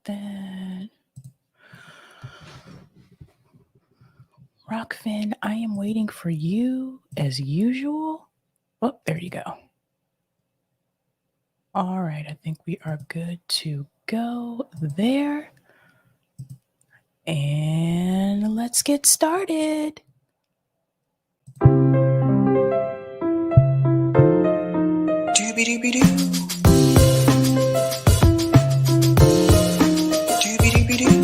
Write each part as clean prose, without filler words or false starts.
that. Rockfin, I am waiting for you as usual. Oh, there you go. All right, I think we are good to go there. And let's get started. Doobie-doobie-doo. Doobie-doobie-doo.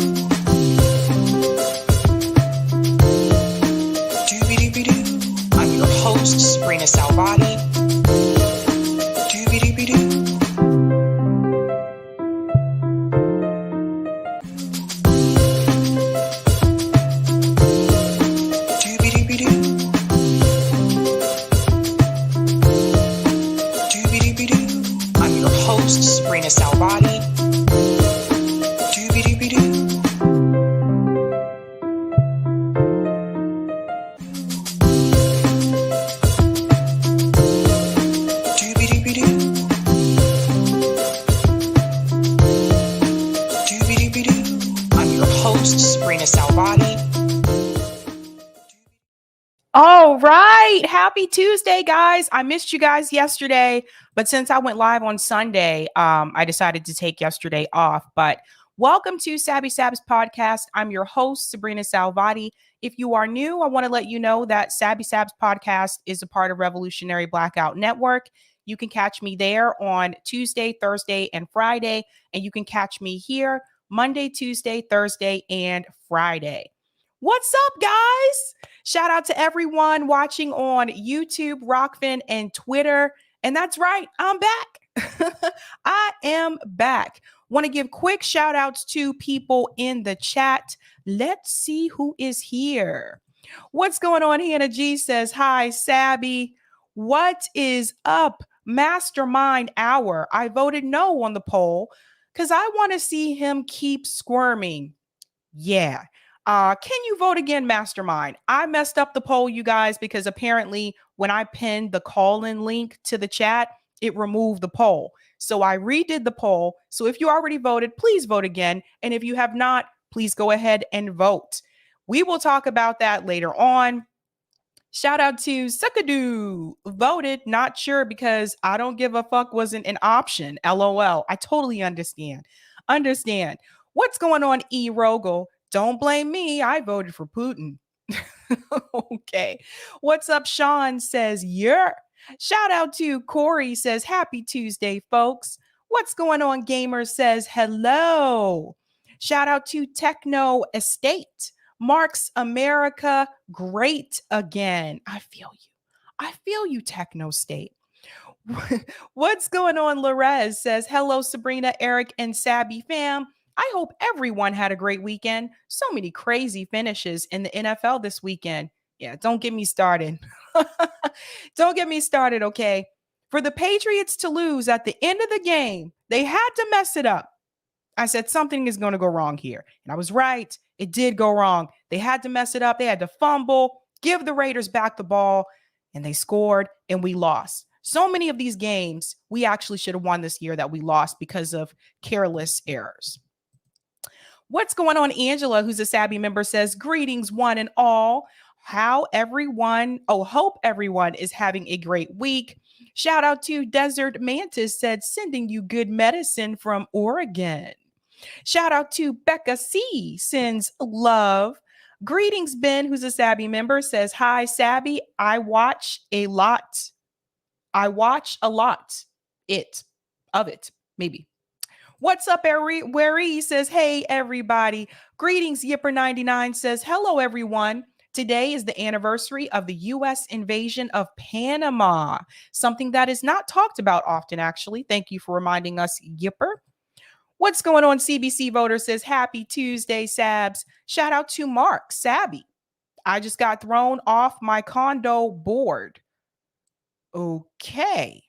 Doobie-doobie-doo. I'm your host, sabrinasalvati. Doobie-doobie-doo. Doobie-doobie-doo. Doobie-doobie-doo. I'm your host, sabrinasalvati. Doobie-doobie-doo. Doobie-doobie-doo. Doobie-doobie-doo. I'm your host, sabrinasalvati. All right. Happy Tuesday, guys. I missed you guys yesterday, but since I went live on Sunday, I decided to take yesterday off. But welcome to Sabs podcast. I'm your host, Sabrina Salvati. If you are new, I want to let you know that Sabs podcast is a part of Revolutionary Blackout Network. You can catch me there on Tuesday, Thursday, and Friday, and you can catch me here Monday, Tuesday, Thursday, and Friday. What's up, guys? Shout out to everyone watching on YouTube, Rockfin, and Twitter. And that's right, I'm back. I am back. Want to give quick shout outs to people in the chat. Let's see who is here. What's going on? Hannah G says, hi, Sabby. What is up? Mastermind Hour. I voted no on the poll because I want to see him keep squirming. Yeah. Can you vote again, Mastermind? I messed up the poll, you guys, because apparently when I pinned the call-in link to the chat, it removed the poll. So I redid the poll. So if you already voted, please vote again. And if you have not, please go ahead and vote. We will talk about that later on. Shout out to Suckadoo. Voted, not sure because I don't give a fuck wasn't an option. LOL. I totally understand. What's going on, E. Rogel? Don't blame me. I voted for Putin. Okay. What's up, Sean says, yeah. Shout out to Corey says, happy Tuesday, folks. What's going on, Gamer says, hello. Shout out to Techno Estate. Marks America great again. I feel you, Techno State. What's going on? Larez says, hello, Sabrina, Eric, and Sabby fam. I hope everyone had a great weekend. So many crazy finishes in the NFL this weekend. Yeah, don't get me started. Don't get me started, okay? For the Patriots to lose at the end of the game, they had to mess it up. I said something is going to go wrong here. And I was right. It did go wrong. They had to mess it up. They had to fumble, give the Raiders back the ball, and they scored, and we lost. So many of these games we actually should have won this year that we lost because of careless errors. What's going on? Angela, who's a Sabby member, says, greetings, one and all. Hope everyone is having a great week. Shout out to Desert Mantis, said, sending you good medicine from Oregon. Shout out to Becca C, sends love. Greetings, Ben, who's a Sabby member, says, hi, Sabby. I watch a lot of it, maybe. What's up, where he says, hey, everybody. Greetings, Yipper99 says, hello, everyone. Today is the anniversary of the U.S. invasion of Panama, something that is not talked about often, actually. Thank you for reminding us, Yipper. What's going on? CBC voter says, happy Tuesday, Sabs. Shout out to Mark, Sabby. I just got thrown off my condo board. Okay.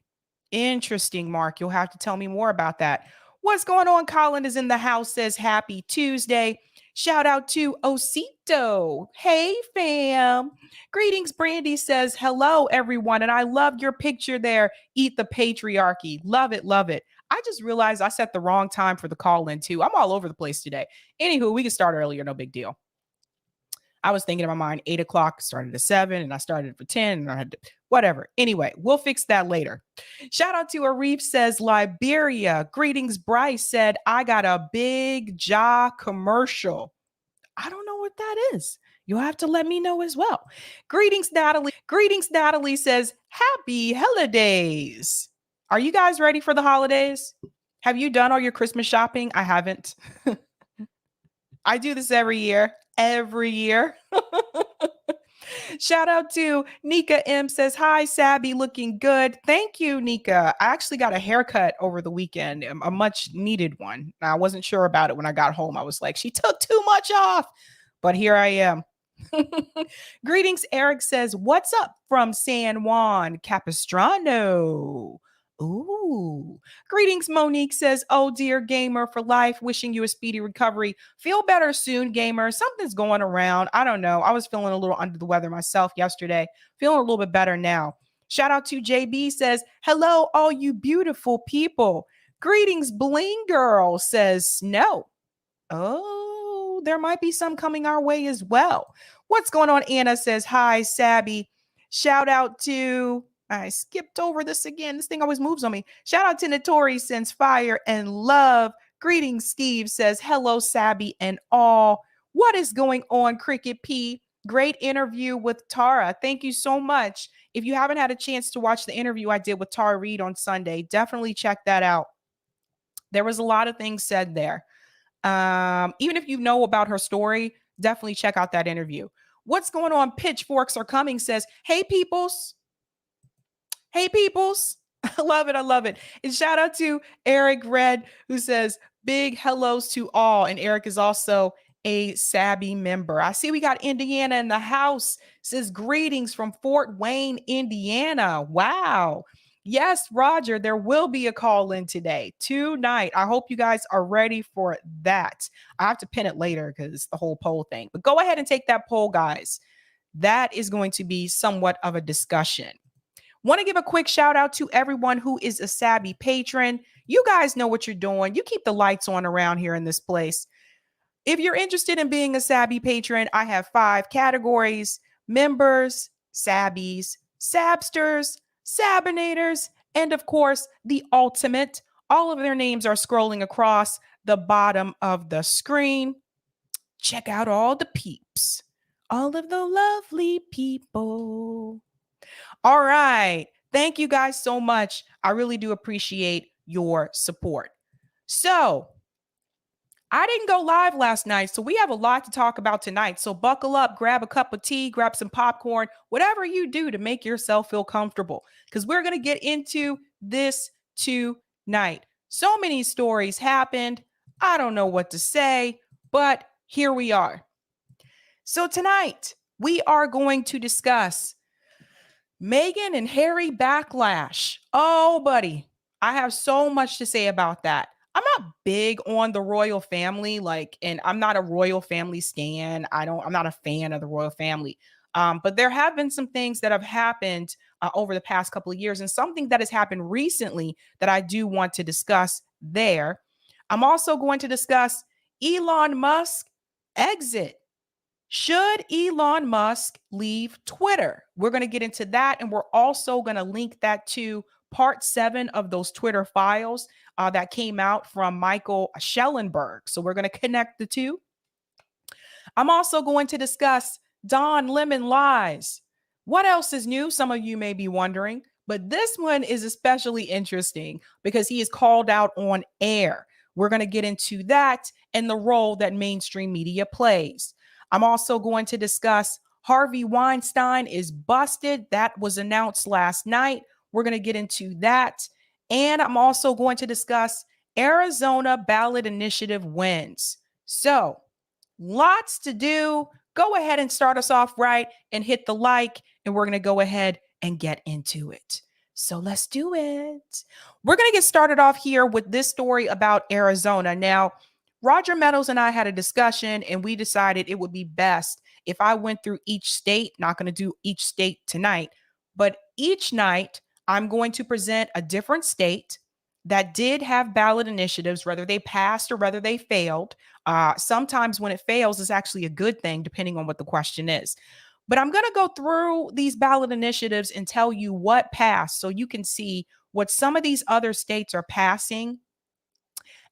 Interesting, Mark. You'll have to tell me more about that. What's going on? Colin is in the house, says happy Tuesday. Shout out to Osito. Hey, fam. Greetings, Brandy says, hello, everyone. And I love your picture there. Eat the patriarchy. Love it, love it. I just realized I set the wrong time for the call in too. I'm all over the place today. Anywho, we can start earlier, no big deal. I was thinking in my mind, 8 o'clock, started at 7, and I started for 10, and I had to, whatever. Anyway, we'll fix that later. Shout out to Arif says, Liberia. Greetings, Bryce said, I got a big jaw commercial. I don't know what that is. You'll have to let me know as well. Greetings, Natalie. Greetings, Natalie says, happy holidays. Are you guys ready for the holidays? Have you done all your Christmas shopping? I haven't. I do this every year. Every year. Shout out to Nika M says, hi, Sabby, looking good. Thank you, Nika. I actually got a haircut over the weekend, a much needed one. I wasn't sure about it when I got home. I was like, she took too much off, but here I am. Greetings, Eric says, what's up from San Juan Capistrano? Ooh. Greetings, Monique says, oh dear, gamer for life, wishing you a speedy recovery. Feel better soon, gamer. Something's going around. I don't know. I was feeling a little under the weather myself yesterday. Feeling a little bit better now. Shout out to JB says, hello, all you beautiful people. Greetings, Bling Girl says, snow. Oh, there might be some coming our way as well. What's going on? Anna says, hi, Sabby. Shout out to, I skipped over this again. This thing always moves on me. Shout out to Notori sends fire and love. Greetings, Steve says, hello, Sabby and all. What is going on, Cricket P? Great interview with Tara. Thank you so much. If you haven't had a chance to watch the interview I did with Tara Reid on Sunday, definitely check that out. There was a lot of things said there. Even if you know about her story, definitely check out that interview. What's going on? Pitchforks are coming says, hey, peoples. Hey, peoples. I love it. I love it. And shout out to Eric Red, who says, big hellos to all. And Eric is also a Sabby member. I see we got Indiana in the house. Says, greetings from Fort Wayne, Indiana. Wow. Yes, Roger, there will be a call in today, tonight. I hope you guys are ready for that. I have to pin it later because it's the whole poll thing. But go ahead and take that poll, guys. That is going to be somewhat of a discussion. Want to give a quick shout out to everyone who is a Sabby patron. You guys know what you're doing. You keep the lights on around here in this place. If you're interested in being a Sabby patron, I have 5 categories: members, Sabbies, Sabsters, Sabinators, and of course, the ultimate. All of their names are scrolling across the bottom of the screen. Check out all the peeps, all of the lovely people. All right. Thank you guys so much. I really do appreciate your support. So, I didn't go live last night, so we have a lot to talk about tonight. So buckle up, grab a cup of tea, grab some popcorn, whatever you do to make yourself feel comfortable, because we're going to get into this tonight. So many stories happened. I don't know what to say, but here we are. So tonight, we are going to discuss Meghan and Harry backlash. Oh, buddy, I have so much to say about that. I'm not big on the royal family, and I'm not a royal family stan. I'm not a fan of the royal family. But there have been some things that have happened over the past couple of years, and something that has happened recently that I do want to discuss there. I'm also going to discuss Elon Musk exit. Should Elon Musk leave Twitter? We're going to get into that, and we're also going to link that to part 7 of those Twitter files that came out from Michael Schellenberg. So we're going to connect the two. I'm also going to discuss Don Lemon lies. What else is new? Some of you may be wondering, but this one is especially interesting because he is called out on air. We're going to get into that and the role that mainstream media plays. I'm also going to discuss Harvey Weinstein is busted. That was announced last night. We're going to get into that. And I'm also going to discuss Arizona ballot initiative wins. So, lots to do. Go ahead and start us off right and hit the like, and we're going to go ahead and get into it. So let's do it. We're going to get started off here with this story about Arizona. Now, Roger Meadows and I had a discussion, and we decided it would be best if I went through each state. Not going to do each state tonight, but each night I'm going to present a different state. that did have ballot initiatives, whether they passed or whether they failed. Sometimes when it fails, it's actually a good thing, depending on what the question is. But I'm going to go through these ballot initiatives and tell you what passed so you can see what some of these other states are passing,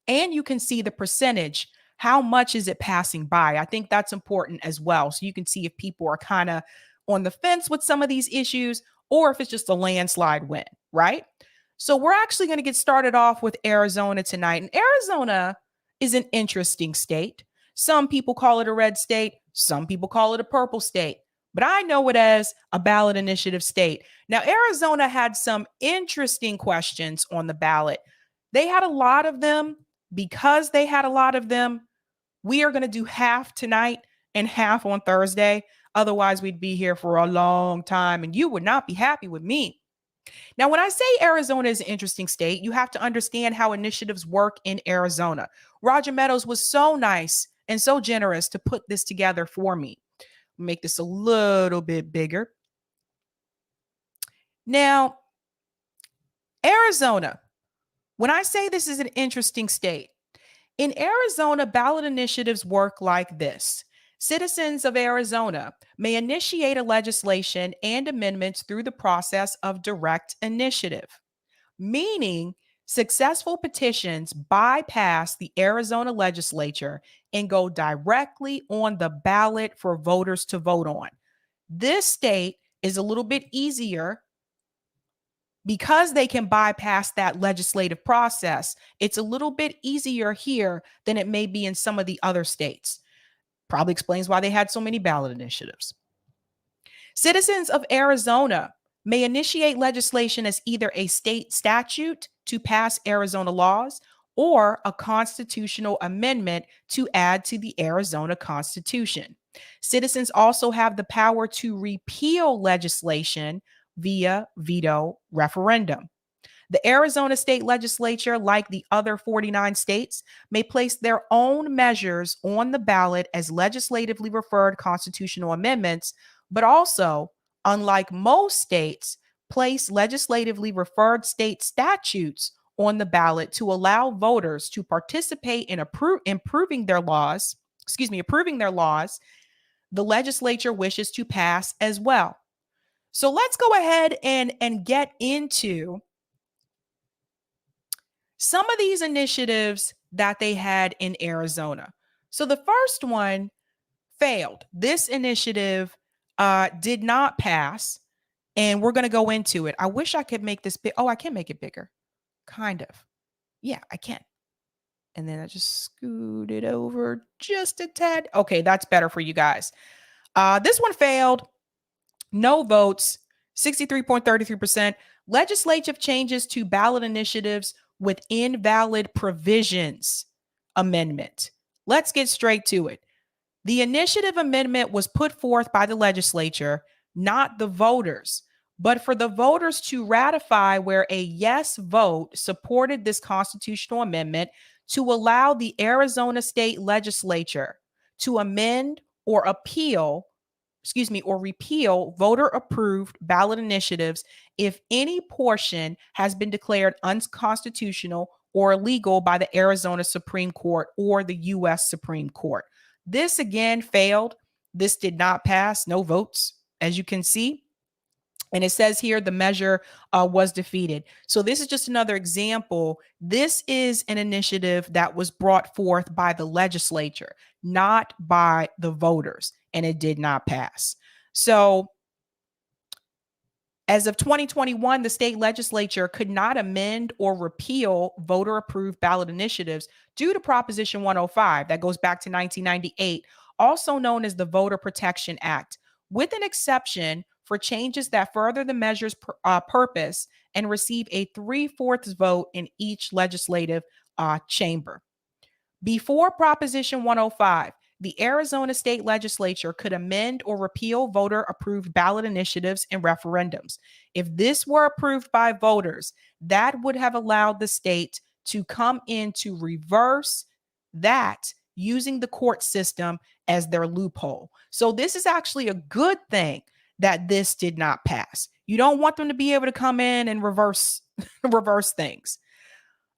and you can see the percentage. How much is it passing by? I think that's important as well. So you can see if people are kind of on the fence with some of these issues or if it's just a landslide win, right? So we're actually going to get started off with Arizona tonight. And Arizona is an interesting state. Some people call it a red state, some people call it a purple state, but I know it as a ballot initiative state. Now, Arizona had some interesting questions on the ballot. They had a lot of them. Because they had a lot of them, we are going to do half tonight and half on Thursday. Otherwise, we'd be here for a long time and you would not be happy with me. Now, when I say Arizona is an interesting state, you have to understand how initiatives work in Arizona. Roger Meadows was so nice and so generous to put this together for me. Make this a little bit bigger. Now, Arizona, when I say this is an interesting state, in Arizona, ballot initiatives work like this. Citizens of Arizona may initiate a legislation and amendments through the process of direct initiative, meaning successful petitions bypass the Arizona legislature and go directly on the ballot for voters to vote on. This state is a little bit easier because they can bypass that legislative process. It's a little bit easier here than it may be in some of the other states. Probably explains why they had so many ballot initiatives. Citizens of Arizona may initiate legislation as either a state statute to pass Arizona laws or a constitutional amendment to add to the Arizona Constitution. Citizens also have the power to repeal legislation via veto referendum. The Arizona state legislature, like the other 49 states, may place their own measures on the ballot as legislatively referred constitutional amendments, but also, unlike most states, place legislatively referred state statutes on the ballot to allow voters to participate in approving their laws the legislature wishes to pass as well. So let's go ahead and get into some of these initiatives that they had in Arizona. So the first one failed. This initiative did not pass, and we're going to go into it. I wish I could make this big. Oh, I can make it bigger. Kind of. Yeah, I can. And then I just scoot it over just a tad. Okay, that's better for you guys. This one failed. No votes, 63.33%. Legislative changes to ballot initiatives with invalid provisions amendment. Let's get straight to it. The initiative amendment was put forth by the legislature, not the voters, but for the voters to ratify where a yes vote supported this constitutional amendment to allow the Arizona state legislature to amend or repeal voter-approved ballot initiatives if any portion has been declared unconstitutional or illegal by the Arizona Supreme Court or the U.S. Supreme Court. This again failed. This did not pass. No votes, as you can see. And it says here the measure was defeated. So this is just another example. This is an initiative that was brought forth by the legislature, not by the voters, and it did not pass. So as of 2021, the state legislature could not amend or repeal voter-approved ballot initiatives due to Proposition 105 that goes back to 1998, also known as the Voter Protection Act, with an exception for changes that further the measure's purpose and receive a 3/4 vote in each legislative chamber. Before Proposition 105, the Arizona state legislature could amend or repeal voter-approved ballot initiatives and referendums. If this were approved by voters, that would have allowed the state to come in to reverse that using the court system as their loophole. So this is actually a good thing that this did not pass. You don't want them to be able to come in and reverse things.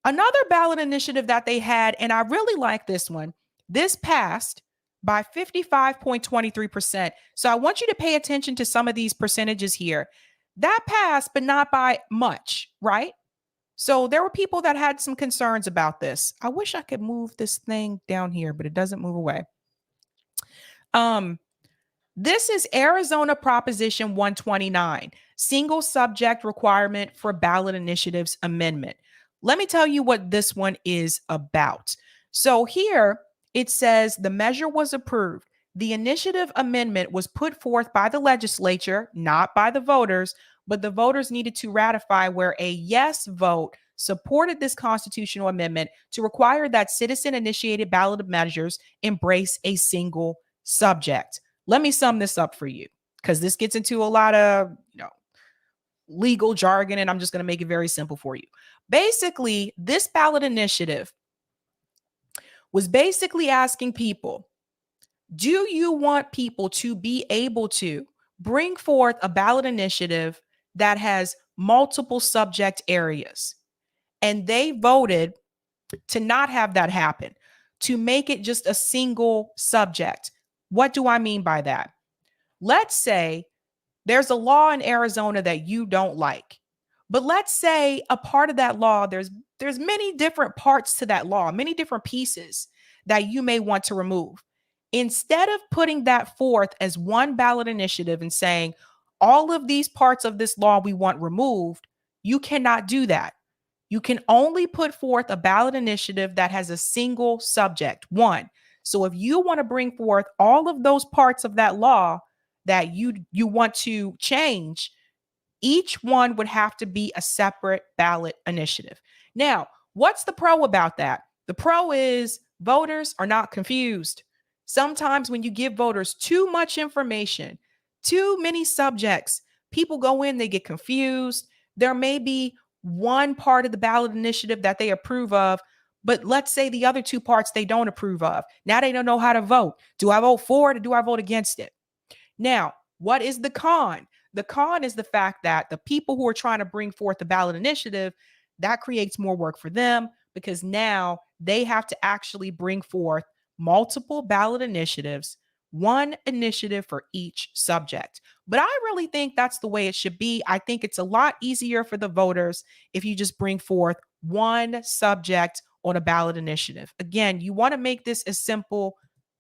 Another ballot initiative that they had, and I really like this one, this passed by 55.23%. So I want you to pay attention to some of these percentages here. That passed, but not by much, right? So there were people that had some concerns about this. I wish I could move this thing down here, but it doesn't move away. This is Arizona Proposition 129, single subject requirement for ballot initiatives amendment. Let me tell you what this one is about. So here it says the measure was approved. The initiative amendment was put forth by the legislature, not by the voters, but the voters needed to ratify, where a yes vote supported this constitutional amendment to require that citizen initiated ballot measures embrace a single subject. Let me sum this up for you, because this gets into a lot of, legal jargon, and I'm just going to make it very simple for you. Basically, this ballot initiative was basically asking people, do you want people to be able to bring forth a ballot initiative that has multiple subject areas? And they voted to not have that happen, to make it just a single subject. What do I mean by that? Let's say there's a law in Arizona that you don't like, but let's say a part of that law, there's many different parts to that law, many different pieces that you may want to remove. Instead of putting that forth as one ballot initiative and saying all of these parts of this law we want removed, you cannot do that. You can only put forth a ballot initiative that has a single subject, one. So if you want to bring forth all of those parts of that law that you want to change, each one would have to be a separate ballot initiative. Now, what's the pro about that? The pro is voters are not confused. Sometimes when you give voters too much information, too many subjects, people go in, they get confused. There may be one part of the ballot initiative that they approve of, but let's say the other two parts they don't approve of. Now they don't know how to vote. Do I vote for it or do I vote against it? Now, what is the con? The con is the fact that the people who are trying to bring forth the ballot initiative, that creates more work for them, because now they have to actually bring forth multiple ballot initiatives, one initiative for each subject. But I really think that's the way it should be. I think it's a lot easier for the voters if you just bring forth one subject on a ballot initiative. Again, you want to make this as simple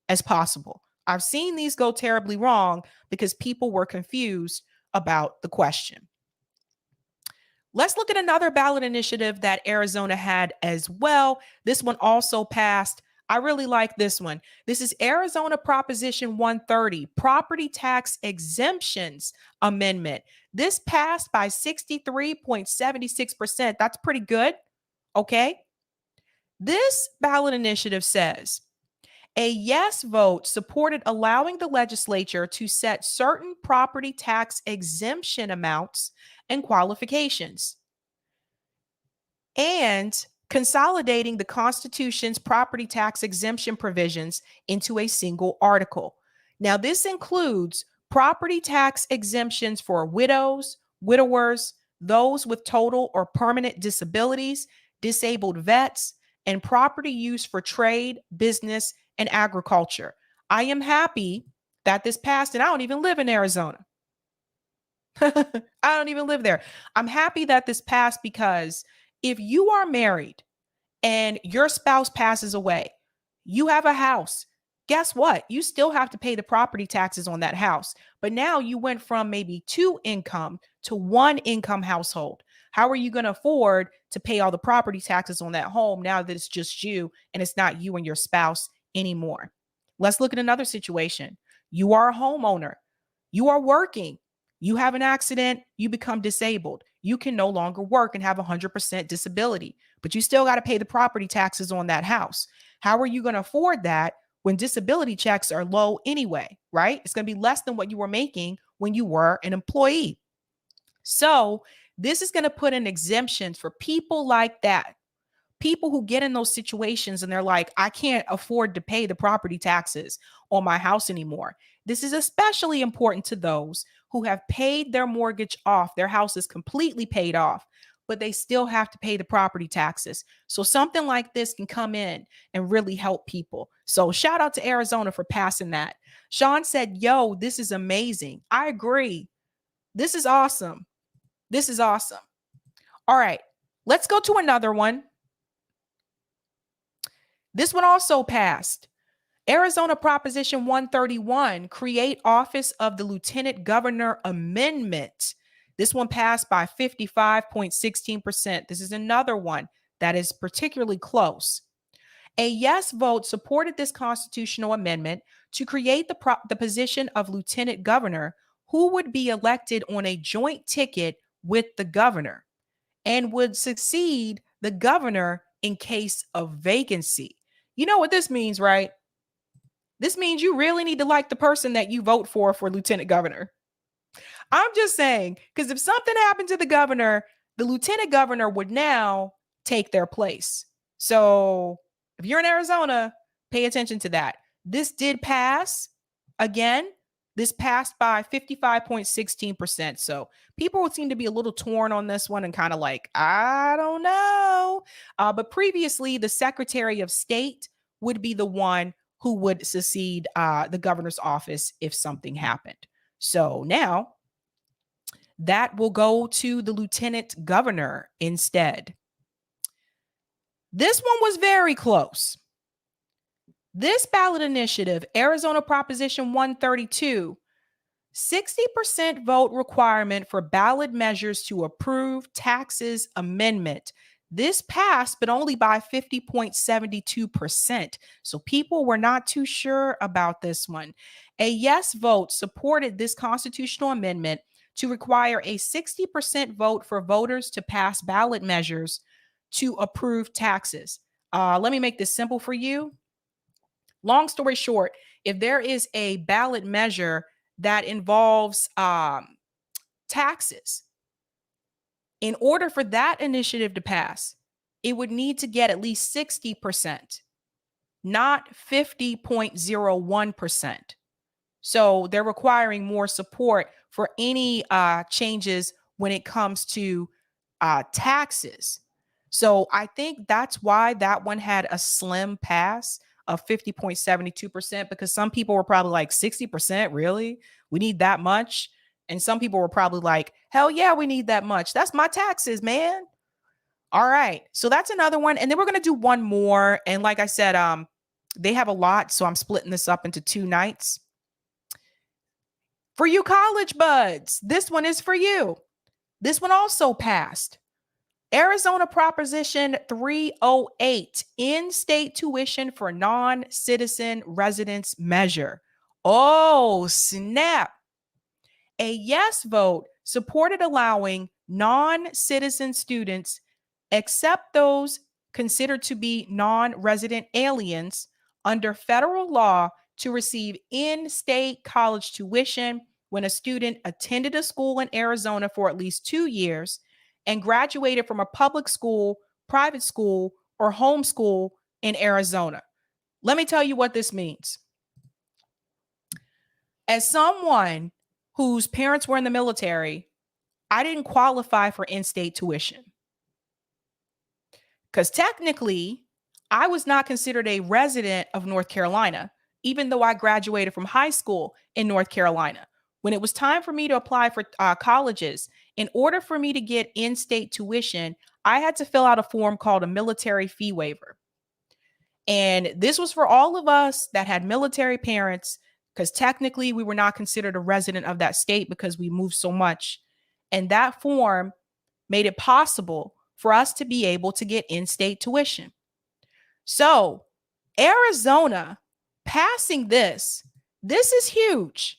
as possible. I've seen these go terribly wrong because people were confused about the question. Let's look at another ballot initiative that Arizona had as well. This one also passed. I really like this one. This is Arizona Proposition 130, Property Tax Exemptions Amendment. This passed by 63.76%. That's pretty good. Okay. This ballot initiative says a yes vote supported allowing the legislature to set certain property tax exemption amounts and qualifications, and consolidating the Constitution's property tax exemption provisions into a single article. Now, this includes property tax exemptions for widows, widowers, those with total or permanent disabilities, disabled vets, and property used for trade, business, and agriculture. I am happy that this passed, and I don't even live in Arizona. I don't even live there. I'm happy that this passed, because if you are married and your spouse passes away, you have a house. Guess what? You still have to pay the property taxes on that house. But now you went from maybe 2 income to 1 income household. How are you going to afford to pay all the property taxes on that home now that it's just you and it's not you and your spouse anymore? Let's look at another situation. You are a homeowner. You are working. You have an accident. You become disabled. You can no longer work and have 100% disability, but you still got to pay the property taxes on that house. How are you going to afford that when disability checks are low anyway, right? It's going to be less than what you were making when you were an employee. So this is going to put in exemptions for people like that. People who get in those situations and they're like, I can't afford to pay the property taxes on my house anymore. This is especially important to those who have paid their mortgage off. Their house is completely paid off, but they still have to pay the property taxes. So something like this can come in and really help people. So shout out to Arizona for passing that. Sean said, yo, this is amazing. I agree. This is awesome. This is awesome. All right, let's go to another one. This one also passed. Arizona Proposition 131, create office of the Lieutenant Governor Amendment. This one passed by 55.16%. This is another one that is particularly close. A yes vote supported this constitutional amendment to create the position of Lieutenant Governor, who would be elected on a joint ticket with the governor and would succeed the governor in case of vacancy. You know what this means, right? This means you really need to like the person that you vote for lieutenant governor. I'm just saying, because if something happened to the governor, the lieutenant governor would now take their place. So if you're in Arizona, pay attention to that. This did pass. Again, this passed by 55.16%. So people would seem to be a little torn on this one and kind of like, I don't know. But previously, the Secretary of State would be the one who would succeed the governor's office if something happened. So now that will go to the lieutenant governor instead. This one was very close. This ballot initiative, Arizona Proposition 132, 60% vote requirement for ballot measures to approve taxes amendment. This passed, but only by 50.72%. So people were not too sure about this one. A yes vote supported this constitutional amendment to require a 60% vote for voters to pass ballot measures to approve taxes. Let me make this simple for you. Long story short, if there is a ballot measure that involves taxes, in order for that initiative to pass, it would need to get at least 60%, not 50.01%. So they're requiring more support for any changes when it comes to taxes. So I think that's why that one had a slim pass of 50.72%, because some people were probably like 60%, really? We need that much? And some people were probably like, hell yeah, we need that much. That's my taxes, man. All right. So that's another one. And then we're going to do one more. And like I said, they have a lot, so I'm splitting this up into 2 nights. For you college buds, this one is for you. This one also passed. Arizona Proposition 308, in-state tuition for non-citizen residents measure. Oh, snap. A yes vote supported allowing non-citizen students, except those considered to be non-resident aliens, under federal law to receive in-state college tuition when a student attended a school in Arizona for at least 2 years and graduated from a public school, private school, or homeschool in Arizona. Let me tell you what this means. As someone whose parents were in the military, I didn't qualify for in-state tuition. Because technically, I was not considered a resident of North Carolina, even though I graduated from high school in North Carolina. When it was time for me to apply for colleges, in order for me to get in-state tuition, I had to fill out a form called a military fee waiver. And this was for all of us that had military parents, because technically we were not considered a resident of that state because we moved so much. And that form made it possible for us to be able to get in-state tuition. So Arizona passing this is huge.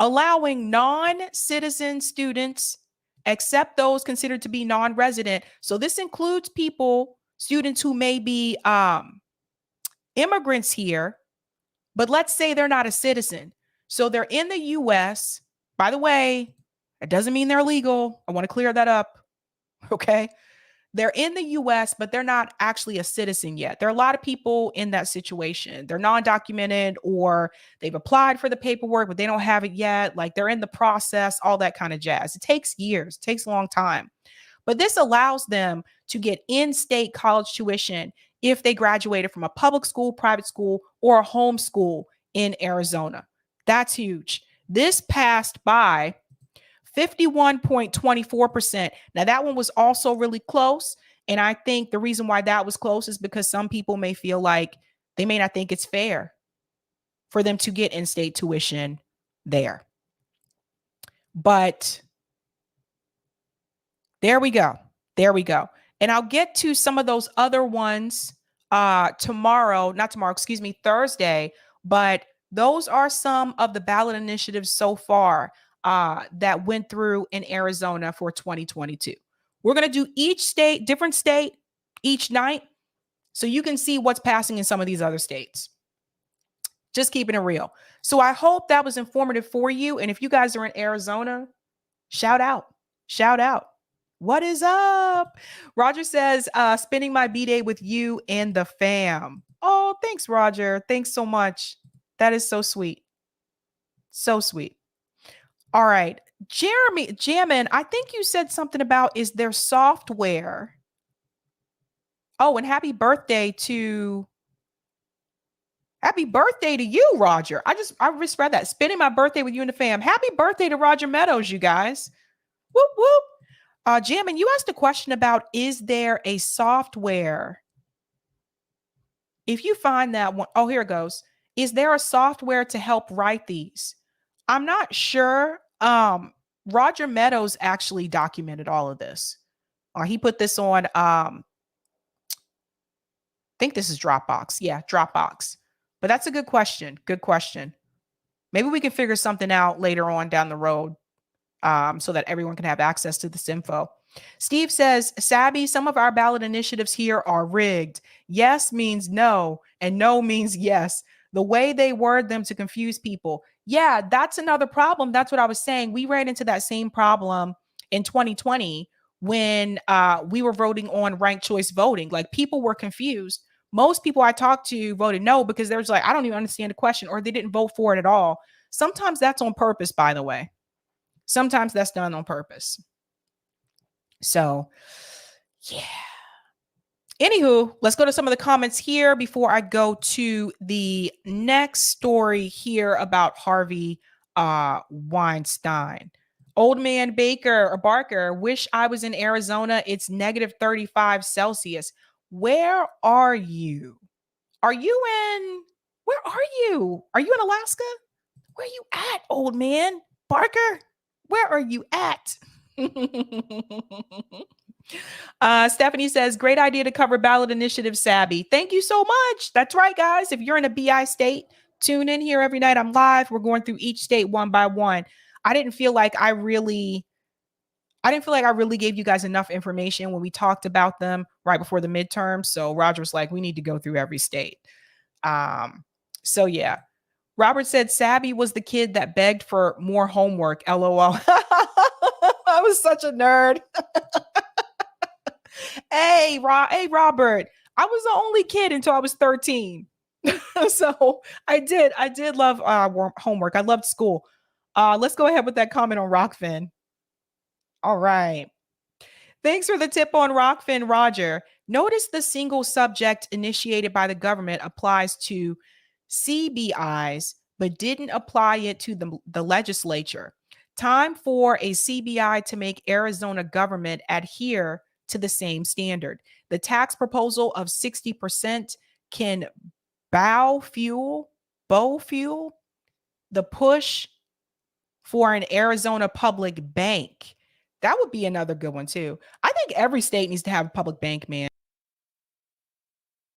Allowing non-citizen students, except those considered to be non-resident. So this includes students who may be immigrants here, but let's say they're not a citizen. So they're in the U.S. By the way, it doesn't mean they're legal. I want to clear that up. Okay. They're in the U.S., but they're not actually a citizen yet. There are a lot of people in that situation. They're non-documented, or they've applied for the paperwork, but they don't have it yet. Like, they're in the process, all that kind of jazz. It takes years. It takes a long time. But this allows them to get in-state college tuition if they graduated from a public school, private school, or a home school in Arizona. That's huge. This passed by 51.24%. Now, that one was also really close. And I think the reason why that was close is because some people may feel like they may not think it's fair for them to get in-state tuition there. But there we go. There we go. And I'll get to some of those other ones Thursday. But those are some of the ballot initiatives so far that went through in Arizona for 2022. We're going to do each state, different state, each night, so you can see what's passing in some of these other states. Just keeping it real. So I hope that was informative for you. And if you guys are in Arizona, shout out. Shout out. What is up? Roger says, spending my B-Day with you and the fam. Oh, thanks, Roger. Thanks so much. That is so sweet. So sweet. All right. Jeremy, Jamin, I think you said something about, is there software? Oh, and happy birthday to you, Roger. I just read that. Spending my birthday with you and the fam. Happy birthday to Roger Meadows, you guys. Whoop, whoop. Jamin, you asked a question about, is there a software? If you find that one, oh, here it goes. Is there a software to help write these? I'm not sure. Roger Meadows actually documented all of this. He put this on, I think this is Dropbox. Yeah, Dropbox. But that's a good question. Good question. Maybe we can figure something out later on down the road so that everyone can have access to this info. Steve says, Sabby, some of our ballot initiatives here are rigged. Yes means no, and no means yes. The way they word them to confuse people. Yeah, that's another problem. That's what I was saying. We ran into that same problem in 2020 when we were voting on ranked choice voting. Like, people were confused. Most people I talked to voted no because they was like, I don't even understand the question, or they didn't vote for it at all. Sometimes that's on purpose, by the way. Sometimes that's done on purpose. So, yeah. Anywho, let's go to some of the comments here before I go to the next story here about Harvey Weinstein. Old man Barker, wish I was in Arizona. It's negative 35 Celsius. Where are you? Where are you? Are you in Alaska? Where are you at, old man Barker? Where are you at? Stephanie says, great idea to cover ballot initiative, Sabby. Thank you so much. That's right, guys. If you're in a BI state, tune in here every night. I'm live. We're going through each state one by one. I didn't feel like I really gave you guys enough information when we talked about them right before the midterm. So Roger was like, we need to go through every state. So yeah. Robert said Sabby was the kid that begged for more homework. LOL. I was such a nerd. Hey, Robert. I was the only kid until I was 13. So I did love homework. I loved school. Let's go ahead with that comment on Rockfin. All right. Thanks for the tip on Rockfin, Roger. Notice the single subject initiated by the government applies to CBIs, but didn't apply it to the legislature. Time for a CBI to make Arizona government adhere to the same standard. The tax proposal of 60% can bow fuel the push for an Arizona public bank. That would be another good one too. I think every state needs to have a public bank, man.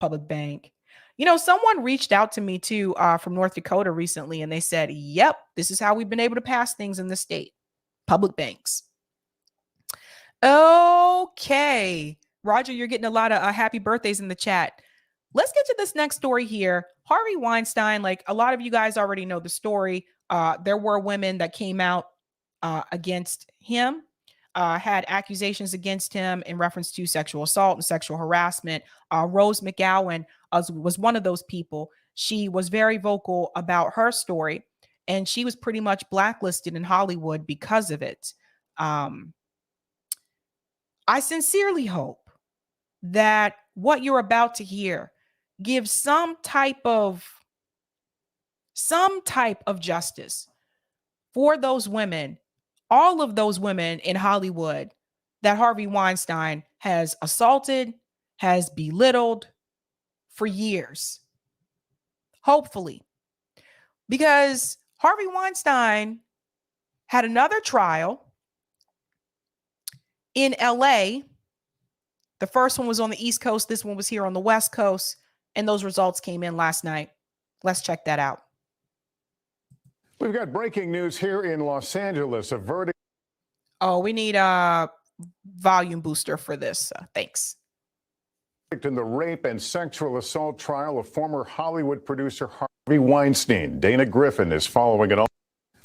Public bank. You know, someone reached out to me too from North Dakota recently, and they said, yep, this is how we've been able to pass things in the state. Public banks. Okay. Roger, you're getting a lot of happy birthdays in the chat. Let's get to this next story here. Harvey Weinstein, like a lot of you guys already know the story. There were women that came out against him, had accusations against him in reference to sexual assault and sexual harassment. Rose McGowan was one of those people. She was very vocal about her story, and she was pretty much blacklisted in Hollywood because of it. I sincerely hope that what you're about to hear gives some type of justice for those women, all of those women in Hollywood that Harvey Weinstein has assaulted, has belittled for years. Hopefully, because Harvey Weinstein had another trial in LA. The first one was on the East Coast. This one was here on the West Coast. And those results came in last night. Let's check that out. We've got breaking news here in Los Angeles. A verdict. Oh, we need a volume booster for this. Thanks. In the rape and sexual assault trial of former Hollywood producer Harvey Weinstein. Dana Griffin is following it all.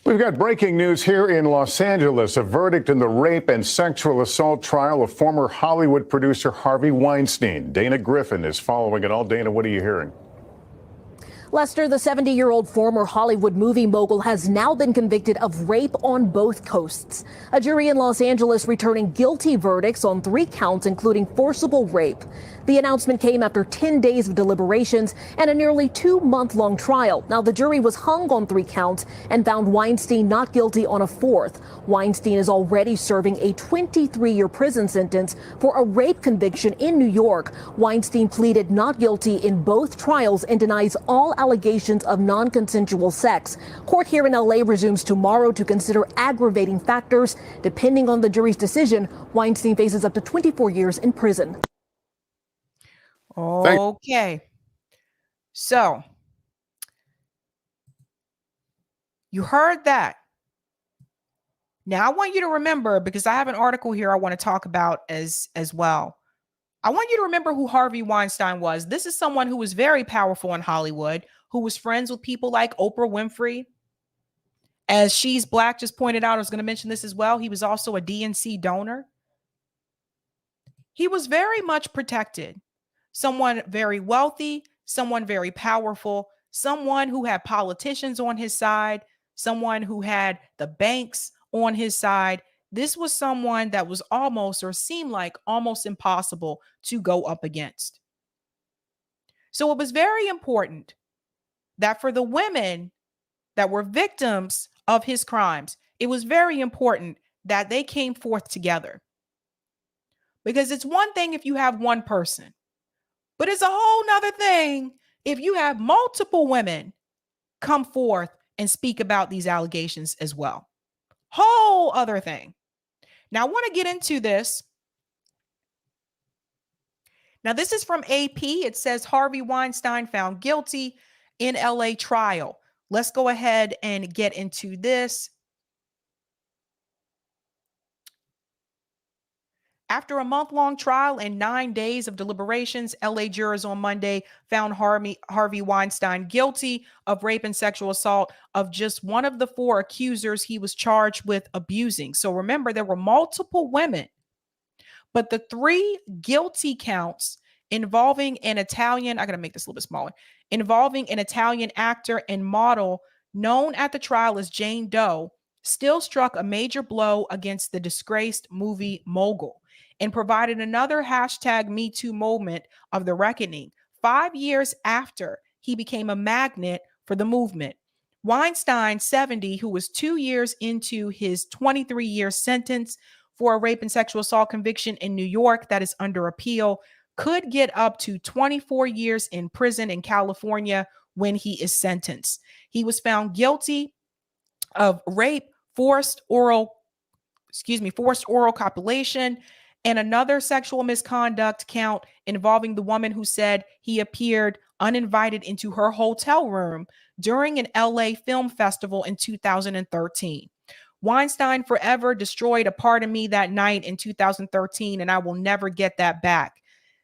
We've got breaking news here in Los Angeles. A verdict in the rape and sexual assault trial of former Hollywood producer Harvey Weinstein. Dana Griffin is following it all. Dana, what are you hearing? Lester, the 70-year-old former Hollywood movie mogul, has now been convicted of rape on both coasts. A jury in Los Angeles returning guilty verdicts on 3 counts, including forcible rape. The announcement came after 10 days of deliberations and a nearly 2-month-long trial. Now, the jury was hung on 3 counts and found Weinstein not guilty on a 4th. Weinstein is already serving a 23-year prison sentence for a rape conviction in New York. Weinstein pleaded not guilty in both trials and denies all allegations of non-consensual sex. Court here in LA resumes tomorrow to consider aggravating factors. Depending on the jury's decision, Weinstein faces up to 24 years in prison. Okay. So you heard that. Now I want you to remember, because I have an article here I want to talk about as well. I want you to remember who Harvey Weinstein was. This is someone who was very powerful in Hollywood, who was friends with people like Oprah Winfrey. As She's Black just pointed out, I was going to mention this as well. He was also a DNC donor. He was very much protected. Someone very wealthy, someone very powerful, someone who had politicians on his side, someone who had the banks on his side. This was someone that was almost, or seemed like almost, impossible to go up against. So it was very important that for the women that were victims of his crimes, it was very important that they came forth together. Because it's one thing if you have one person, but it's a whole nother thing if you have multiple women come forth and speak about these allegations as well. Whole other thing. Now, I want to get into this. Now, this is from AP. It says Harvey Weinstein found guilty in LA trial. Let's go ahead and get into this. After a month-long trial and 9 days of deliberations, LA jurors on Monday found Harvey Weinstein guilty of rape and sexual assault of just one of the 4 accusers he was charged with abusing. So remember, there were multiple women, but the 3 guilty counts involving an Italian, I got to make this a little bit smaller, involving an Italian actor and model known at the trial as Jane Doe, still struck a major blow against the disgraced movie mogul and provided another #MeToo moment of the reckoning 5 years after he became a magnet for the movement. Weinstein, 70, who was 2 years into his 23-year sentence for a rape and sexual assault conviction in New York that is under appeal, could get up to 24 years in prison in California when he is sentenced. He was found guilty of rape, forced oral copulation, and another sexual misconduct count involving the woman who said he appeared uninvited into her hotel room during an LA film festival in 2013. Weinstein forever destroyed a part of me that night in 2013, and I will never get that back.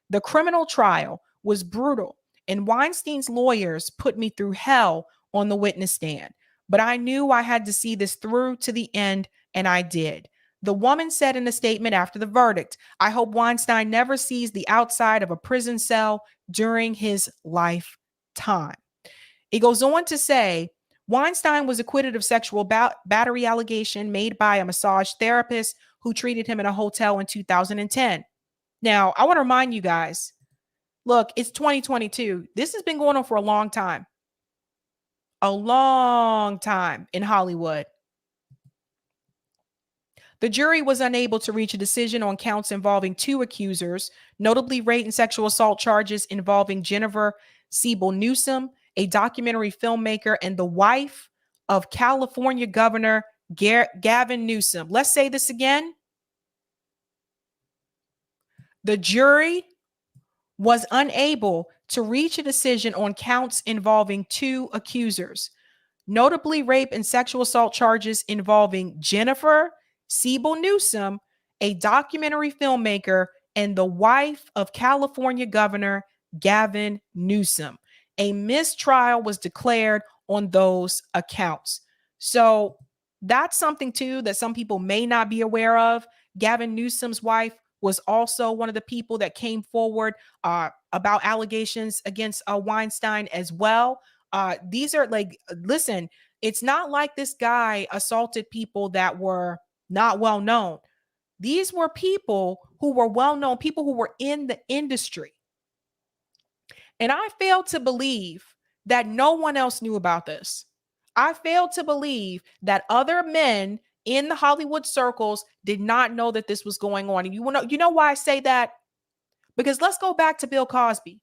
The criminal trial was brutal, and Weinstein's lawyers put me through hell on the witness stand. But I knew I had to see this through to the end, and I did. The woman said in a statement after the verdict, "I hope Weinstein never sees the outside of a prison cell during his lifetime." It goes on to say, Weinstein was acquitted of sexual battery allegation made by a massage therapist who treated him in a hotel in 2010. Now, I want to remind you guys, look, it's 2022. This has been going on for a long time in Hollywood. The jury was unable to reach a decision on counts involving two accusers, notably rape and sexual assault charges involving Jennifer Siebel Newsom, a documentary filmmaker and the wife of California Governor Gavin Newsom. Let's say this again. The jury was unable to reach a decision on counts involving two accusers, notably rape and sexual assault charges involving Jennifer Siebel Newsom, a documentary filmmaker and the wife of California Governor Gavin Newsom. A mistrial was declared on those accounts. So that's something too that some people may not be aware of. Gavin Newsom's wife was also one of the people that came forward about allegations against Weinstein as well. These are like, listen, it's not like this guy assaulted people that were not well known. These were people who were well known, people who were in the industry. And I fail to believe that no one else knew about this. I fail to believe that other men in the Hollywood circles did not know that this was going on. And you know why I say that? Because let's go back to Bill Cosby.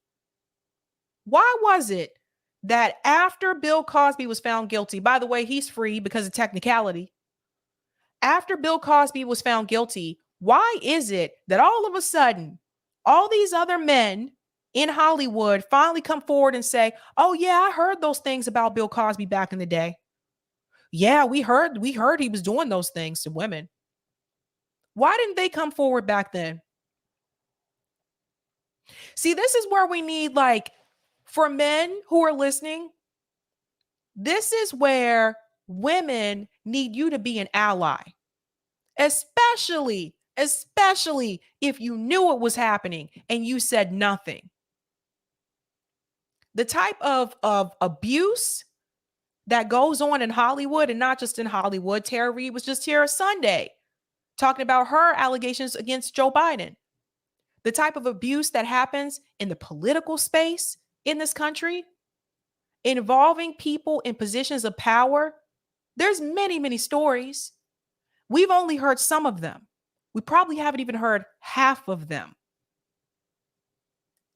Why was it that after Bill Cosby was found guilty, by the way, he's free because of technicality. After Bill Cosby was found guilty, why is it that all of a sudden, all these other men in Hollywood finally come forward and say, oh yeah, I heard those things about Bill Cosby back in the day. Yeah, we heard he was doing those things to women. Why didn't they come forward back then? See, this is where we need, like, for men who are listening, this is where women need you to be an ally, especially if you knew it was happening and you said nothing. The type of abuse that goes on in Hollywood, and not just in Hollywood. Tara Reid was just here Sunday talking about her allegations against Joe Biden. The type of abuse that happens in the political space in this country, involving people in positions of power. There's many, many stories. We've only heard some of them. We probably haven't even heard half of them.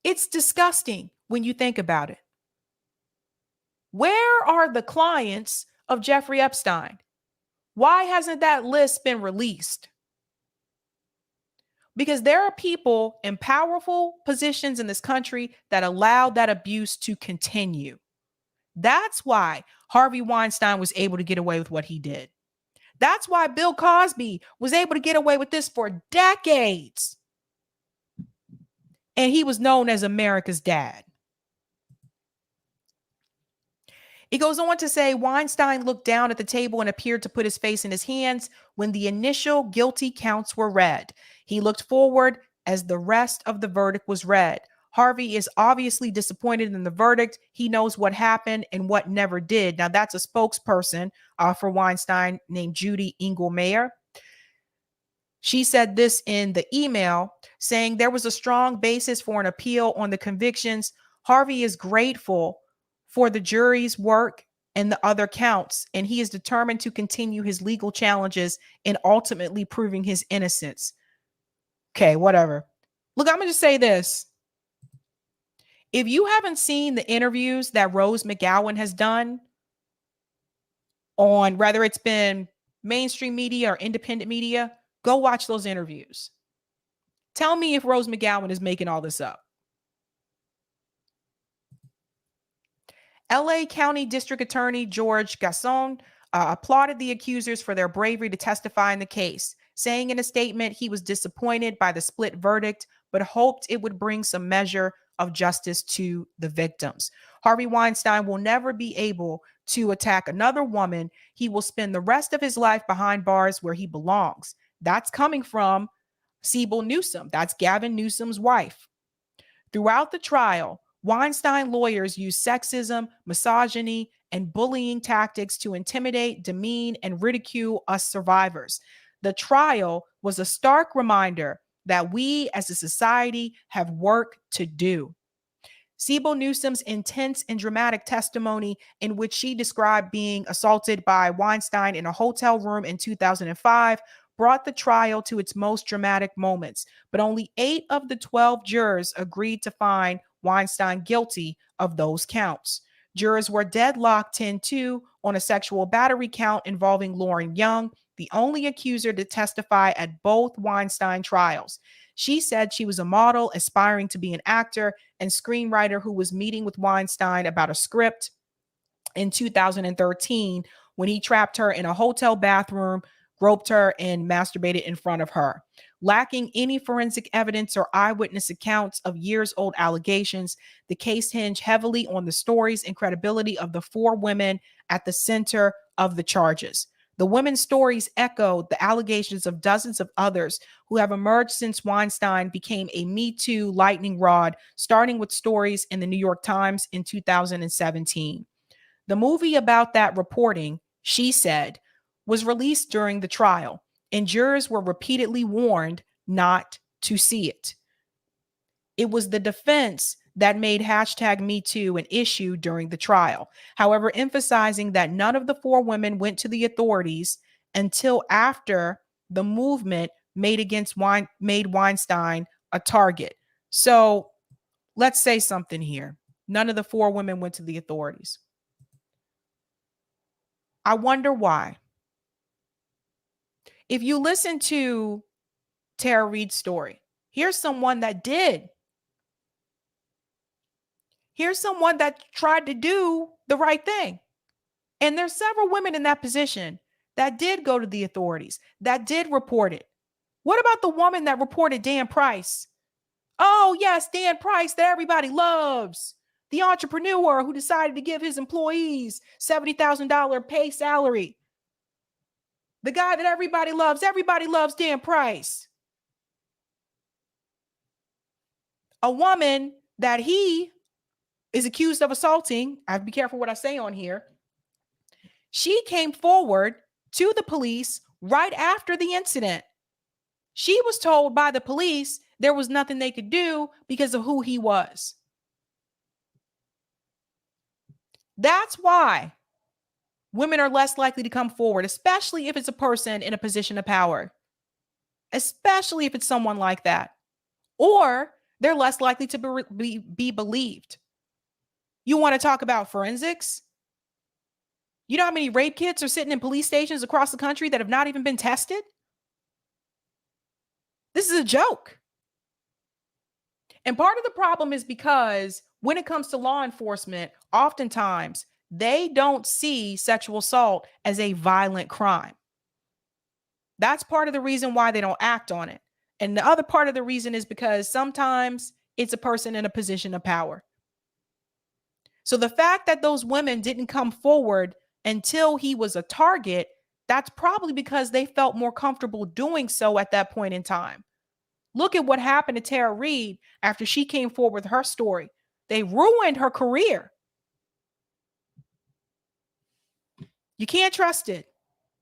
It's disgusting when you think about it. Where are the clients of Jeffrey Epstein? Why hasn't that list been released? Because there are people in powerful positions in this country that allowed that abuse to continue. That's why Harvey Weinstein was able to get away with what he did. That's why Bill Cosby was able to get away with this for decades. And he was known as America's dad. It goes on to say Weinstein looked down at the table and appeared to put his face in his hands when the initial guilty counts were read. He looked forward as the rest of the verdict was read. Harvey is obviously disappointed in the verdict. He knows what happened and what never did. Now, that's a spokesperson for Weinstein named Judy Engelmeyer. She said this in the email, saying there was a strong basis for an appeal on the convictions. Harvey is grateful for the jury's work and the other counts, and he is determined to continue his legal challenges in ultimately proving his innocence. Okay, whatever. Look, I'm going to just say this. If you haven't seen the interviews that Rose McGowan has done on whether it's been mainstream media or independent media, go watch those interviews. Tell me if Rose McGowan is making all this up. LA County District Attorney George Gascon applauded the accusers for their bravery to testify in the case, saying in a statement he was disappointed by the split verdict, but hoped it would bring some measure of justice to the victims. Harvey Weinstein will never be able to attack another woman. He will spend the rest of his life behind bars where he belongs. That's coming from Siebel Newsom. That's Gavin Newsom's wife. Throughout the trial, Weinstein lawyers used sexism, misogyny, and bullying tactics to intimidate, demean, and ridicule us survivors. The trial was a stark reminder that we as a society have work to do. Sibyl Newsom's intense and dramatic testimony, in which she described being assaulted by Weinstein in a hotel room in 2005, brought the trial to its most dramatic moments. But only 8 of the 12 jurors agreed to find Weinstein guilty of those counts. Jurors were deadlocked 10-2 on a sexual battery count involving Lauren Young, the only accuser to testify at both Weinstein trials. She said she was a model aspiring to be an actor and screenwriter who was meeting with Weinstein about a script in 2013 when he trapped her in a hotel bathroom, groped her, and masturbated in front of her. Lacking any forensic evidence or eyewitness accounts of years-old allegations, the case hinged heavily on the stories and credibility of the 4 women at the center of the charges. The women's stories echoed the allegations of dozens of others who have emerged since Weinstein became a Me Too lightning rod, starting with stories in the New York Times in 2017. The movie about that reporting, She Said, was released during the trial, and jurors were repeatedly warned not to see it. It was the defense that made #MeToo an issue during the trial, however, emphasizing that none of the 4 women went to the authorities until after the movement made Weinstein a target. So let's say something here. None of the 4 women went to the authorities. I wonder why. If you listen to Tara Reid's story, here's someone that did. Here's someone that tried to do the right thing. And there's several women in that position that did go to the authorities, that did report it. What about the woman that reported Dan Price? Oh, yes, Dan Price that everybody loves. The entrepreneur who decided to give his employees $70,000 pay salary. The guy that everybody loves. Everybody loves Dan Price. A woman that he is accused of assaulting. I have to be careful what I say on here. She came forward to the police right after the incident. She was told by the police there was nothing they could do because of who he was. That's why women are less likely to come forward, especially if it's a person in a position of power, especially if it's someone like that, or they're less likely to be believed. You want to talk about forensics? You know how many rape kits are sitting in police stations across the country that have not even been tested? This is a joke. And part of the problem is because when it comes to law enforcement, oftentimes they don't see sexual assault as a violent crime. That's part of the reason why they don't act on it. And the other part of the reason is because sometimes it's a person in a position of power. So the fact that those women didn't come forward until he was a target, that's probably because they felt more comfortable doing so at that point in time. Look at what happened to Tara Reid after she came forward with her story. They ruined her career. You can't trust it.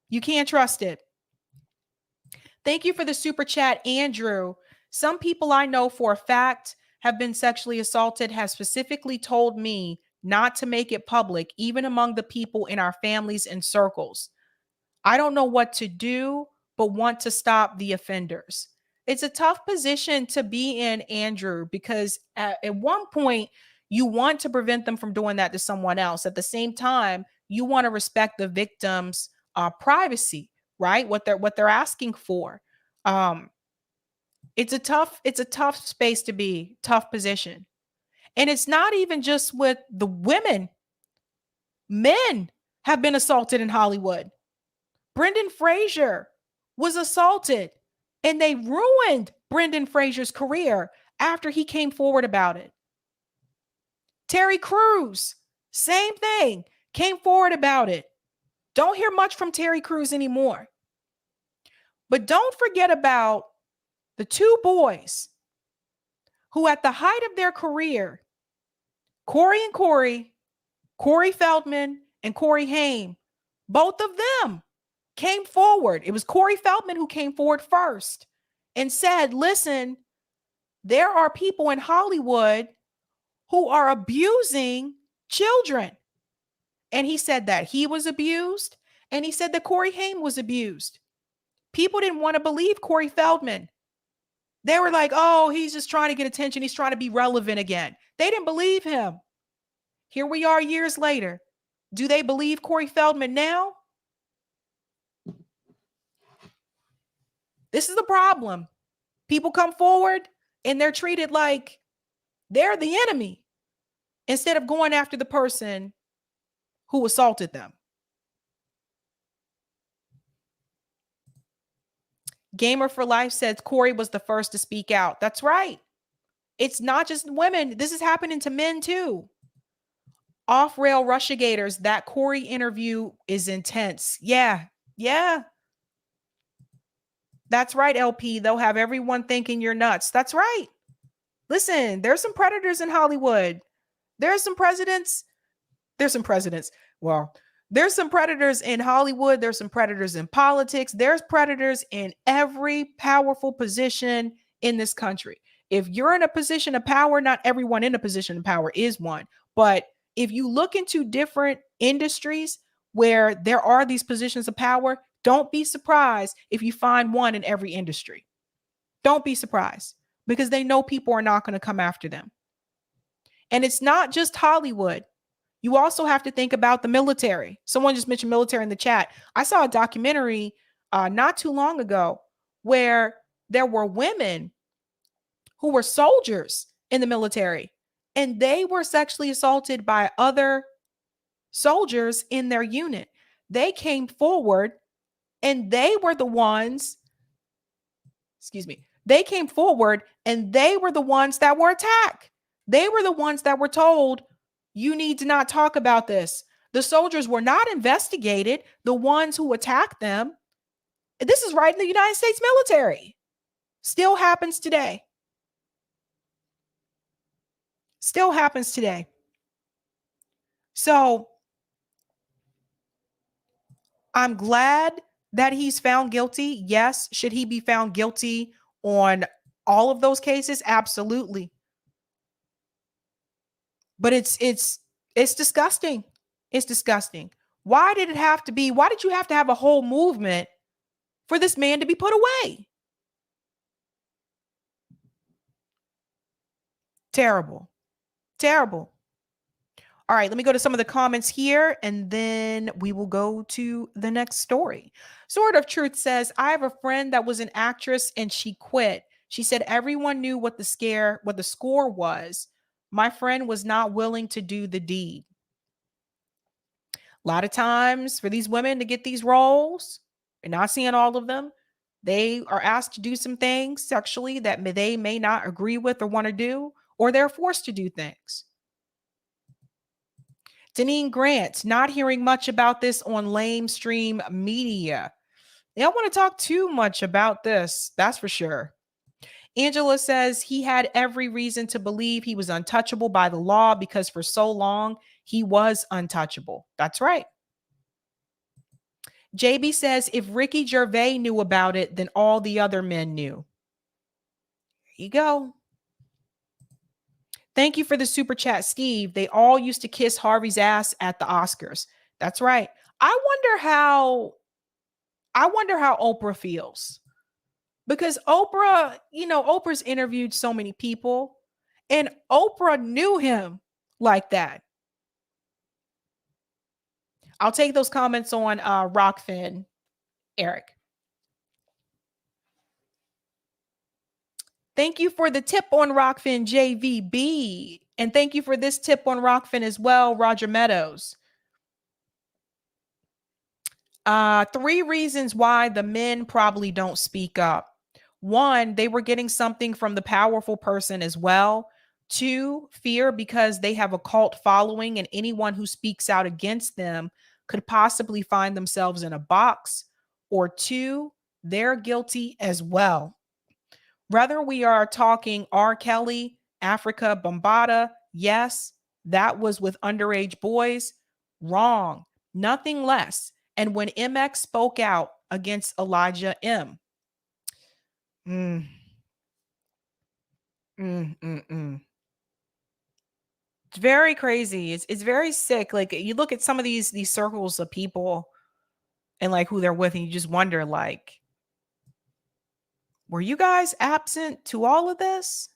You can't trust it. Thank you for the super chat, Andrew. Some people I know for a fact have been sexually assaulted have specifically told me not to make it public, even among the people in our families and circles. I don't know what to do, but want to stop the offenders. It's a tough position to be in, Andrew, because at one point you want to prevent them from doing that to someone else. At the same time, you want to respect the victim's privacy, right? What they're asking for. It's a tough space to be, tough position. And it's not even just with the women. Men have been assaulted in Hollywood. Brendan Fraser was assaulted, and they ruined Brendan Fraser's career after he came forward about it. Terry Crews, same thing, came forward about it. Don't hear much from Terry Crews anymore. But don't forget about the 2 boys who at the height of their career, Corey Feldman and Corey Haim, both of them came forward. It was Corey Feldman who came forward first and said, listen, there are people in Hollywood who are abusing children. And he said that he was abused. And he said that Corey Haim was abused. People didn't want to believe Corey Feldman. They were like, oh, he's just trying to get attention. He's trying to be relevant again. They didn't believe him. Here we are years later. Do they believe Corey Feldman now? This is the problem. People come forward and they're treated like they're the enemy instead of going after the person who assaulted them. Gamer for Life says Corey was the first to speak out. That's right. It's not just women. This is happening to men too. Off-rail Russiagators, that Corey interview is intense. Yeah. That's right, LP. They'll have everyone thinking you're nuts. That's right. Listen, there's some predators in Hollywood. There's some presidents. Well, there's some predators in Hollywood. There's some predators in politics. There's predators in every powerful position in this country. If you're in a position of power, not everyone in a position of power is one. But if you look into different industries where there are these positions of power, don't be surprised if you find one in every industry. Don't be surprised because they know people are not going to come after them. And it's not just Hollywood. You also have to think about the military. Someone just mentioned military in the chat. I saw a documentary not too long ago where there were women who were soldiers in the military and they were sexually assaulted by other soldiers in their unit. They came forward and they were the ones, they came forward and they were the ones that were attacked. They were the ones that were told, you need to not talk about this. The soldiers were not investigated. The ones who attacked them. This is right in the United States military. Still happens today. Still happens today. So I'm glad that he's found guilty. Yes. Should he be found guilty on all of those cases? Absolutely. But it's disgusting. It's disgusting. Why did you have to have a whole movement for this man to be put away? Terrible. Terrible. All right, let me go to some of the comments here and then we will go to the next story. Sword of Truth says, I have a friend that was an actress and she quit. She said everyone knew what the score was. My friend was not willing to do the deed. A lot of times for these women to get these roles, you're not seeing all of them. They are asked to do some things sexually that they may not agree with or want to do, or they're forced to do things. Deneen Grant, not hearing much about this on lamestream media. They don't want to talk too much about this. That's for sure. Angela says he had every reason to believe he was untouchable by the law because for so long he was untouchable. That's right. JB says if Ricky Gervais knew about it, then all the other men knew. There you go. Thank you for the super chat, Steve. They all used to kiss Harvey's ass at the Oscars. That's right. I wonder how Oprah feels. Because Oprah's interviewed so many people and Oprah knew him like that. I'll take those comments on Rockfin, Eric. Thank you for the tip on Rockfin, JVB. And thank you for this tip on Rockfin as well, Roger Meadows. 3 reasons why the men probably don't speak up. 1, they were getting something from the powerful person as well. 2, fear because they have a cult following and anyone who speaks out against them could possibly find themselves in a box. Or 2, they're guilty as well. Whether we are talking R. Kelly, Africa Bambaataa, yes, that was with underage boys. Wrong. Nothing less. And when MX spoke out against Elijah M, it's very crazy. It's very sick. Like, you look at some of these circles of people and like who they're with, and you just wonder, like, were you guys absent to all of this?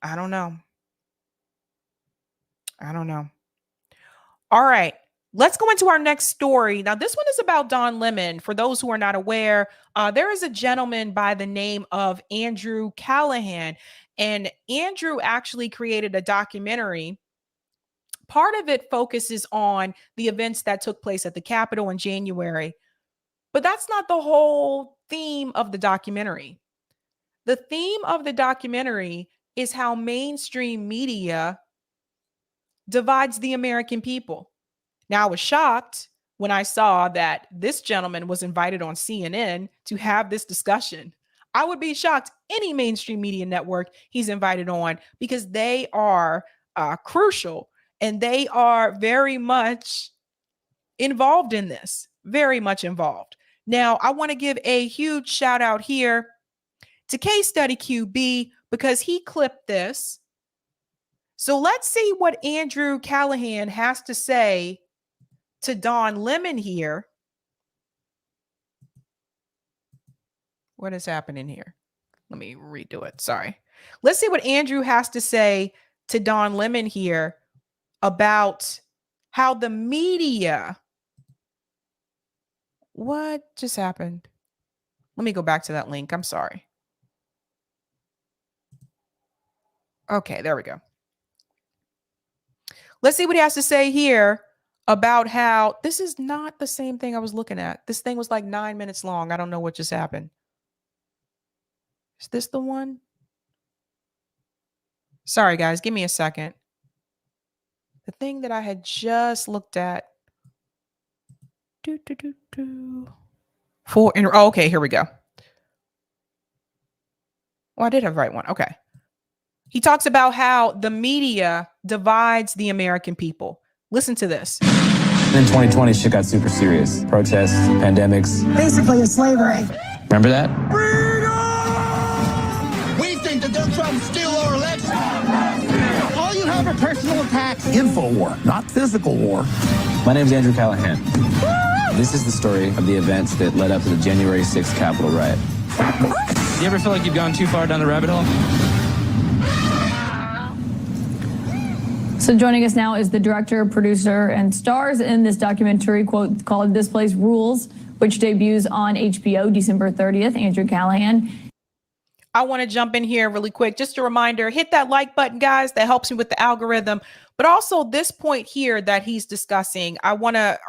I don't know. All right. Let's go into our next story. Now, this one is about Don Lemon. For those who are not aware, there is a gentleman by the name of Andrew Callahan. And Andrew actually created a documentary. Part of it focuses on the events that took place at the Capitol in January. But that's not the whole theme of the documentary. The theme of the documentary is how mainstream media divides the American people. Now, I was shocked when I saw that this gentleman was invited on CNN to have this discussion. I would be shocked any mainstream media network he's invited on, because they are crucial and they are very much involved in this, very much involved. Now, I want to give a huge shout out here to Case Study QB because he clipped this. So let's see what Andrew Callahan has to say to Don Lemon here. What is happening here? Let me redo it. Sorry. Let's see what Andrew has to say to Don Lemon here about how the media. What just happened? Let me go back to that link. I'm sorry. Okay, there we go. Let's see what he has to say here about how this is not the same thing I was looking at. This thing was like 9 minutes long. I don't know what just happened. Is this the one? Sorry, guys. Give me a second. The thing that I had just looked at. Oh, okay, here we go. Oh, I did have the right one. Okay. He talks about how the media divides the American people. Listen to this. In 2020, shit got super serious. Protests, pandemics. Basically a slavery. Remember that? We think that they're trying to steal our election. All you have are personal attacks. Info war, not physical war. My name's Andrew Callahan. This is the story of the events that led up to the January 6th Capitol riot. You ever feel like you've gone too far down the rabbit hole? So joining us now is the director, producer, and stars in this documentary called This Place Rules, which debuts on HBO December 30th, Andrew Callahan. I want to jump in here really quick. Just a reminder, hit that like button, guys. That helps me with the algorithm. But also this point here that he's discussing, or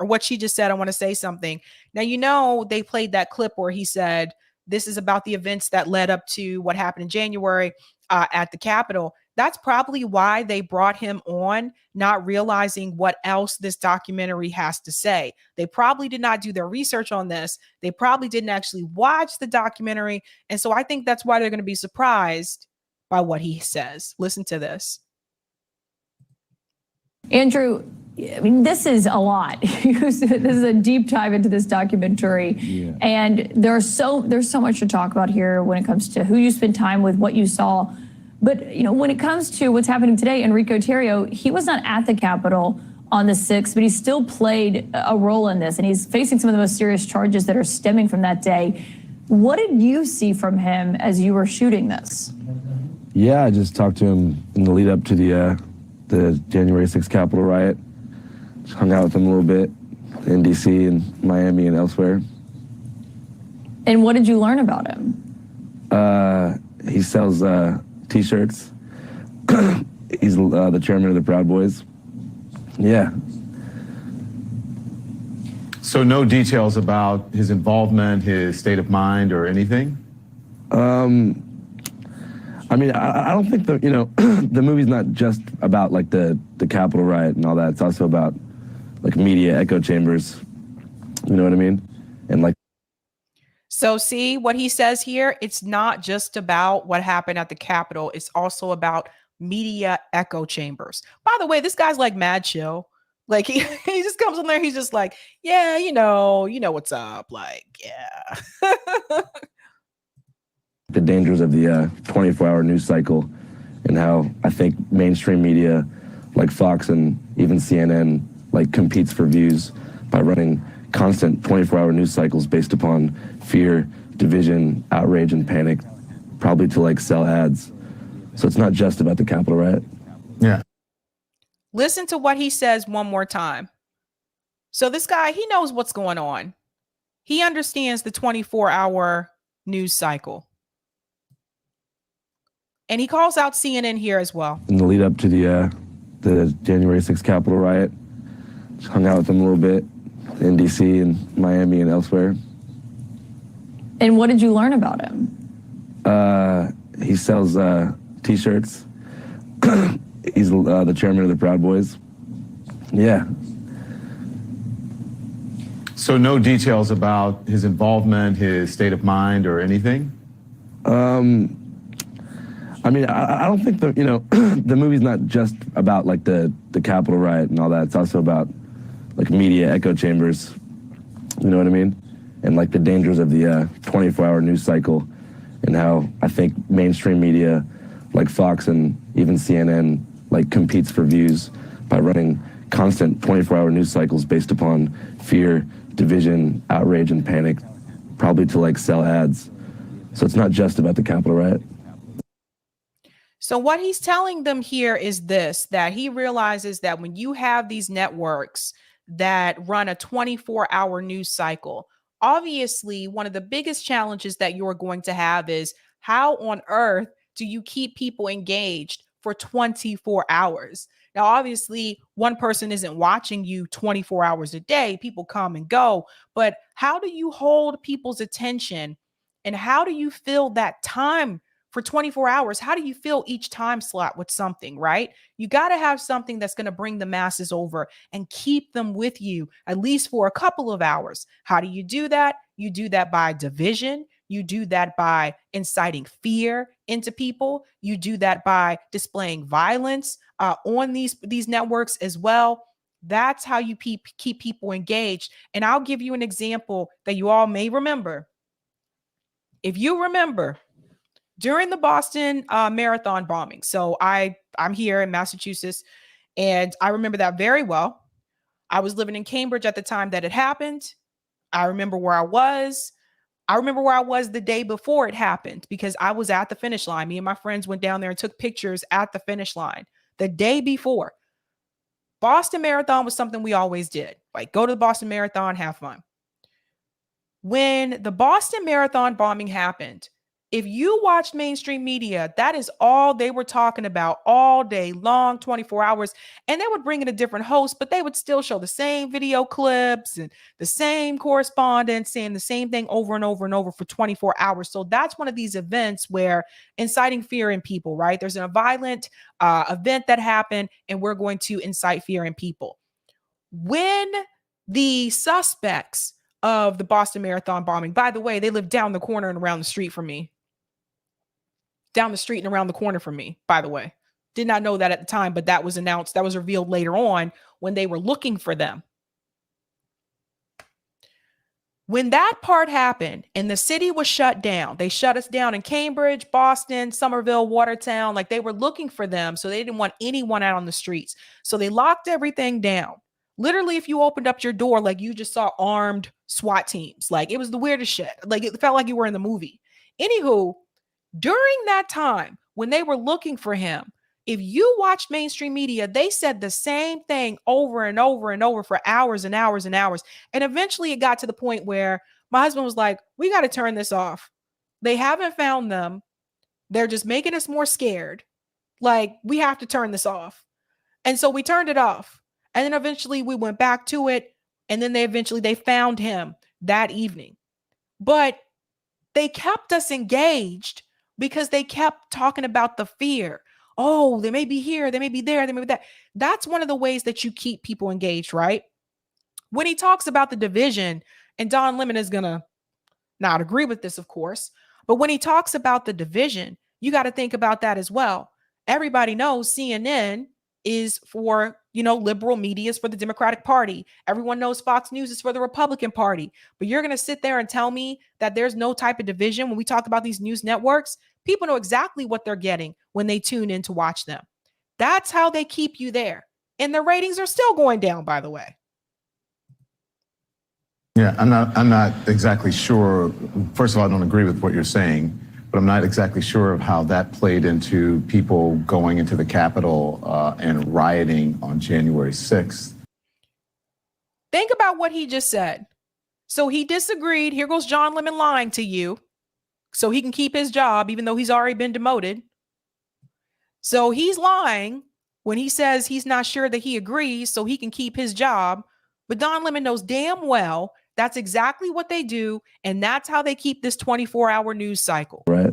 what she just said, I want to say something. Now, they played that clip where he said, this is about the events that led up to what happened in January at the Capitol. That's probably why they brought him on, not realizing what else this documentary has to say. They probably did not do their research on this. They probably didn't actually watch the documentary. And so I think that's why they're going to be surprised by what he says. Listen to this. Andrew, I mean, this is a lot. This is a deep dive into this documentary. Yeah. And there's so much to talk about here when it comes to who you spend time with, what you saw. But, when it comes to what's happening today, Enrico Tarrio, he was not at the Capitol on the 6th, but he still played a role in this. And he's facing some of the most serious charges that are stemming from that day. What did you see from him as you were shooting this? Yeah, I just talked to him in the lead up to the January 6th Capitol riot. Just hung out with him a little bit in D.C. and Miami and elsewhere. And what did you learn about him? He sells T-shirts. He's the chairman of the Proud Boys. Yeah. So no details about his involvement, his state of mind, or anything? I mean, I don't think the movie's not just about like the Capitol riot and all that. It's also about like media echo chambers. You know what I mean? And like. So see what he says here? It's not just about what happened at the Capitol. It's also about media echo chambers. By the way, this guy's like mad chill. Like he just comes on there. He's just like, yeah, you know what's up. Like, yeah. The dangers of the 24-hour news cycle and how I think mainstream media like Fox and even CNN like competes for views by running constant 24-hour news cycles based upon fear, division, outrage, and panic, probably to like sell ads. So it's not just about the Capitol riot. Yeah. Listen to what he says one more time. So this guy, he knows what's going on. He understands the 24-hour news cycle. And he calls out CNN here as well. In the lead up to the January 6th Capitol riot, just hung out with him a little bit in DC and Miami and elsewhere. And what did you learn about him? He sells T-shirts. He's the chairman of the Proud Boys. Yeah. So no details about his involvement, his state of mind, or anything? I mean, I don't think the movie's not just about like the Capitol riot and all that. It's also about like media echo chambers. You know what I mean? And like the dangers of the 24-hour news cycle and how I think mainstream media like Fox and even CNN like competes for views by running constant 24-hour news cycles based upon fear, division, outrage, and panic, probably to like sell ads. So it's not just about the Capitol riot. So what he's telling them here is this, that he realizes that when you have these networks that run a 24-hour news cycle, obviously one of the biggest challenges that you're going to have is how on earth do you keep people engaged for 24 hours? Now, obviously, one person isn't watching you 24 hours a day. People come and go. But how do you hold people's attention? And how do you fill that time for 24 hours? How do you fill each time slot with something, right? You got to have something that's going to bring the masses over and keep them with you at least for a couple of hours. How do you do that? You do that by division. You do that by inciting fear into people. You do that by displaying violence on these networks as well. That's how you keep people engaged. And I'll give you an example that you all may remember. If you remember, during the Boston Marathon bombing, so I'm here in Massachusetts, and I remember that very well. I was living in Cambridge at the time that it happened. I remember where I was. I remember where I was the day before it happened because I was at the finish line. Me and my friends went down there and took pictures at the finish line the day before. Boston Marathon was something we always did. Like, go to the Boston Marathon, have fun. When the Boston Marathon bombing happened, if you watched mainstream media, that is all they were talking about all day long, 24 hours. And they would bring in a different host, but they would still show the same video clips and the same correspondence saying the same thing over and over and over for 24 hours. So that's one of these events where inciting fear in people, right? There's a violent event that happened, and we're going to incite fear in people. When the suspects of the Boston Marathon bombing, by the way, they live down the corner and around the street from me. Down the street and around the corner from me, by the way. Did not know that at the time, but that was announced. That was revealed later on when they were looking for them. When that part happened and the city was shut down, they shut us down in Cambridge, Boston, Somerville, Watertown. Like, they were looking for them. So they didn't want anyone out on the streets. So they locked everything down. Literally, if you opened up your door, like, you just saw armed SWAT teams. Like, it was the weirdest shit. Like, it felt like you were in the movie. Anywho, during that time when they were looking for him, if you watched mainstream media, they said the same thing over and over and over for hours and hours and hours. And eventually it got to the point where my husband was like, we got to turn this off. They haven't found them. They're just making us more scared. Like, we have to turn this off. And so we turned it off. And then eventually we went back to it. And then they found him that evening. But they kept us engaged because they kept talking about the fear. Oh, they may be here, they may be there, they may be that. That's one of the ways that you keep people engaged, right? When he talks about the division, and Don Lemon is going to not agree with this, of course, but when he talks about the division, you got to think about that as well. Everybody knows CNN is for liberal media is for the Democratic Party. Everyone knows Fox News is for the Republican Party. But you're going to sit there and tell me that there's no type of division when we talk about these news networks? People know exactly what they're getting when they tune in to watch them. That's how they keep you there. And the ratings are still going down, by the way. Yeah, I'm not exactly sure. First of all, I don't agree with what you're saying, but I'm not exactly sure of how that played into people going into the Capitol and rioting on January 6th. Think about what he just said. So he disagreed. Here goes John Lemon lying to you so he can keep his job, even though he's already been demoted. So he's lying when he says he's not sure that he agrees so he can keep his job. But Don Lemon knows damn well that's exactly what they do. And that's how they keep this 24-hour news cycle. Right.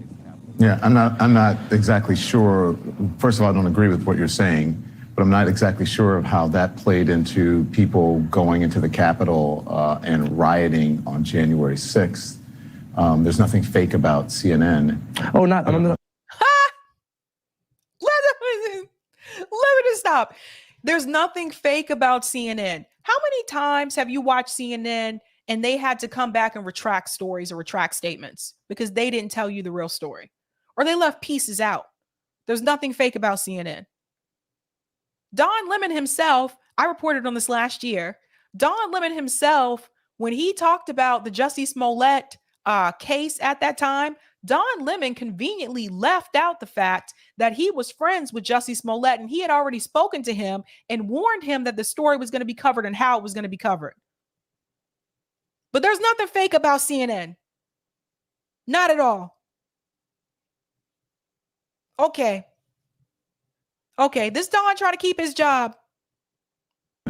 Yeah, I'm not exactly sure. First of all, I don't agree with what you're saying, but I'm not exactly sure of how that played into people going into the Capitol and rioting on January 6th. There's nothing fake about CNN. Oh, not. I'm not. Let me just stop. There's nothing fake about CNN. How many times have you watched CNN and they had to come back and retract stories or retract statements because they didn't tell you the real story or they left pieces out? There's nothing fake about CNN. Don Lemon himself, I reported on this last year. Don Lemon himself, when he talked about the Jussie Smollett case at that time, Don Lemon conveniently left out the fact that he was friends with Jussie Smollett and he had already spoken to him and warned him that the story was going to be covered and how it was going to be covered. But there's nothing fake about CNN. Not at all. Okay, this Don trying to keep his job.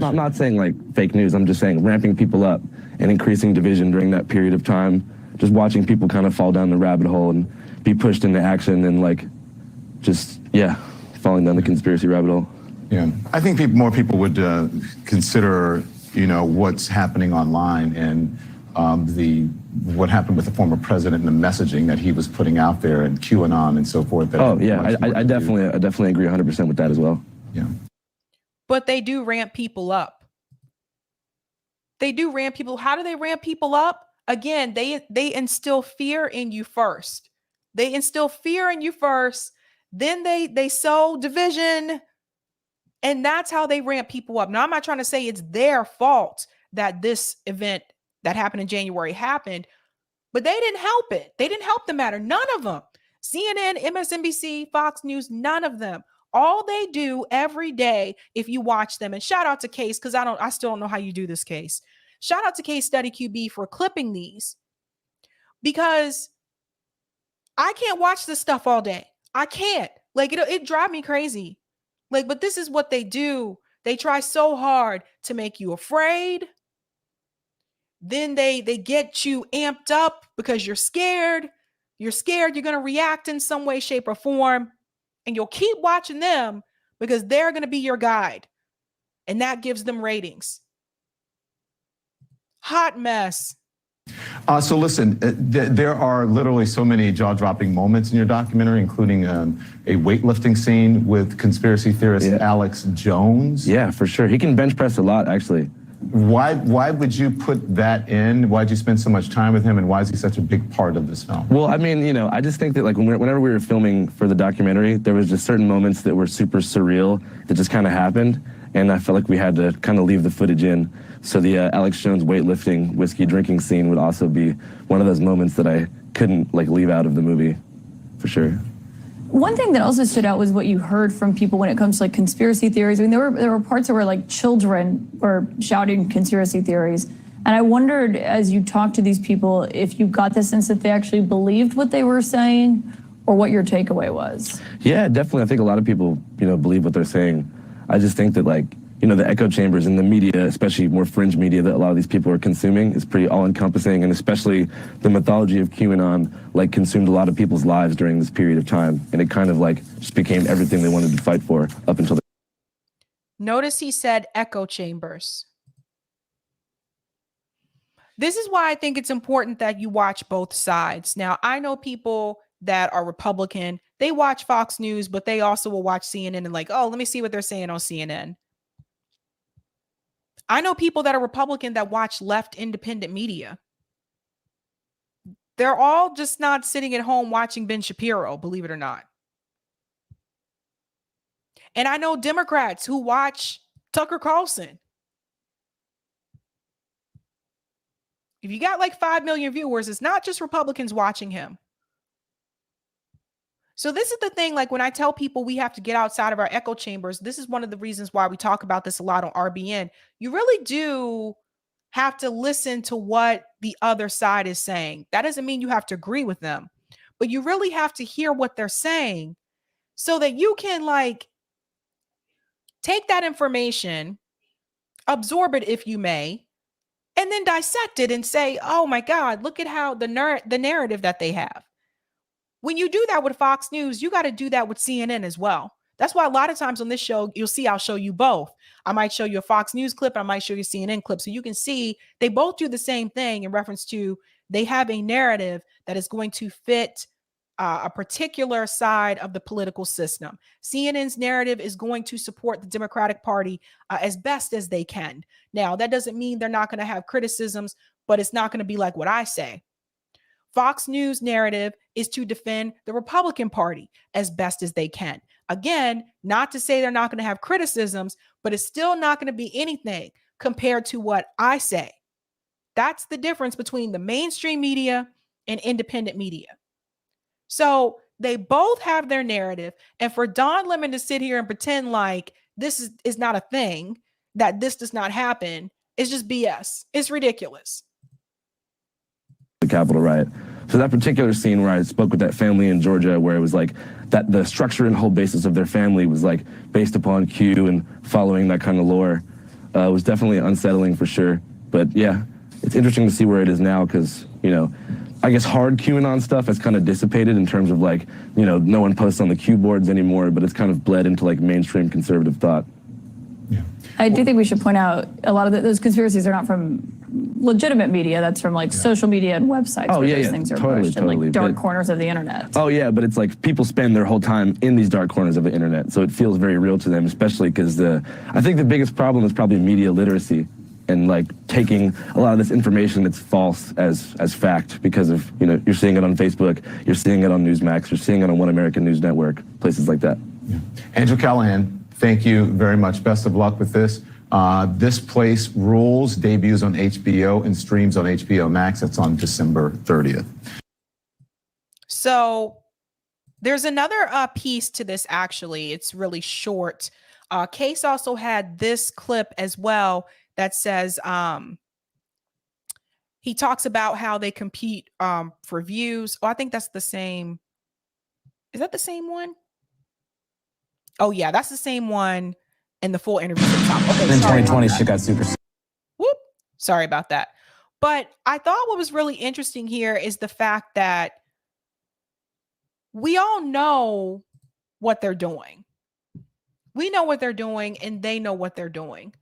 I'm not saying like fake news. I'm just saying ramping people up and increasing division during that period of time. Just watching people kind of fall down the rabbit hole and be pushed into action and like just, falling down the conspiracy rabbit hole. Yeah, I think more people would consider, what's happening online and what happened with the former president and the messaging that he was putting out there and QAnon and so forth. I definitely agree 100% with that as well. Yeah. But they do ramp people up. They do ramp people. How do they ramp people up? Again, they instill fear in you first. They instill fear in you first. Then they sow division. And that's how they ramp people up. Now, I'm not trying to say it's their fault that this event that happened in January happened, but they didn't help it. They didn't help the matter. None of them. CNN, MSNBC, Fox News, none of them. All they do every day, if you watch them, and shout out to Case, because I still don't know how you do this, Case. Shout out to Case Study QB for clipping these, because I can't watch this stuff all day. I can't. Like, it drives me crazy. Like, but this is what they do. They try so hard to make you afraid. Then they get you amped up because you're scared. You're scared you're going to react in some way, shape, or form. And you'll keep watching them because they're going to be your guide. And that gives them ratings. Hot mess. So listen, there are literally so many jaw-dropping moments in your documentary, including a weightlifting scene with conspiracy theorist Alex Jones. Yeah, for sure. He can bench press a lot, actually. Why would you put that in? Why'd you spend so much time with him, and why is he such a big part of this film? Well, I mean, I just think that like whenever we were filming for the documentary, there was just certain moments that were super surreal that just kind of happened, and I felt like we had to kind of leave the footage in. So the Alex Jones weightlifting, whiskey drinking scene would also be one of those moments that I couldn't like leave out of the movie, for sure. One thing that also stood out was what you heard from people when it comes to like conspiracy theories. I mean, there were parts where like children were shouting conspiracy theories. And I wondered, as you talked to these people, if you got the sense that they actually believed what they were saying or what your takeaway was. Yeah, definitely. I think a lot of people, believe what they're saying. I just think that like, the echo chambers in the media, especially more fringe media that a lot of these people are consuming, is pretty all-encompassing, and especially the mythology of QAnon, like, consumed a lot of people's lives during this period of time, and it kind of, like, just became everything they wanted to fight for up until the... Notice he said echo chambers. This is why I think it's important that you watch both sides. Now, I know people that are Republican, they watch Fox News, but they also will watch CNN and like, oh, let me see what they're saying on CNN. I know people that are Republican that watch left independent media. They're all just not sitting at home watching Ben Shapiro, believe it or not. And I know Democrats who watch Tucker Carlson. If you got like 5 million viewers, it's not just Republicans watching him. So this is the thing, like when I tell people we have to get outside of our echo chambers, this is one of the reasons why we talk about this a lot on RBN. You really do have to listen to what the other side is saying. That doesn't mean you have to agree with them, but you really have to hear what they're saying so that you can like take that information, absorb it if you may, and then dissect it and say, oh my God, look at how the narrative that they have. When you do that with Fox News, you got to do that with CNN as well. That's why a lot of times on this show, you'll see I'll show you both. I might show you a Fox News clip. I might show you a CNN clip. So you can see they both do the same thing in reference to they have a narrative that is going to fit a particular side of the political system. CNN's narrative is going to support the Democratic Party as best as they can. Now, that doesn't mean they're not going to have criticisms, but it's not going to be like what I say. Fox News narrative is to defend the Republican Party as best as they can. Again, not to say they're not going to have criticisms, but it's still not going to be anything compared to what I say. That's the difference between the mainstream media and independent media. So they both have their narrative. And for Don Lemon to sit here and pretend like this is not a thing, that this does not happen, is just BS. It's ridiculous. The Capitol riot. So that particular scene where I spoke with that family in Georgia, where it was like that the structure and whole basis of their family was like based upon Q and following that kind of lore, was definitely unsettling for sure. But yeah, it's interesting to see where it is now because, you know, I guess hard QAnon stuff has kind of dissipated in terms of like, you know, no one posts on the Q boards anymore, but it's kind of bled into like mainstream conservative thought. Yeah. I do think we should point out a lot of those conspiracies are not from legitimate media. That's from like social media and websites where those things are pushed in like dark corners of the internet. Oh yeah, but it's like people spend their whole time in these dark corners of the internet, so it feels very real to them, especially because I think the biggest problem is probably media literacy and like taking a lot of this information that's false as fact because of, you know, you're seeing it on Facebook, you're seeing it on Newsmax, you're seeing it on One American News Network, places like that. Yeah. Andrew Callahan, thank you very much. Best of luck with this. This Place Rules debuts on HBO and streams on HBO Max. That's on December 30th. So there's another piece to this, actually. It's really short. Case also had this clip as well that says he talks about how they compete for views. Oh, I think that's the same. Is that the same one? Oh, yeah, that's the same one. And the full interview at the top. Okay, in 2020, she got super. Whoop. Sorry about that. But I thought what was really interesting here is the fact that we all know what they're doing. We know what they're doing and they know what they're doing.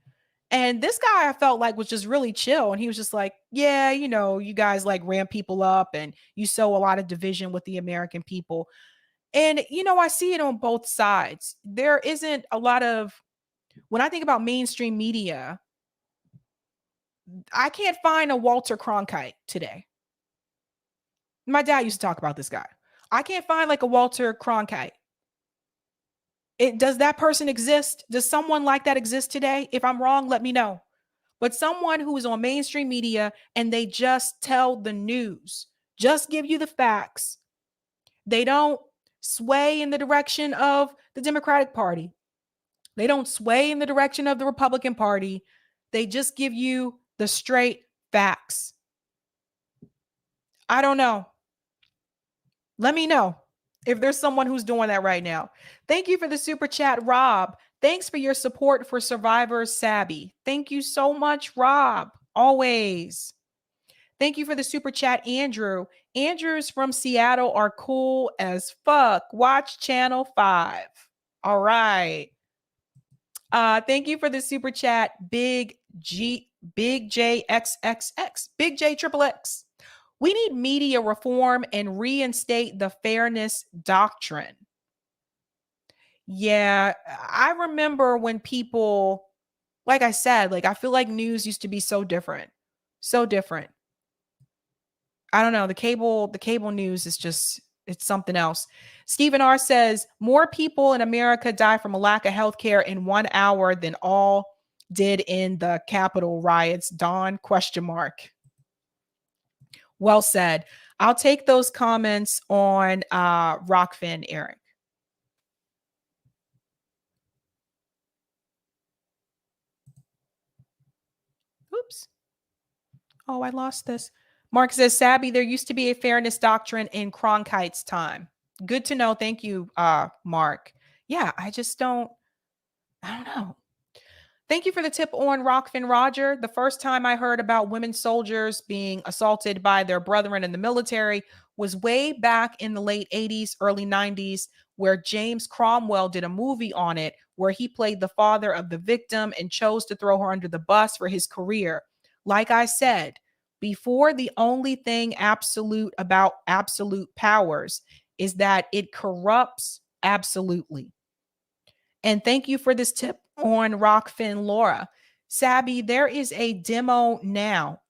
And this guy I felt like was just really chill. And he was just like, yeah, you know, you guys like ramp people up and you sow a lot of division with the American people. And, you know, I see it on both sides. There isn't a lot of, when I think about mainstream media, I can't find a Walter Cronkite today. My dad used to talk about this guy. I can't find like a Walter Cronkite. Does that person exist? Does someone like that exist today? If I'm wrong, let me know. But someone who is on mainstream media and they just tell the news, just give you the facts. They don't sway in the direction of the Democratic Party. They don't sway in the direction of the Republican Party. They just give you the straight facts. I don't know. Let me know if there's someone who's doing that right now. Thank you for the super chat, Rob. Thanks for your support for survivors, Sabby. Thank you so much, Rob. Always. Thank you for the super chat, Andrew. Andrews from Seattle are cool as fuck. Watch Channel 5. All right. Thank you for the super chat, Big J XXX, Big J Triple X. We need media reform and reinstate the fairness doctrine. Yeah, I remember when people like I said, like I feel like news used to be so different. So different. I don't know. The cable news is just, it's something else. Stephen R says more people in America die from a lack of health care in 1 hour than all did in the Capitol riots. Dawn question mark. Well said. I'll take those comments on Rockfin, Eric. Oops. Oh, I lost this. Mark says, Sabby, there used to be a fairness doctrine in Cronkite's time. Good to know. Thank you, Mark. Yeah, I don't know. Thank you for the tip on Rockfin Roger. The first time I heard about women soldiers being assaulted by their brethren in the military was way back in the late 80s, early 90s, where James Cromwell did a movie on it where he played the father of the victim and chose to throw her under the bus for his career. Like I said, before, the only thing absolute about absolute powers is that it corrupts absolutely. And thank you for this tip on Rockfin Laura. Sabby, there is a demo now.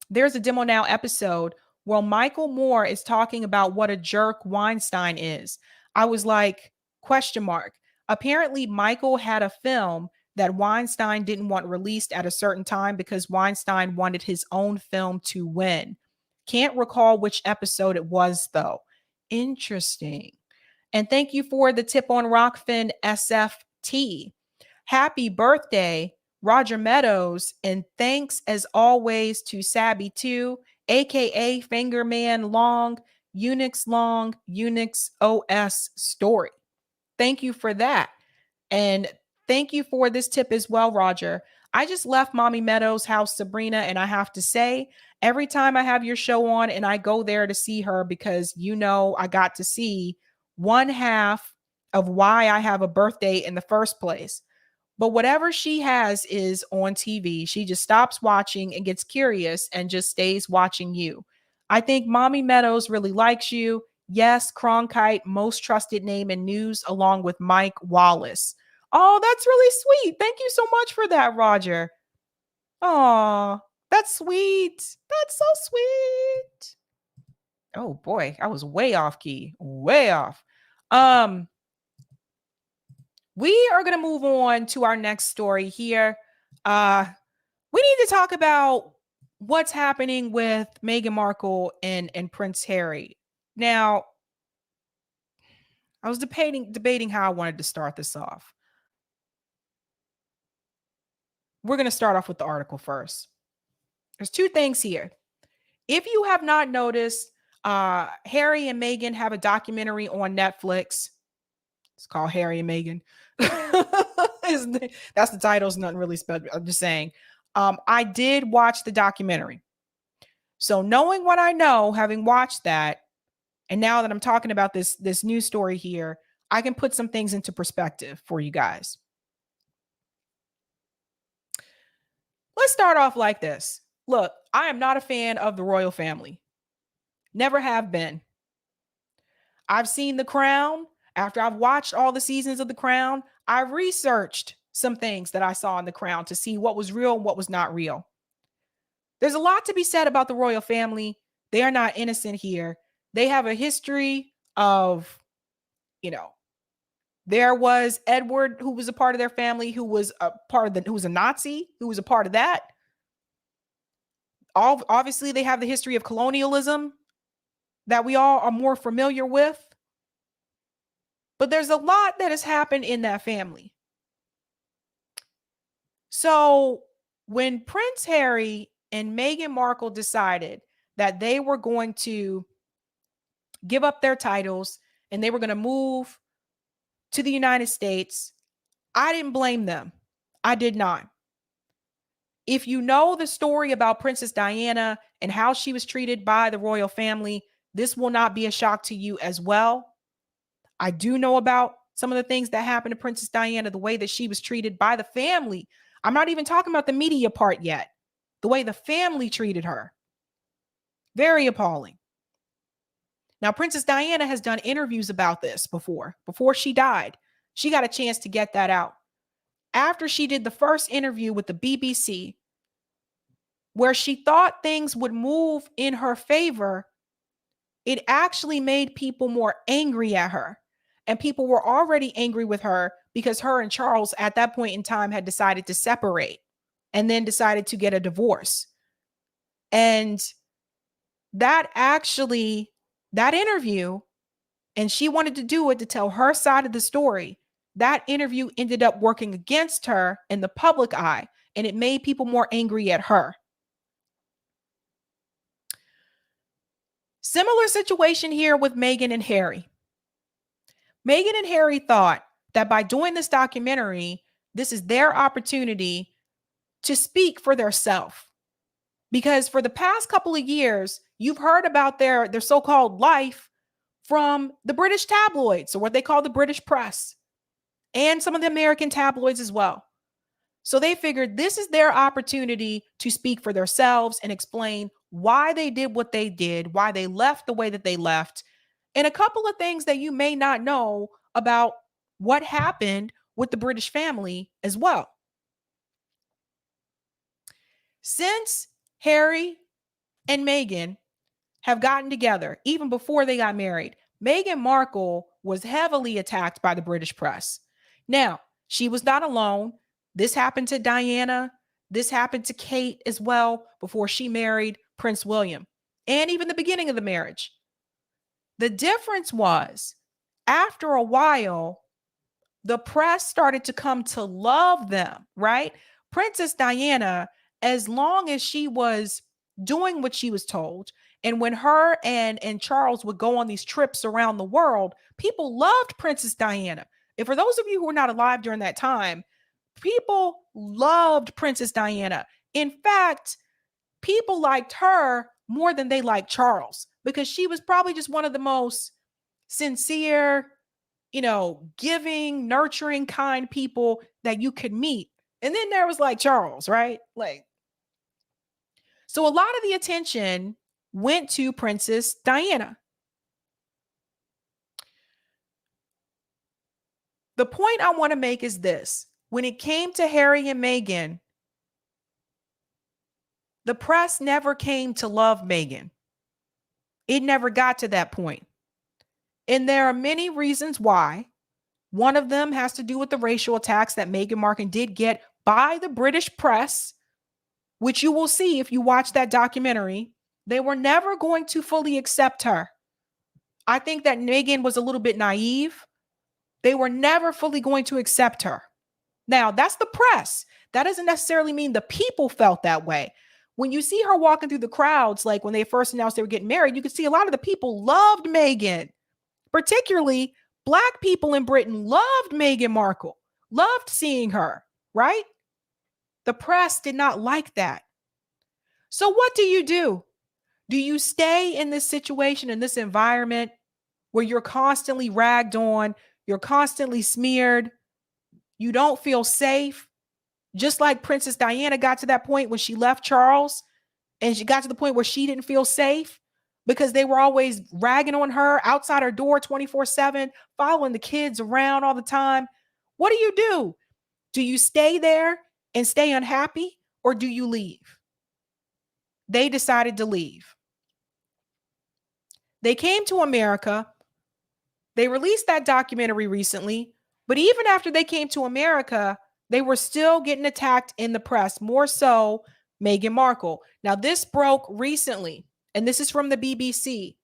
There's a demo now episode where Michael Moore is talking about what a jerk Weinstein is. I was like, question mark. Apparently, Michael had a film that Weinstein didn't want released at a certain time because Weinstein wanted his own film to win. Can't recall which episode it was, though. Interesting. And thank you for the tip on Rockfin SFT. Happy birthday, Roger Meadows. And thanks as always to Sabby 2, aka Fingerman Long, Unix OS story. Thank you for that. And thank you for this tip as well, Roger. I just left Mommy Meadows' house, Sabrina, and I have to say, every time I have your show on and I go there to see her, because I got to see one half of why I have a birthday in the first place. But whatever she has is on TV. She just stops watching and gets curious and just stays watching you. I think Mommy Meadows really likes you. Yes, Cronkite, most trusted name in news, along with Mike Wallace. Oh, that's really sweet. Thank you so much for that, Roger. Oh, that's sweet. That's so sweet. Oh boy, I was way off key. Way off. We are going to move on to our next story here. We need to talk about what's happening with Meghan Markle and Prince Harry. Now, I was debating how I wanted to start this off. We're going to start off with the article first. There's two things here. If you have not noticed, Harry and Meghan have a documentary on Netflix. It's called Harry and Meghan. That's the title. It's nothing really special. I'm just saying. I did watch the documentary. So knowing what I know, having watched that, and now that I'm talking about this news story here, I can put some things into perspective for you guys. Let's start off like this. Look, I am not a fan of the royal family. Never have been. I've seen The Crown. After I've watched all the seasons of The Crown, I researched some things that I saw in The Crown to see what was real and what was not real. There's a lot to be said about the royal family. They are not innocent here. They have a history of, there was Edward, who was a part of their family, who was a Nazi, who was a part of that. Obviously, they have the history of colonialism that we all are more familiar with. But there's a lot that has happened in that family. So when Prince Harry and Meghan Markle decided that they were going to give up their titles and they were going to move to the United States, I didn't blame them. I did not. If you know the story about Princess Diana and how she was treated by the royal family, this will not be a shock to you as well. I do know about some of the things that happened to Princess Diana, the way that she was treated by the family. I'm not even talking about the media part yet. The way the family treated her. Very appalling. Now, Princess Diana has done interviews about this before she died. She got a chance to get that out. after she did the first interview with the BBC, where she thought things would move in her favor, it actually made people more angry at her. And people were already angry with her because her and Charles at that point in time had decided to separate and then decided to get a divorce. And that interview, and she wanted to do it to tell her side of the story, that interview ended up working against her in the public eye, and it made people more angry at her. Similar situation here with Meghan and Harry. Meghan and Harry thought that by doing this documentary, this is their opportunity to speak for themselves. Because for the past couple of years, you've heard about their so-called life from the British tabloids, or what they call the British press, and some of the American tabloids as well. So they figured this is their opportunity to speak for themselves and explain why they did what they did, why they left the way that they left, and a couple of things that you may not know about what happened with the British family as well. Since Harry and Meghan have gotten together, even before they got married, Meghan Markle was heavily attacked by the British press. Now, she was not alone. This happened to Diana. This happened to Kate as well before she married Prince William, and even the beginning of the marriage. The difference was, after a while, the press started to come to love them, right? Princess Diana, as long as she was doing what she was told, and when her and Charles would go on these trips around the world, people loved Princess Diana. And for those of you who were not alive during that time, people loved Princess Diana. In fact, people liked her more than they liked Charles, because she was probably just one of the most sincere, giving, nurturing, kind people that you could meet. And then there was like Charles, right? So a lot of the attention went to Princess Diana. The point I want to make is this. When it came to Harry and Meghan, the press never came to love Meghan. It never got to that point. And there are many reasons why. One of them has to do with the racial attacks that Meghan Markle did get by the British press, which you will see if you watch that documentary. They were never going to fully accept her. I think that Meghan was a little bit naive. They were never fully going to accept her. Now, that's the press. That doesn't necessarily mean the people felt that way. When you see her walking through the crowds, like when they first announced they were getting married, you could see a lot of the people loved Meghan. Particularly Black people in Britain loved Meghan Markle, loved seeing her, right? The press did not like that. So what do? Do you stay in this situation, in this environment where you're constantly ragged on, you're constantly smeared, you don't feel safe? Just like Princess Diana got to that point when she left Charles, and she got to the point where she didn't feel safe because they were always ragging on her outside her door 24/7, following the kids around all the time. What do? Do you stay there and stay unhappy, or do you leave? They decided to leave. They came to America. They released that documentary recently, but even after they came to America, they were still getting attacked in the press, more so Meghan Markle. Now, this broke recently, and this is from the BBC.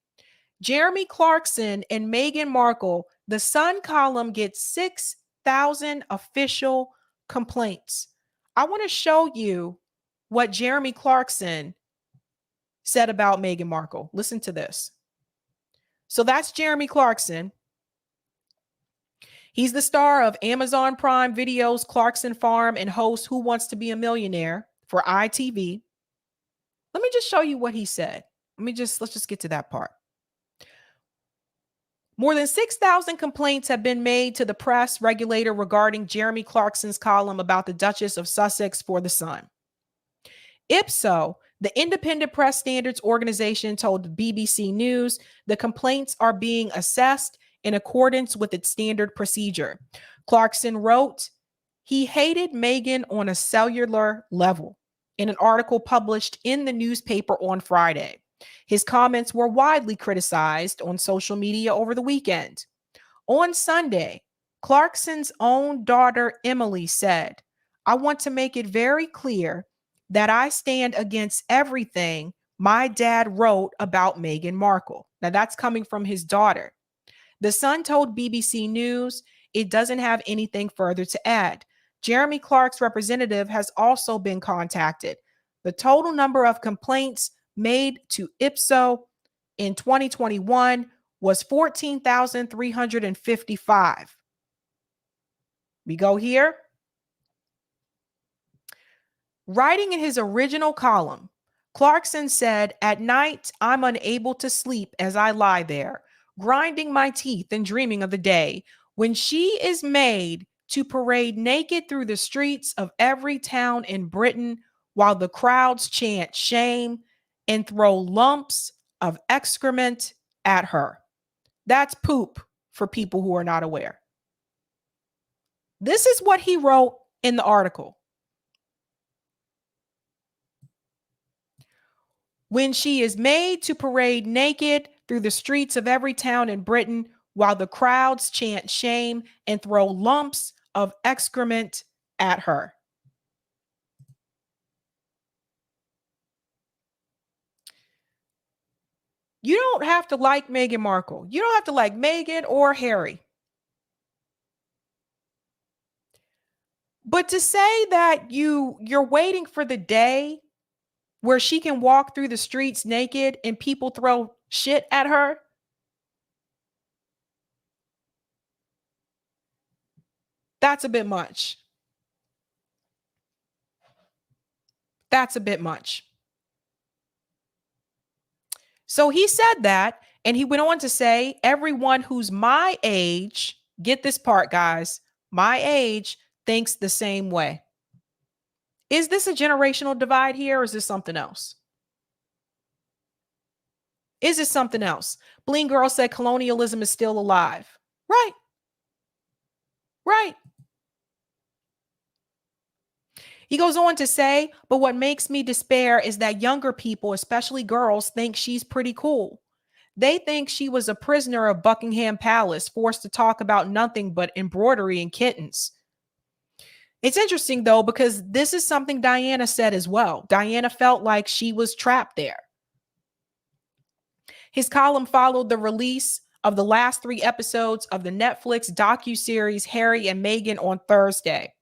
Jeremy Clarkson and Meghan Markle, the Sun column gets 6,000 official complaints. I want to show you what Jeremy Clarkson said about Meghan Markle. Listen to this. So that's Jeremy Clarkson. He's the star of Amazon Prime Video's Clarkson Farm and hosts Who Wants to Be a Millionaire for ITV. Let me just show you what he said. Let's just get to that part. More than 6,000 complaints have been made to the press regulator regarding Jeremy Clarkson's column about the Duchess of Sussex for The Sun. Ipso, the independent press standards organization, told the BBC News the complaints are being assessed in accordance with its standard procedure. Clarkson wrote, He hated Meghan on a cellular level in an article published in the newspaper on Friday. His comments were widely criticized on social media over the weekend. On Sunday, Clarkson's own daughter, Emily, said, "I want to make it very clear that I stand against everything my dad wrote about Meghan Markle." Now, that's coming from his daughter. The Sun told BBC News it doesn't have anything further to add. Jeremy Clark's representative has also been contacted. The total number of complaints made to Ipso in 2021 was 14,355. We go here. Writing in his original column, Clarkson said, "At night, I'm unable to sleep as I lie there, grinding my teeth and dreaming of the day when she is made to parade naked through the streets of every town in Britain while the crowds chant shame and throw lumps of excrement at her." That's poop for people who are not aware. This is what he wrote in the article. When she is made to parade naked through the streets of every town in Britain while the crowds chant shame and throw lumps of excrement at her. You don't have to like Meghan Markle. You don't have to like Meghan or Harry. But to say that you're waiting for the day where she can walk through the streets naked and people throw shit at her, that's a bit much. That's a bit much. So he said that, and he went on to say, everyone who's my age, get this part, guys, my age thinks the same way. Is this a generational divide here, or is this something else? Is this something else? Bling Girl said colonialism is still alive. Right. Right. He goes on to say, but what makes me despair is that younger people, especially girls, think she's pretty cool. They think she was a prisoner of Buckingham Palace, forced to talk about nothing but embroidery and kittens. It's interesting, though, because this is something Diana said as well. Diana felt like she was trapped there. His column followed the release of the last 3 episodes of the Netflix docuseries Harry and Meghan on Thursday.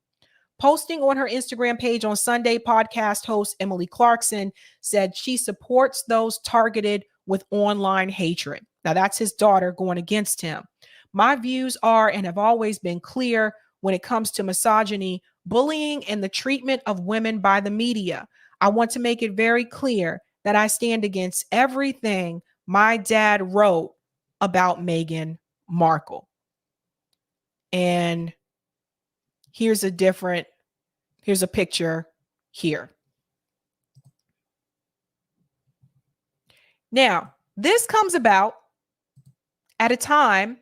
Posting on her Instagram page on Sunday, podcast host Emily Clarkson said she supports those targeted with online hatred. Now, that's his daughter going against him. My views are and have always been clear when it comes to misogyny, bullying, and the treatment of women by the media. I want to make it very clear that I stand against everything my dad wrote about Meghan Markle. And here's a picture here. Now, this comes about at a time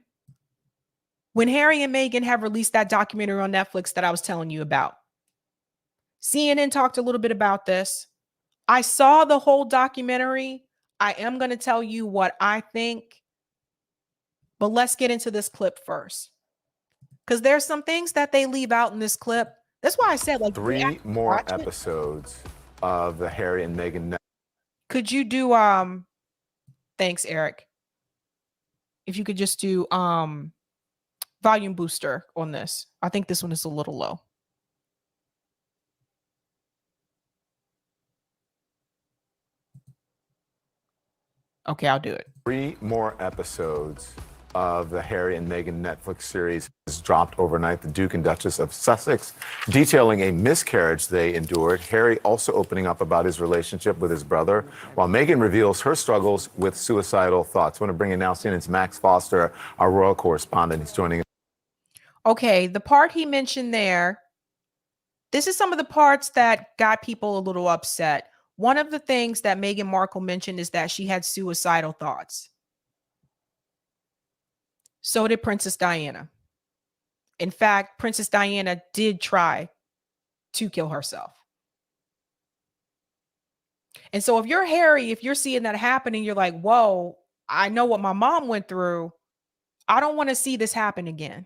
when Harry and Meghan have released that documentary on Netflix that I was telling you about. CNN talked a little bit about this. I saw the whole documentary. I am going to tell you what I think, but let's get into this clip first, because there's some things that they leave out in this clip. That's why I said, like, 3 more episodes of the Harry and Meghan. Could you do thanks, Eric. If you could just do volume booster on this. I think this one is a little low. Okay, I'll do it. 3 more episodes of the Harry and Meghan Netflix series is dropped overnight. The Duke and Duchess of Sussex detailing a miscarriage they endured. Harry also opening up about his relationship with his brother, while Meghan reveals her struggles with suicidal thoughts. I want to bring in now CNN's Max Foster, our royal correspondent. He's joining us. Okay, the part he mentioned there, this is some of the parts that got people a little upset. One of the things that Meghan Markle mentioned is that she had suicidal thoughts. So did Princess Diana. In fact, Princess Diana did try to kill herself. And so if you're Harry, if you're seeing that happening, you're like, whoa, I know what my mom went through. I don't want to see this happen again.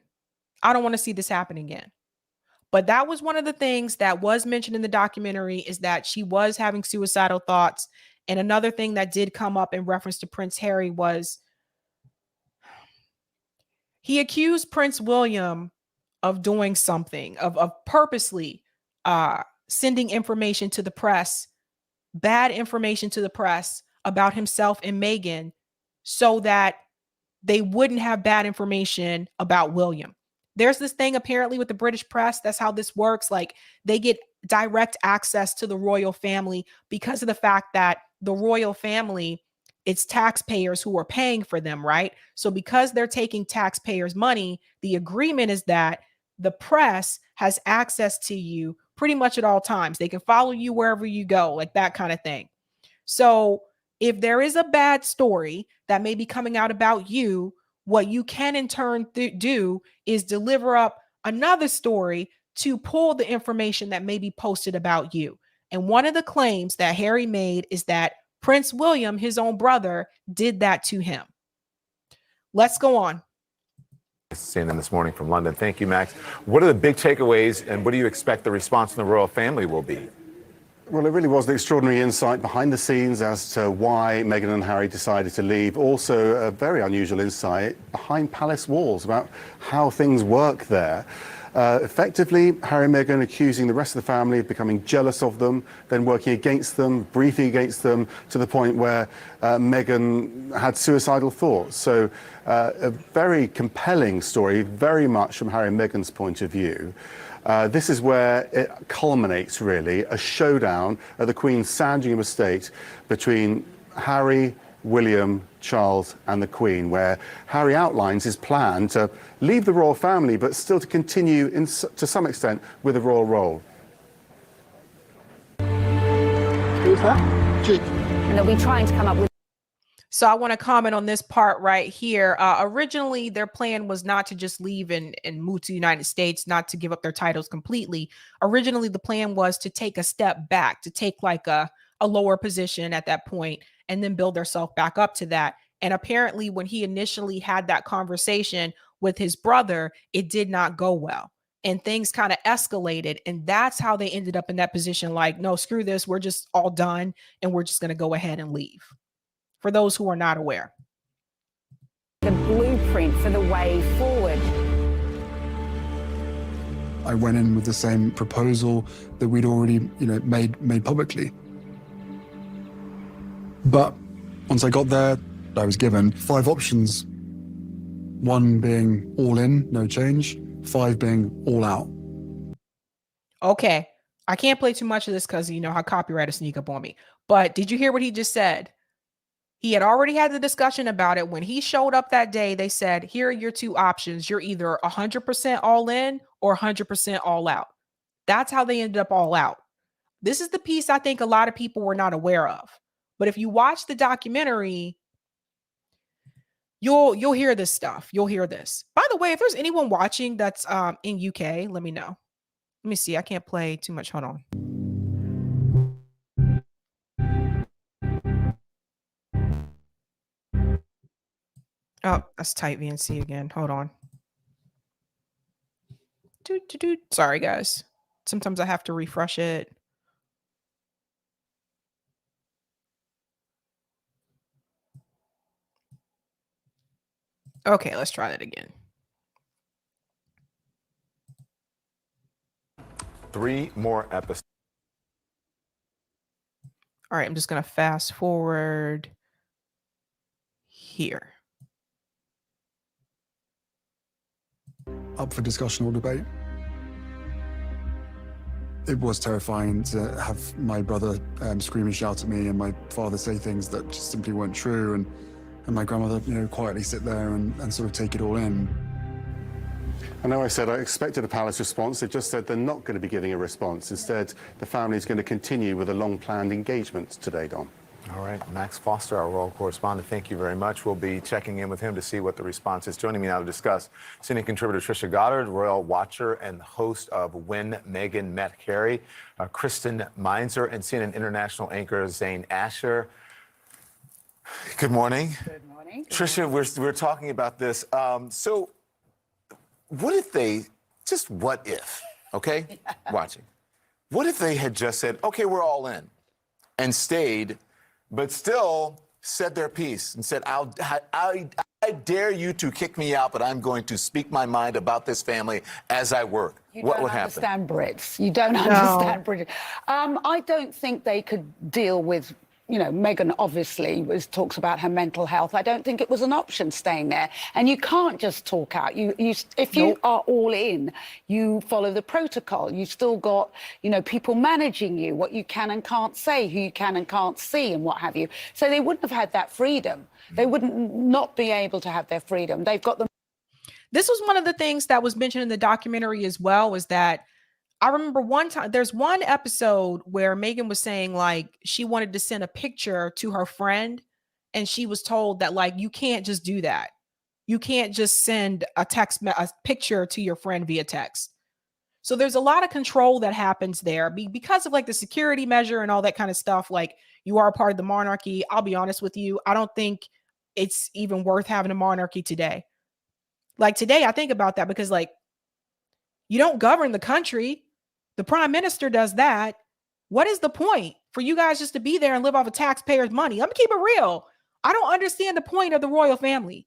I don't want to see this happen again. But that was one of the things that was mentioned in the documentary, is that she was having suicidal thoughts. And another thing that did come up in reference to Prince Harry was he accused Prince William of doing something, of purposely sending information to the press, bad information to the press about himself and Meghan, so that they wouldn't have bad information about William. There's this thing apparently with the British press. That's how this works. Like, they get direct access to the royal family because of the fact that the royal family, it's taxpayers who are paying for them, right? So because they're taking taxpayers' money, the agreement is that the press has access to you pretty much at all times. They can follow you wherever you go, like that kind of thing. So if there is a bad story that may be coming out about you, what you can in turn do is deliver up another story to pull the information that may be posted about you. And one of the claims that Harry made is that Prince William, his own brother, did that to him. Let's go on. CNN this morning from London. Thank you, Max. What are the big takeaways, and what do you expect the response from the royal family will be? Well, it really was the extraordinary insight behind the scenes as to why Meghan and Harry decided to leave. Also, a very unusual insight behind palace walls about how things work there. Effectively, Harry and Meghan accusing the rest of the family of becoming jealous of them, then working against them, briefing against them, to the point where Meghan had suicidal thoughts. So a very compelling story, very much from Harry and Meghan's point of view. This is where it culminates, really, a showdown at the Queen's Sandringham estate between Harry, William, Charles and the Queen, where Harry outlines his plan to leave the royal family but still to continue to some extent with the royal role. Who's that? Jake. And they'll be trying to come up with. So I want to comment on this part right here. Originally, their plan was not to just leave and move to the United States, not to give up their titles completely. Originally, the plan was to take a step back, to take like a lower position at that point, and then build themselves back up to that. And apparently, when he initially had that conversation with his brother, it did not go well. And things kind of escalated. And that's how they ended up in that position. Like, no, screw this. We're just all done. And we're just going to go ahead and leave. For those who are not aware. The blueprint for the way forward. I went in with the same proposal that we'd already, made publicly. But once I got there, I was given 5 options. 1 being all in, no change. 5 being all out. Okay. I can't play too much of this because you know how copyright will sneak up on me. But did you hear what he just said? He had already had the discussion about it. When he showed up that day, they said, here are your 2 options. You're either 100% all in or 100% all out. That's how they ended up all out. This is the piece I think a lot of people were not aware of. But if you watch the documentary, you'll hear this stuff. You'll hear this. By the way, if there's anyone watching that's in UK, let me know. Let me see. I can't play too much. Hold on. Oh, that's tight VNC again. Hold on. Sorry, guys. Sometimes I have to refresh it. Okay, let's try that again. 3 more episodes. All right, I'm just going to fast forward here. Up for discussion or debate. It was terrifying to have my brother scream and shout at me and my father say things that just simply weren't true, and my grandmother, quietly sit there and sort of take it all in. I know I said I expected a palace response. They just said they're not going to be giving a response. Instead, the family is going to continue with a long-planned engagement today, Don. All right, Max Foster, our royal correspondent, thank you very much. We'll be checking in with him to see what the response is. Joining me now to discuss, senior contributor Trisha Goddard, royal watcher and host of When Meghan Met Harry, Kristen Meinzer, and CNN international anchor Zain Asher. Good morning. Good morning. Trisha, we're talking about this. So what if they, just what if, okay, watching. What if they had just said, okay, we're all in, and stayed, but still said their piece and said, I dare you to kick me out, but I'm going to speak my mind about this family as I work. What would happen? You don't understand Brits. You don't understand British. I don't think they could deal with, you know, Meghan obviously talks about her mental health. I don't think it was an option staying there. And you can't just talk out. If you are all in, you follow the protocol. You've still got, you know, people managing you, what you can and can't say, who you can and can't see, and what have you. So they wouldn't have had that freedom. They wouldn't not be able to have their freedom. They've got the. This was one of the things that was mentioned in the documentary as well, was that I remember one time, there's one episode where Meghan was saying like she wanted to send a picture to her friend, and she was told that like, you can't just do that. You can't just send a picture to your friend via text. So there's a lot of control that happens there because of like the security measure and all that kind of stuff. Like, you are a part of the monarchy. I'll be honest with you. I don't think it's even worth having a monarchy today. Like today, I think about that because like, you don't govern the country. The prime minister does that. What is the point for you guys just to be there and live off of taxpayers' money? I'm gonna keep it real. I don't understand the point of the royal family.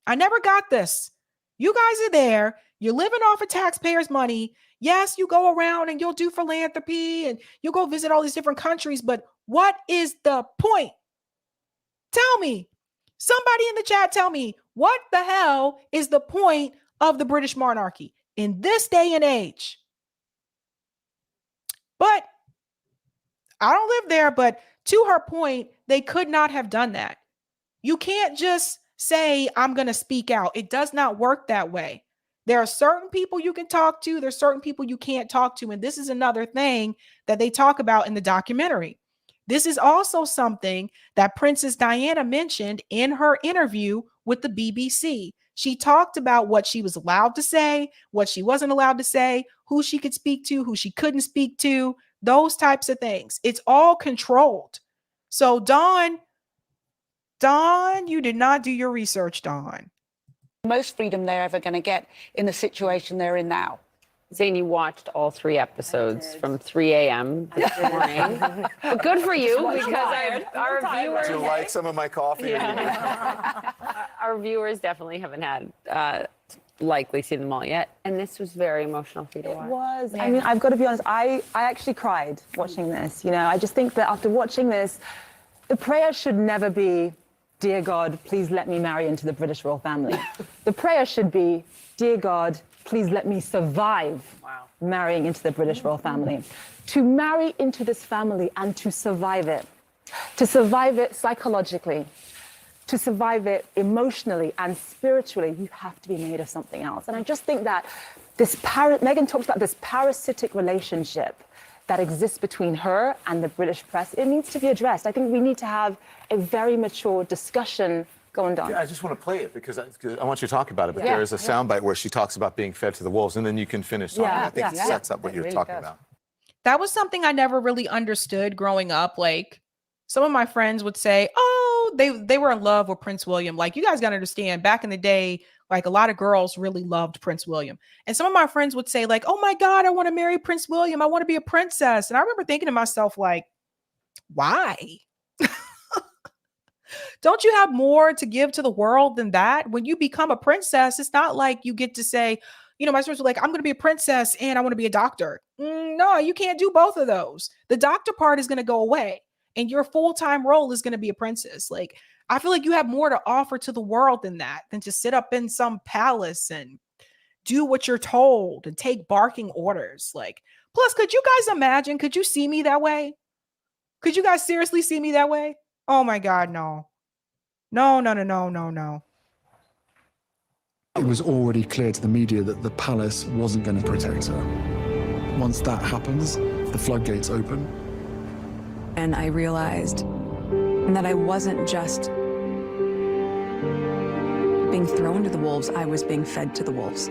I never got this. You guys are there. You're living off of taxpayers' money. Yes, you go around and you'll do philanthropy and you'll go visit all these different countries, but what is the point? Tell me. Somebody in the chat, tell me, what the hell is the point of the British monarchy in this day and age? But I don't live there, but to her point, they could not have done that. You can't just say, I'm going to speak out. It does not work that way. There are certain people you can talk to. There's certain people you can't talk to. And this is another thing that they talk about in the documentary. This is also something that Princess Diana mentioned in her interview with the BBC. She talked about what she was allowed to say, what she wasn't allowed to say, who she could speak to, who she couldn't speak to, those types of things. It's all controlled. So Dawn, you did not do your research, Dawn. Most freedom they're ever going to get in the situation they're in now. Zain, you watched all 3 episodes from 3 a.m. this morning. But good for you, because our viewers... Do you like some of my coffee? Yeah. Our viewers definitely haven't had likely seen them all yet, and this was very emotional for you to watch. It was. Yeah. I mean, I've got to be honest, I actually cried watching this. You know, I just think that after watching this, the prayer should never be, dear God, please let me marry into the British royal family. The prayer should be, dear God, please let me survive marrying into the British royal family. To marry into this family and to survive it psychologically, to survive it emotionally and spiritually, you have to be made of something else. And I just think that Meghan talks about this parasitic relationship that exists between her and the British press. It needs to be addressed. I think we need to have a very mature discussion going on. Yeah, I just want to play it because I want you to talk about it. But there is a soundbite where she talks about being fed to the wolves, and then you can finish talking. I think it sets up what you're talking about. That was something I never really understood growing up. Like, some of my friends would say, oh, they were in love with Prince William. Like, you guys got to understand, back in the day, like, a lot of girls really loved Prince William. And some of my friends would say, like, oh my God, I want to marry Prince William. I want to be a princess. And I remember thinking to myself, like, why? Don't you have more to give to the world than that? When you become a princess, it's not like you get to say, you know, my friends were like, I'm going to be a princess and I want to be a doctor. No, you can't do both of those. The doctor part is going to go away and your full-time role is going to be a princess. Like, I feel like you have more to offer to the world than that, than to sit up in some palace and do what you're told and take barking orders. Like, plus, could you guys imagine? Could you see me that way? Could you guys seriously see me that way? Oh my God, no. No. It was already clear to the media that the palace wasn't going to protect her. Once that happens, the floodgates open. And I realized and that I wasn't just being thrown to the wolves, I was being fed to the wolves.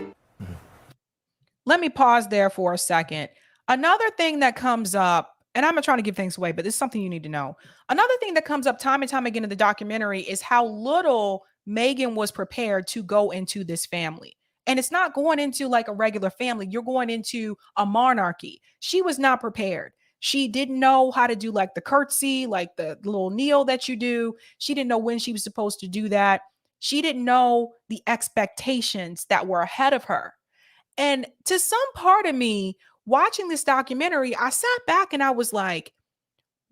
Let me pause there for a second. Another thing that comes up, and I'm not trying to give things away, but this is something you need to know. Another thing that comes up time and time again in the documentary is how little Meghan was prepared to go into this family. And it's not going into like a regular family. You're going into a monarchy. She was not prepared. She didn't know how to do like the curtsy, like the little kneel that you do. She didn't know when she was supposed to do that. She didn't know the expectations that were ahead of her. And to some part of me, watching this documentary, I sat back and I was like,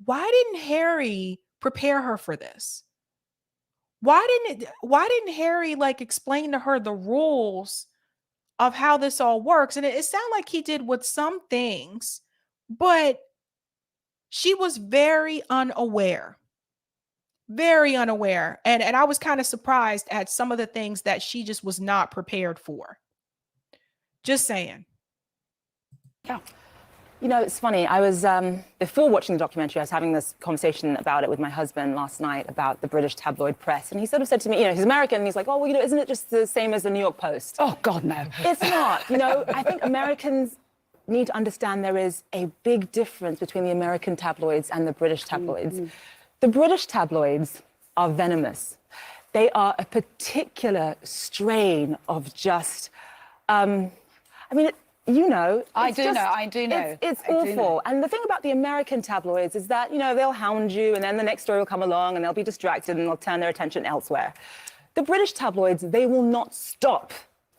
why didn't Harry prepare her for this? Why didn't Harry like explain to her the rules of how this all works? And it sounded like he did with some things, but she was very unaware. Very unaware. And I was kind of surprised at some of the things that she just was not prepared for. Just saying. Yeah. You know, it's funny. I was, before watching the documentary, I was having this conversation about it with my husband last night about the British tabloid press. And he sort of said to me, you know, he's American. And he's like, oh, well, you know, isn't it just the same as the New York Post? Oh, God, no. It's not. You know, I think Americans need to understand there is a big difference between the American tabloids and the British tabloids. Mm-hmm. The British tabloids are venomous. They are a particular strain of just, I mean, you know. I do know. It's awful. And the thing about the American tabloids is that, you know, they'll hound you and then the next story will come along and they'll be distracted and they'll turn their attention elsewhere. The British tabloids, they will not stop.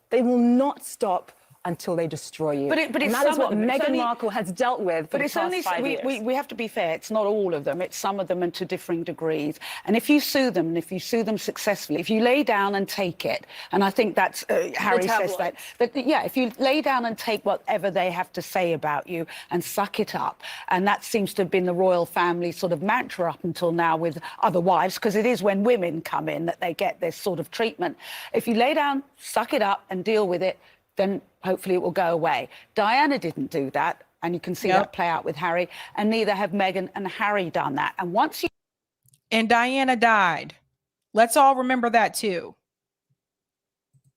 They will not stop until they destroy you. But and that is what Meghan Markle has dealt with for the past 5 years. We have to be fair. It's not all of them. It's some of them and to differing degrees. And if you sue them, and if you sue them successfully, if you lay down and take it, and I think that's, Harry says that, yeah, if you lay down and take whatever they have to say about you and suck it up, and that seems to have been the royal family sort of mantra up until now with other wives, because it is when women come in that they get this sort of treatment. If you lay down, suck it up and deal with it, then hopefully it will go away. Diana didn't do that, and you can see that play out with Harry, and neither have Meghan and Harry done that. And once you... And Diana died. Let's all remember that too.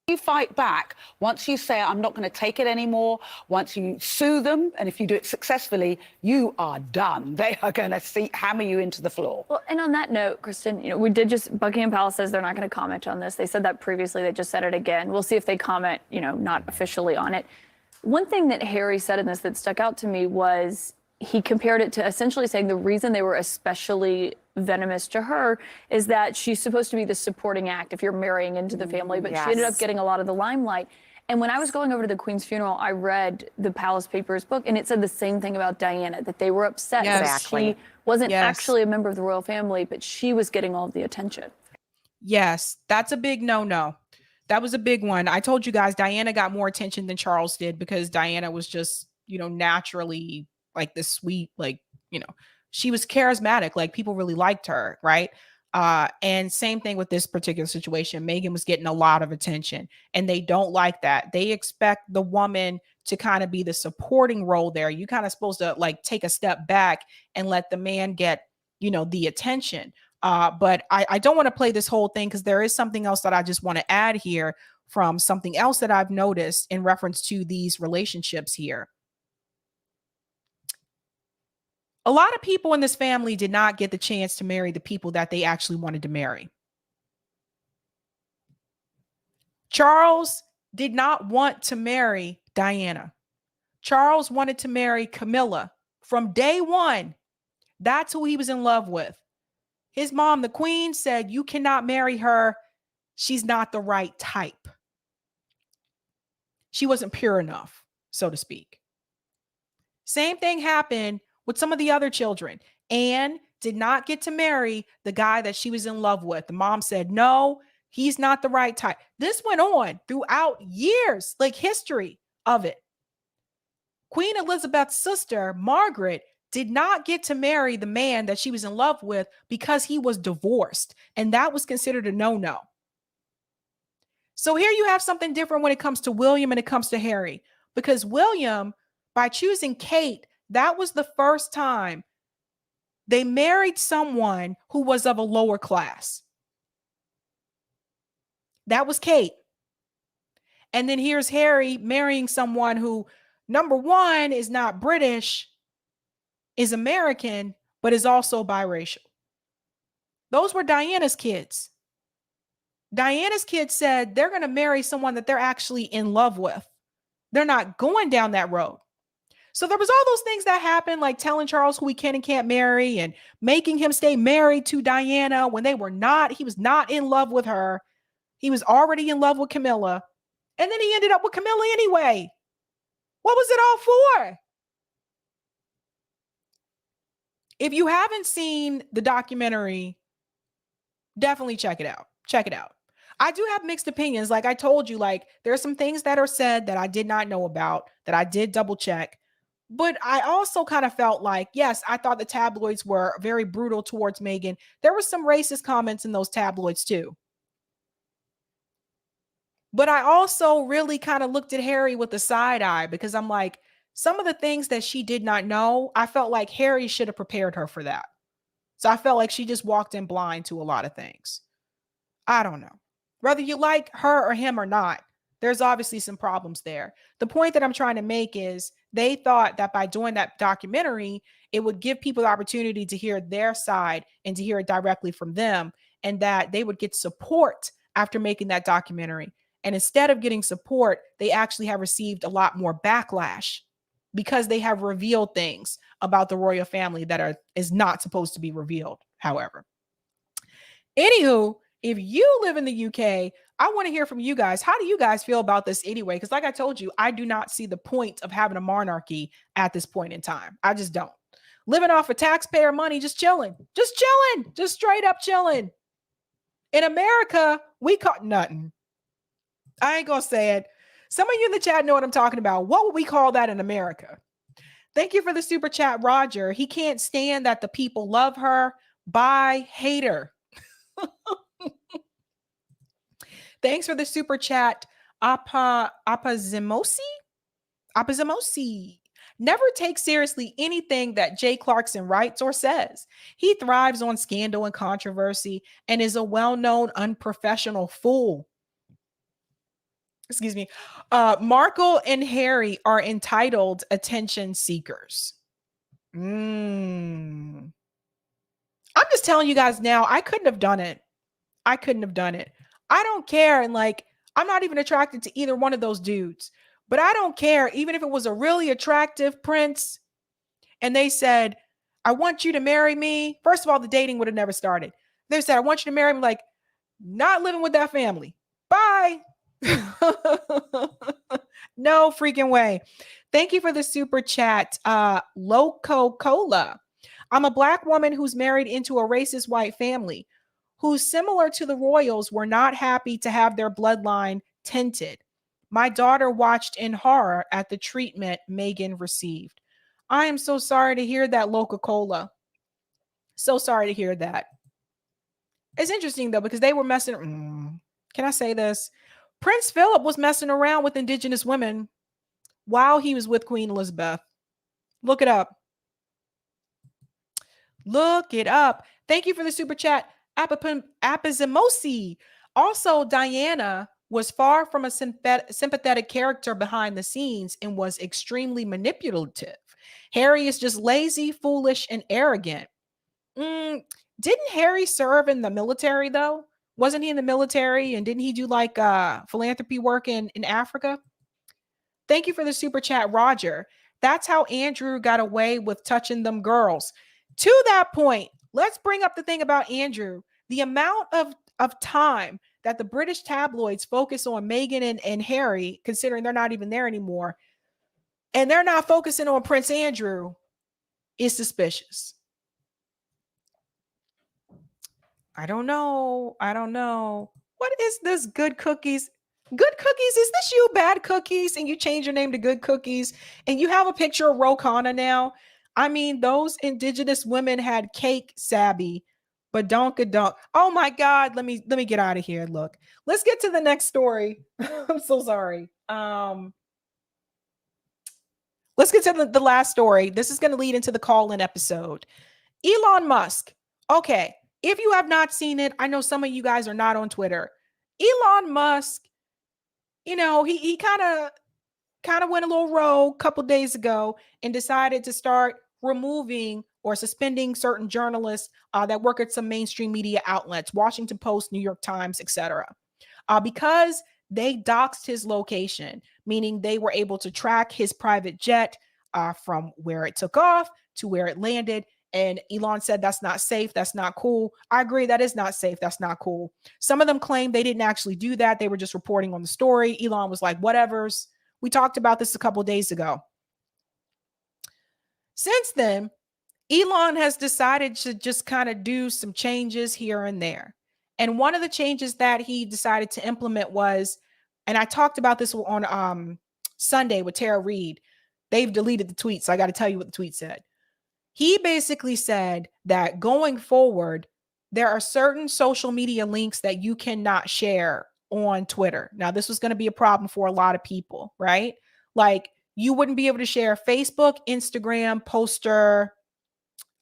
You fight back, once you say, I'm not going to take it anymore, once you sue them, and if you do it successfully, you are done. They are going to hammer you into the floor. Well, and on that note, Kristen, you know, we did just, Buckingham Palace says they're not going to comment on this. They said that previously, they just said it again. We'll see if they comment, you know, not officially on it. One thing that Harry said in this that stuck out to me was he compared it to essentially saying the reason they were especially venomous to her is that she's supposed to be the supporting act if you're marrying into the family, but she ended up getting a lot of the limelight. And when I was going over to the Queen's funeral, I read the Palace Papers book, and it said the same thing about Diana, that they were upset that she wasn't actually a member of the royal family, but she was getting all of the attention. Yes, that's a big no-no. That was a big one. I told you guys, Diana got more attention than Charles did because Diana was just, you know, naturally like this sweet, like, you know, she was charismatic, like people really liked her, right? And same thing with this particular situation. Meghan was getting a lot of attention, and they don't like that. They expect the woman to kind of be the supporting role there. You kind of supposed to like take a step back and let the man get, you know, the attention. But I don't want to play this whole thing because there is something else that I just want to add here from something else that I've noticed in reference to these relationships here. A lot of people in this family did not get the chance to marry the people that they actually wanted to marry. Charles did not want to marry Diana. Charles wanted to marry Camilla from day one. That's who he was in love with. His mom, the Queen, said, you cannot marry her. She's not the right type. She wasn't pure enough, so to speak. Same thing happened with some of the other children. Anne did not get to marry the guy that she was in love with. The mom said, no, he's not the right type. This went on throughout years, like history of it. Queen Elizabeth's sister, Margaret, did not get to marry the man that she was in love with because he was divorced. And that was considered a no-no. So here you have something different when it comes to William and it comes to Harry. Because William, by choosing Kate, that was the first time They married someone who was of a lower class. That was Kate. And then here's Harry marrying someone who, number one, is not British, is American, but is also biracial. Those were Diana's kids. Diana's kids said they're going to marry someone that they're actually in love with. They're not going down that road. So there was all those things that happened, like telling Charles who he can and can't marry and making him stay married to Diana when he was not in love with her. He was already in love with Camilla. And then he ended up with Camilla anyway. What was it all for? If you haven't seen the documentary, definitely check it out. Check it out. I do have mixed opinions. Like I told you, like there are some things that are said that I did not know about, that I did double check. But I also kind of felt like, yes, I thought the tabloids were very brutal towards Meghan. There were some racist comments in those tabloids too. But I also really kind of looked at Harry with a side eye because I'm like, some of the things that she did not know, I felt like Harry should have prepared her for that. So I felt like she just walked in blind to a lot of things. I don't know. Whether you like her or him or not, there's obviously some problems there. The point that I'm trying to make is they thought that by doing that documentary, it would give people the opportunity to hear their side and to hear it directly from them, and that they would get support after making that documentary. And instead of getting support, they actually have received a lot more backlash because they have revealed things about the royal family that is not supposed to be revealed, however. Anywho, if you live in the UK, I want to hear from you guys. How do you guys feel about this anyway? Because like I told you, I do not see the point of having a monarchy at this point in time. I just don't. Living off of taxpayer money, just chilling, just straight up chilling. In America, we caught nothing. I ain't gonna say it. Some of you in the chat know what I'm talking about. What would we call that in America? Thank you for the super chat, Roger. He can't stand that the people love her. Bye, hater. Thanks for the super chat, Apazimosi. Never take seriously anything that Jay Clarkson writes or says. He thrives on scandal and controversy and is a well-known unprofessional fool. Excuse me. Markle and Harry are entitled attention seekers. I'm just telling you guys now, I couldn't have done it. I don't care. And like, I'm not even attracted to either one of those dudes, but I don't care. Even if it was a really attractive prince and they said, I want you to marry me. First of all, the dating would have never started. They said, I want you to marry me. Like, not living with that family. Bye. No freaking way. Thank you for the super chat. Loco Cola. I'm a Black woman who's married into a racist white family, who, similar to the royals, were not happy to have their bloodline tainted. My daughter watched in horror at the treatment Meghan received. I am so sorry to hear that, Coca-Cola. So sorry to hear that. It's interesting, though, because they were messing... Can I say this? Prince Philip was messing around with indigenous women while he was with Queen Elizabeth. Look it up. Look it up. Thank you for the super chat. Apazimosi. Also, Diana was far from a sympathetic character behind the scenes and was extremely manipulative. Harry is just lazy, foolish, and arrogant. Didn't Harry serve in the military, though? Wasn't he in the military? And didn't he do like philanthropy work in Africa? Thank you for the super chat, Roger. That's how Andrew got away with touching them girls. To that point, let's bring up the thing about Andrew. The amount of time that the British tabloids focus on Meghan and Harry, considering they're not even there anymore, and they're not focusing on Prince Andrew, is suspicious. I don't know. What is this? Good Cookies? Good Cookies? Is this you, Bad Cookies? And you change your name to Good Cookies, and you have a picture of Rokana now. I mean, those indigenous women had cake, Sabby, but donka. Oh my God. Let me get out of here. Look, let's get to the next story. I'm so sorry. Let's get to the last story. This is going to lead into the call-in episode. Elon Musk. Okay, if you have not seen it, I know some of you guys are not on Twitter. Elon Musk, he kind of went a little rogue a couple days ago and decided to start removing or suspending certain journalists that work at some mainstream media outlets, Washington Post, New York Times, etc., because they doxed his location, meaning they were able to track his private jet from where it took off to where it landed. And Elon said, that's not safe. That's not cool. I agree. That is not safe. That's not cool. Some of them claim they didn't actually do that. They were just reporting on the story. Elon was like, whatevers. We talked about this a couple of days ago. Since then, Elon has decided to just kind of do some changes here and there. And one of the changes that he decided to implement was, and I talked about this on Sunday with Tara Reid. They've deleted the tweet, so I got to tell you what the tweet said. He basically said that going forward, there are certain social media links that you cannot share on Twitter. Now, this was going to be a problem for a lot of people, right? Like, you wouldn't be able to share Facebook, Instagram, poster.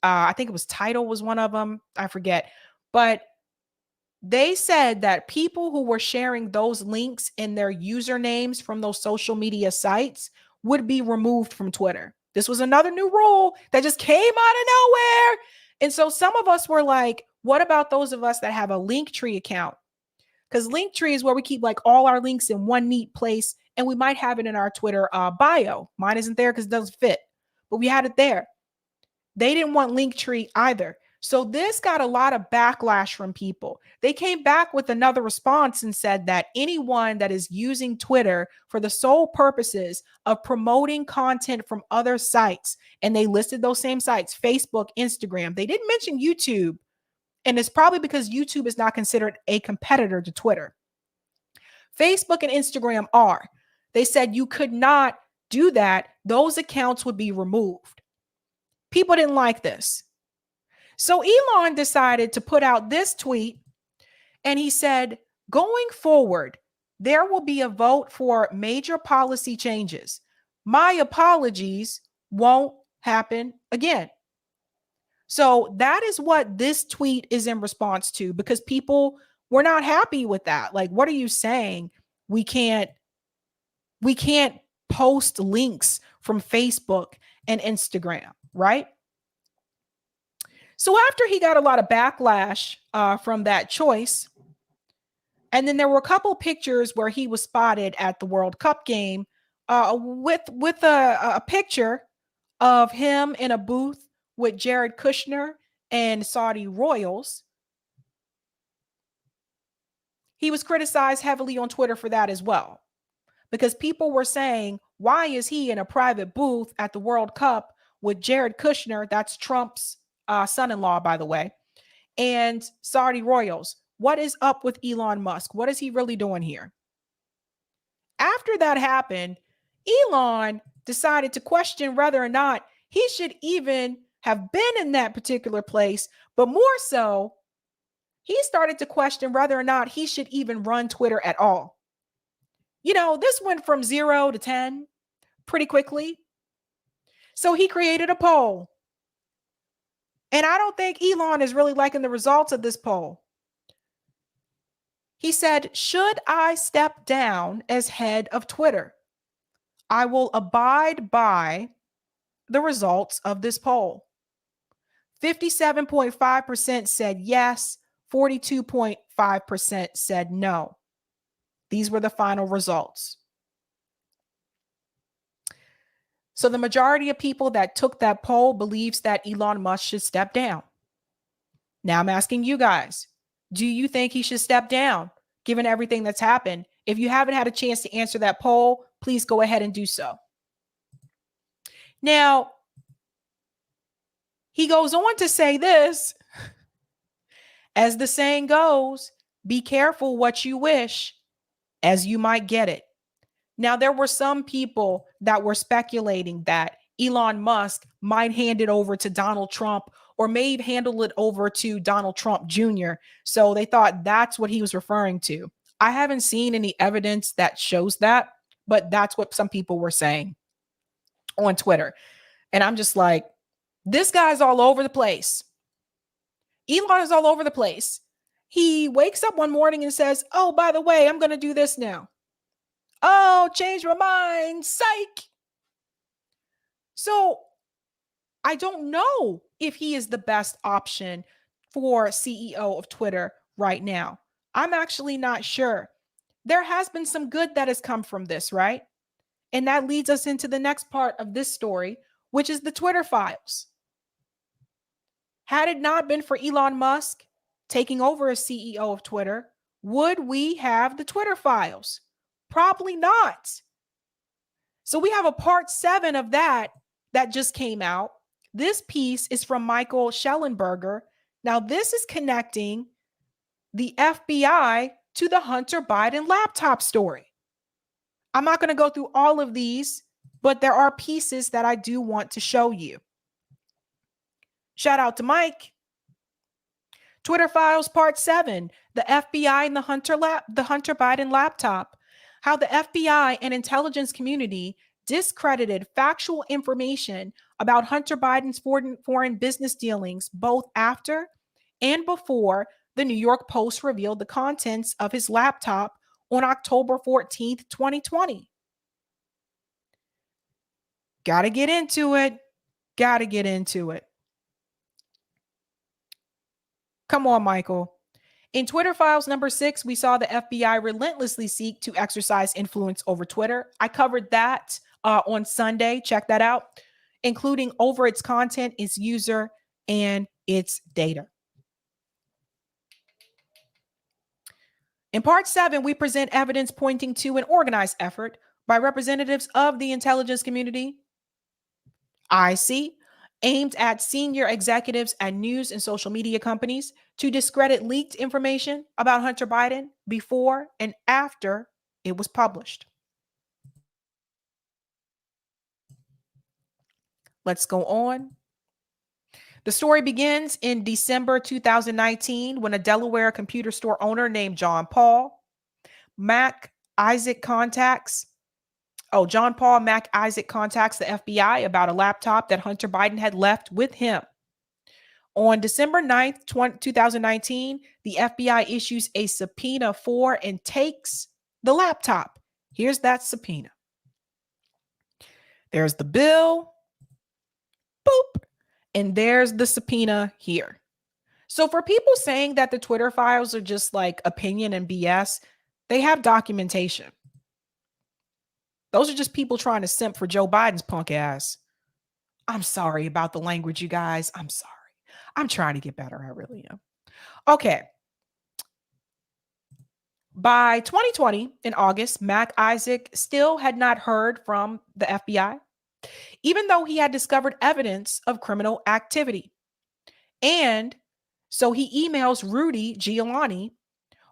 I think it was Tidal was one of them. I forget. But they said that people who were sharing those links in their usernames from those social media sites would be removed from Twitter. This was another new rule that just came out of nowhere. And so some of us were like, what about those of us that have a Linktree account? Because Linktree is where we keep like all our links in one neat place, and we might have it in our Twitter bio. Mine isn't there because it doesn't fit, but we had it there. They didn't want Linktree either. So this got a lot of backlash from people. They came back with another response and said that anyone that is using Twitter for the sole purposes of promoting content from other sites, and they listed those same sites, Facebook, Instagram. They didn't mention YouTube, and it's probably because YouTube is not considered a competitor to Twitter. Facebook and Instagram are. They said you could not do that. Those accounts would be removed. People didn't like this. So Elon decided to put out this tweet, and he said, going forward, there will be a vote for major policy changes. My apologies, won't happen again. So that is what this tweet is in response to, because people were not happy with that. Like, what are you saying? We can't post links from Facebook and Instagram, right? So after he got a lot of backlash from that choice, and then there were a couple pictures where he was spotted at the World Cup game with a picture of him in a booth with Jared Kushner and Saudi royals. He was criticized heavily on Twitter for that as well, because people were saying, why is he in a private booth at the World Cup with Jared Kushner, that's Trump's son-in-law, by the way, and Saudi royals? What is up with Elon Musk? What is he really doing here? After that happened, Elon decided to question whether or not he should even have been in that particular place, but more so, he started to question whether or not he should even run Twitter at all. You know, this went from 0 to 10 pretty quickly. So he created a poll. And I don't think Elon is really liking the results of this poll. He said, should I step down as head of Twitter? I will abide by the results of this poll. 57.5% said yes. 42.5% said no. These were the final results. So the majority of people that took that poll believes that Elon Musk should step down. Now I'm asking you guys, do you think he should step down given everything that's happened? If you haven't had a chance to answer that poll, please go ahead and do so. Now, he goes on to say this, as the saying goes, be careful what you wish, as you might get it. Now, there were some people that were speculating that Elon Musk might hand it over to Donald Trump, or may handle it over to Donald Trump Jr. So they thought that's what he was referring to. I haven't seen any evidence that shows that, but that's what some people were saying on Twitter. And I'm just like, this guy's all over the place. Elon is all over the place. He wakes up one morning and says, oh, by the way, I'm going to do this now. Oh, change my mind. Psych. So I don't know if he is the best option for CEO of Twitter right now. I'm actually not sure. There has been some good that has come from this, right? And that leads us into the next part of this story, which is the Twitter files. Had it not been for Elon Musk taking over as CEO of Twitter, would we have the Twitter files? Probably not. So we have a part 7 of that just came out. This piece is from Michael Schellenberger. Now, this is connecting the FBI to the Hunter Biden laptop story. I'm not going to go through all of these, but there are pieces that I do want to show you. Shout out to Mike. Twitter Files Part 7, the FBI and the Hunter Biden laptop. How the FBI and intelligence community discredited factual information about Hunter Biden's foreign business dealings both after and before the New York Post revealed the contents of his laptop on October 14th, 2020. Gotta get into it. Gotta get into it. Come on, Michael. In Twitter Files number 6, we saw the FBI relentlessly seek to exercise influence over Twitter. I covered that on Sunday. Check that out, including over its content, its user, and its data. In part 7, we present evidence pointing to an organized effort by representatives of the intelligence community, IC, aimed at senior executives at news and social media companies to discredit leaked information about Hunter Biden before and after it was published. Let's go on. The story begins in December 2019 when a Delaware computer store owner named John Paul Mac Isaac contacts the FBI about a laptop that Hunter Biden had left with him. On December 9th, 2019, the FBI issues a subpoena for and takes the laptop. Here's that subpoena. There's the bill. Boop. And there's the subpoena here. So for people saying that the Twitter files are just like opinion and BS, they have documentation. Those are just people trying to simp for Joe Biden's punk ass. I'm sorry about the language, you guys. I'm sorry. I'm trying to get better. I really am. Okay. By 2020, in August, Mac Isaac still had not heard from the FBI, even though he had discovered evidence of criminal activity. And so he emails Rudy Giuliani,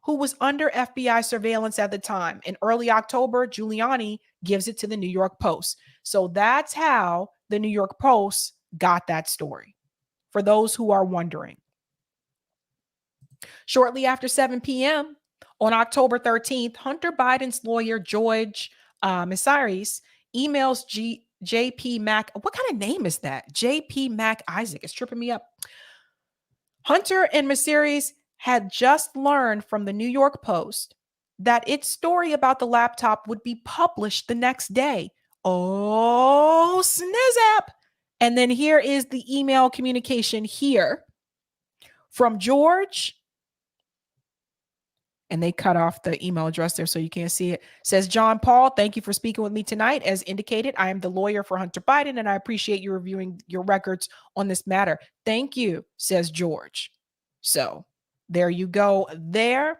who was under FBI surveillance at the time. In early October, Giuliani gives it to the New York Post. So that's how the New York Post got that story, for those who are wondering. Shortly after 7 p.m. on October 13th, Hunter Biden's lawyer, George Mesiris, emails JP Mac. What kind of name is that? JP Mac Isaac. It's tripping me up. Hunter and Mesiris had just learned from the New York Post that its story about the laptop would be published the next day. Oh, snizzap. And then here is the email communication here from George. And they cut off the email address there so you can't see it. Says, John Paul, thank you for speaking with me tonight. As indicated, I am the lawyer for Hunter Biden, and I appreciate you reviewing your records on this matter. Thank you, says George. So there you go there.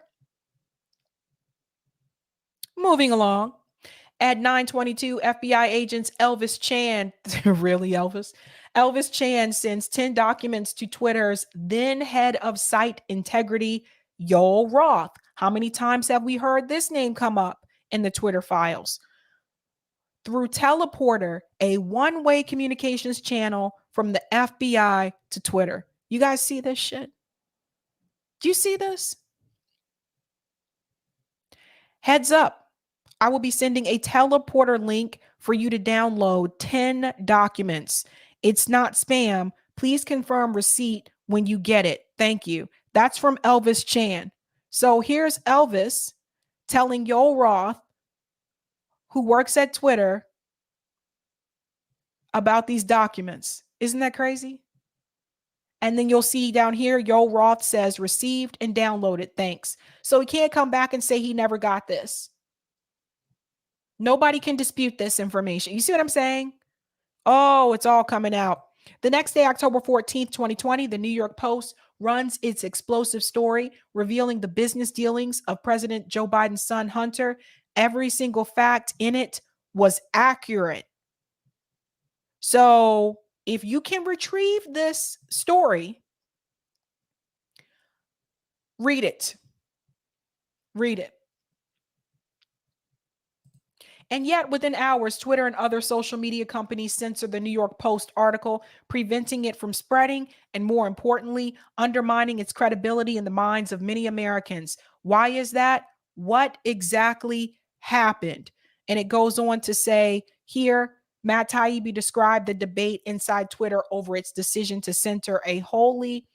Moving along. At 9:22, FBI agents Elvis Chan, really Elvis? Elvis Chan sends 10 documents to Twitter's then head of site integrity, Yoel Roth. How many times have we heard this name come up in the Twitter files? Through Teleporter, a one-way communications channel from the FBI to Twitter. You guys see this shit? Do you see this? Heads up. I will be sending a teleporter link for you to download 10 documents. It's not spam. Please confirm receipt when you get it. Thank you. That's from Elvis Chan. So here's Elvis telling Yoel Roth, who works at Twitter, about these documents. Isn't that crazy? And then you'll see down here, Yoel Roth says received and downloaded. Thanks. So he can't come back and say he never got this. Nobody can dispute this information. You see what I'm saying? Oh, it's all coming out. The next day, October 14th, 2020, the New York Post runs its explosive story revealing the business dealings of President Joe Biden's son, Hunter. Every single fact in it was accurate. So if you can retrieve this story, read it. Read it. And yet, within hours, Twitter and other social media companies censored the New York Post article, preventing it from spreading and, more importantly, undermining its credibility in the minds of many Americans. Why is that? What exactly happened? And it goes on to say here, Matt Taibbi described the debate inside Twitter over its decision to censor a wholly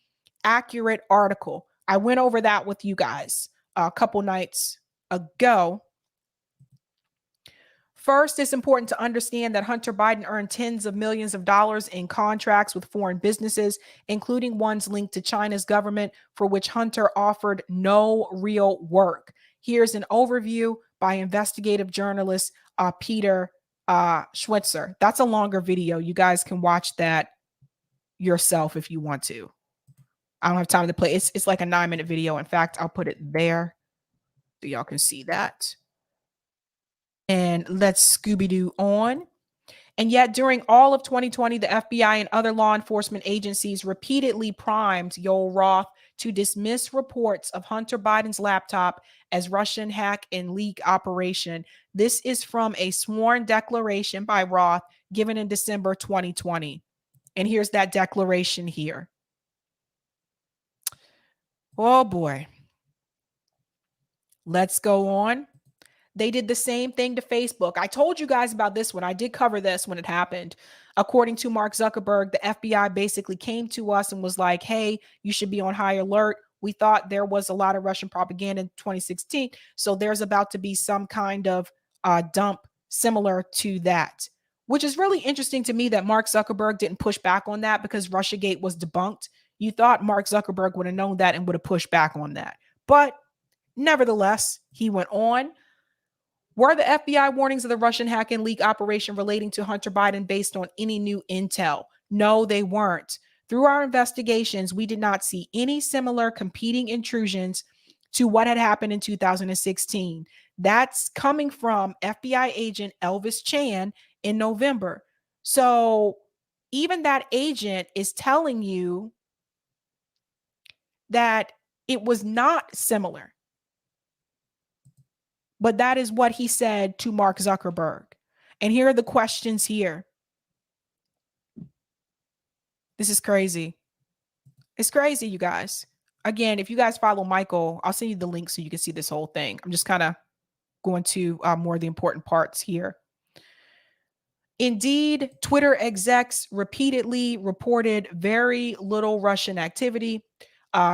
accurate article. I went over that with you guys a couple nights ago. First, it's important to understand that Hunter Biden earned tens of millions of dollars in contracts with foreign businesses, including ones linked to China's government, for which Hunter offered no real work. Here's an overview by investigative journalist Peter Schweitzer. That's a longer video. You guys can watch that yourself if you want to. I don't have time to play. It's like a 9-minute video. In fact, I'll put it there so y'all can see that. And let's Scooby-Doo on. And yet, during all of 2020, the FBI and other law enforcement agencies repeatedly primed Yoel Roth to dismiss reports of Hunter Biden's laptop as Russian hack and leak operation. This is from a sworn declaration by Roth given in December 2020. And here's that declaration here. Oh boy. Let's go on. They did the same thing to Facebook. I told you guys about this one. I did cover this when it happened. According to Mark Zuckerberg, the FBI basically came to us and was like, hey, you should be on high alert. We thought there was a lot of Russian propaganda in 2016. So there's about to be some kind of dump similar to that, which is really interesting to me that Mark Zuckerberg didn't push back on that because Russiagate was debunked. You thought Mark Zuckerberg would have known that and would have pushed back on that. But nevertheless, he went on. Were the FBI warnings of the Russian hack and leak operation relating to Hunter Biden based on any new intel? No, they weren't. Through our investigations, we did not see any similar competing intrusions to what had happened in 2016. That's coming from FBI agent Elvis Chan in November. So even that agent is telling you that it was not similar. But that is what he said to Mark Zuckerberg. And here are the questions here. This is crazy. It's crazy, you guys. Again, if you guys follow Michael, I'll send you the link so you can see this whole thing. I'm just kind of going to more of the important parts here. Indeed, Twitter execs repeatedly reported very little Russian activity.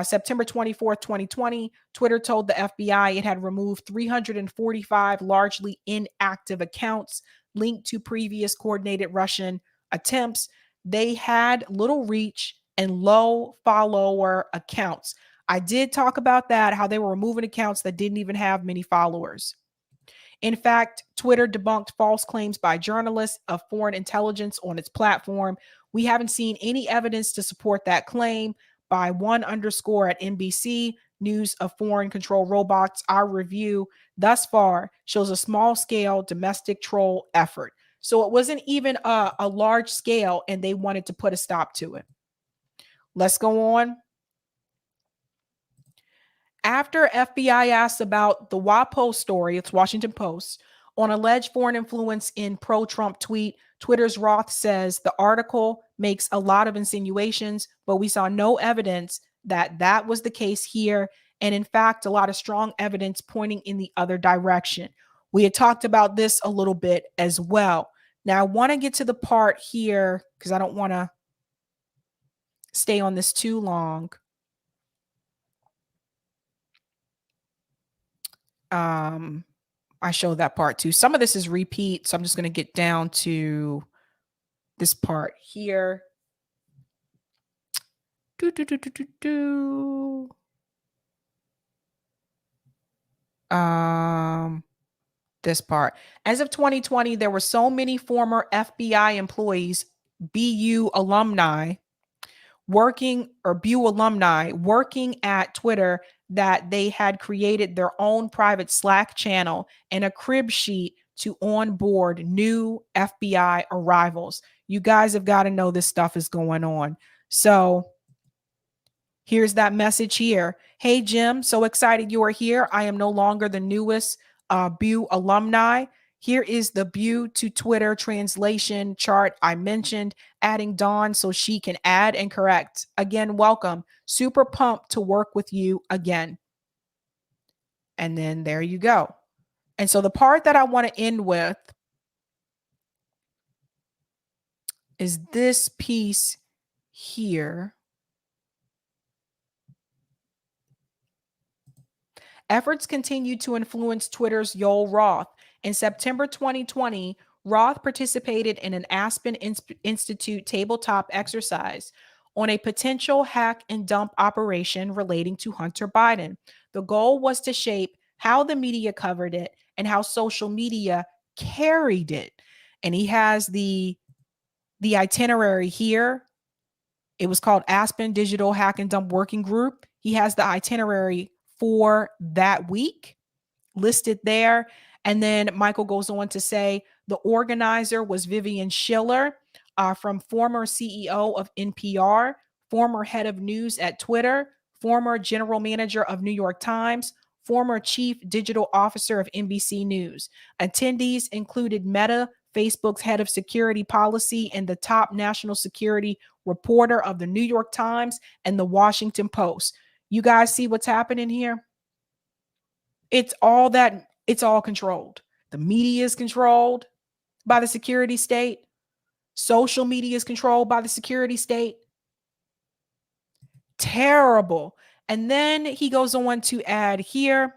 September 24th, 2020, Twitter told the FBI it had removed 345 largely inactive accounts linked to previous coordinated Russian attempts. They had little reach and low follower accounts. I did talk about that, how they were removing accounts that didn't even have many followers. In fact, Twitter debunked false claims by journalists of foreign intelligence on its platform. We haven't seen any evidence to support that claim. By _at NBC News of Foreign Control Robots, our review thus far shows a small-scale domestic troll effort. So it wasn't even a large scale, and they wanted to put a stop to it. Let's go on. After FBI asked about the WAPO story, it's Washington Post, on alleged foreign influence in pro-Trump tweet, Twitter's Roth says the article makes a lot of insinuations, but we saw no evidence that that was the case here. And in fact, a lot of strong evidence pointing in the other direction. We had talked about this a little bit as well. Now, I want to get to the part here because I don't want to stay on this too long. I showed that part too. Some of this is repeat, so I'm just going to get down to this part here. This part. As of 2020, there were so many former FBI employees, BU alumni, working at Twitter that they had created their own private Slack channel and a crib sheet to onboard new FBI arrivals. You guys have got to know this stuff is going on. So here's that message here. Hey, Jim, so excited you are here. I am no longer the newest BU alumni. Here is the BU to Twitter translation chart I mentioned, adding Dawn so she can add and correct. Again, welcome. Super pumped to work with you again. And then there you go. And so the part that I want to end with is this piece here. Efforts continue to influence Twitter's Yoel Roth. In September 2020, Roth participated in an Aspen Institute tabletop exercise on a potential hack and dump operation relating to Hunter Biden. The goal was to shape how the media covered it and how social media carried it. And he has the itinerary here. It was called Aspen Digital Hack and Dump Working Group. He has the itinerary for that week listed there. And then Michael goes on to say the organizer was Vivian Schiller, from former CEO of NPR, former head of news at Twitter, former general manager of New York Times, former chief digital officer of NBC News. Attendees included Meta, Facebook's head of security policy, and the top national security reporter of the New York Times and the Washington Post. You guys see what's happening here? It's all controlled. The media is controlled by the security state. Social media is controlled by the security state. Terrible. And then he goes on to add here,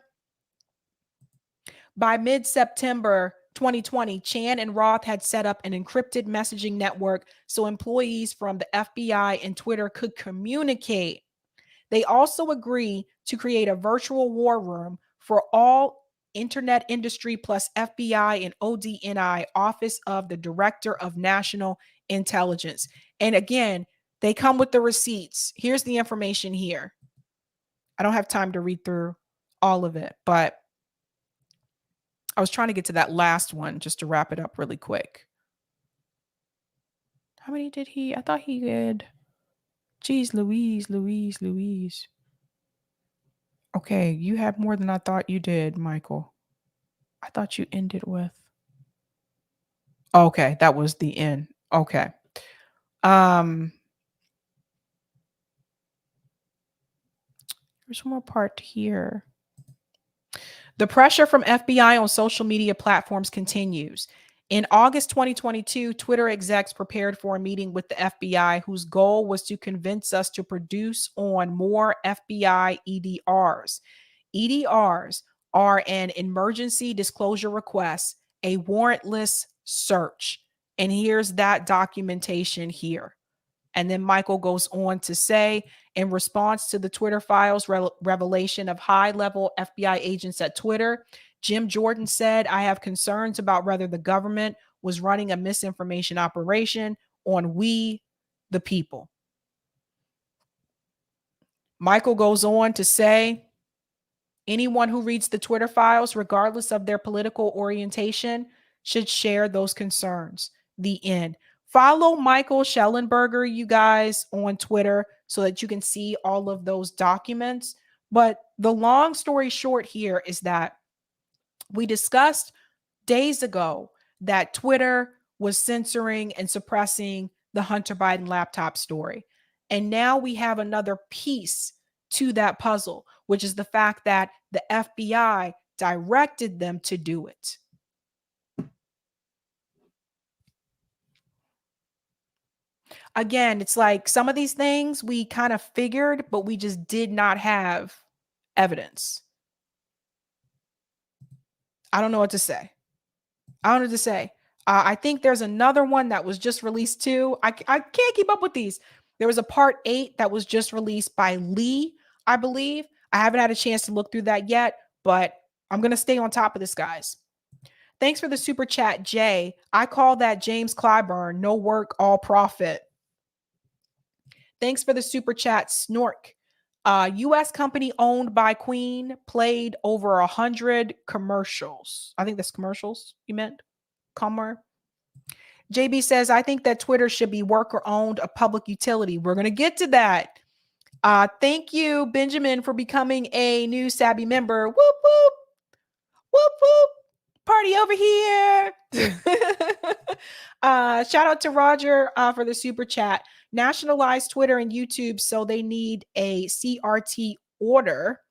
by mid-September 2020, Chan and Roth had set up an encrypted messaging network so employees from the FBI and Twitter could communicate. They also agree to create a virtual war room for all internet industry plus FBI and ODNI, Office of the Director of National Intelligence. And again, they come with the receipts. Here's the information here. I don't have time to read through all of it, but I was trying to get to that last one just to wrap it up really quick. How many did he? I thought he did. Geez, Louise. Okay, you had more than I thought you did, Michael. I thought you ended with. Okay, that was the end. Okay. There's one more part here. The pressure from FBI on social media platforms continues. In August 2022, Twitter execs prepared for a meeting with the FBI whose goal was to convince us to produce on more FBI EDRs. EDRs are an emergency disclosure request, a warrantless search. And here's that documentation here. And then Michael goes on to say, in response to the Twitter files revelation of high-level FBI agents at Twitter, Jim Jordan said, I have concerns about whether the government was running a misinformation operation on we, the people. Michael goes on to say, anyone who reads the Twitter files, regardless of their political orientation, should share those concerns. The end. Follow Michael Schellenberger, you guys, on Twitter so that you can see all of those documents. But the long story short here is that we discussed days ago that Twitter was censoring and suppressing the Hunter Biden laptop story. And now we have another piece to that puzzle, which is the fact that the FBI directed them to do it. again, it's like some of these things we kind of figured, but we just did not have evidence. I don't know what to say. I don't know what to say. I think there's another one that was just released too. I can't keep up with these. There was a part 8 that was just released by Lee, I believe. I haven't had a chance to look through that yet, but I'm going to stay on top of this, guys. Thanks for the super chat, Jay. I call that James Clyburn, no work, all profit. Thanks for the super chat, Snork. U.S. company owned by Queen played over 100 commercials. I think that's commercials you meant. Comer. JB says, I think that Twitter should be worker owned, a public utility. We're going to get to that. Thank you, Benjamin, for becoming a new Sabby member. Whoop, whoop. Whoop, whoop. Party over here. Shout out to Roger for the super chat. Nationalize Twitter and YouTube, so they need a CRT order.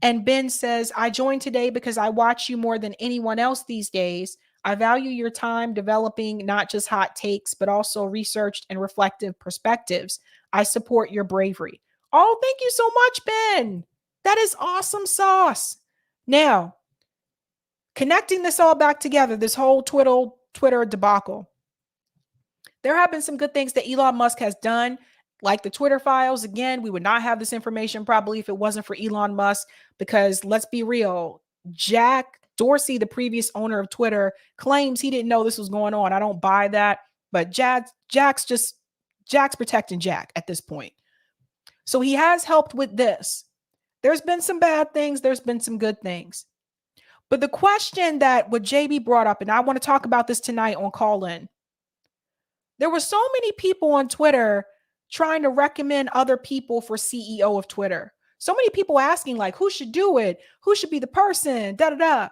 And Ben says, I joined today because I watch you more than anyone else these days. I value your time developing not just hot takes, but also researched and reflective perspectives. I support your bravery. Oh, thank you so much, Ben. That is awesome sauce. Now, connecting this all back together, this whole Twitter debacle. There have been some good things that Elon Musk has done, like the Twitter files. Again, we would not have this information probably if it wasn't for Elon Musk, because let's be real, Jack Dorsey, the previous owner of Twitter, claims he didn't know this was going on. I don't buy that, but Jack's protecting Jack at this point. So he has helped with this. There's been some bad things. There's been some good things. But the question that what JB brought up, and I want to talk about this tonight on Call In. There were so many people on Twitter trying to recommend other people for CEO of Twitter. So many people asking, like, who should do it? Who should be the person? Da da da.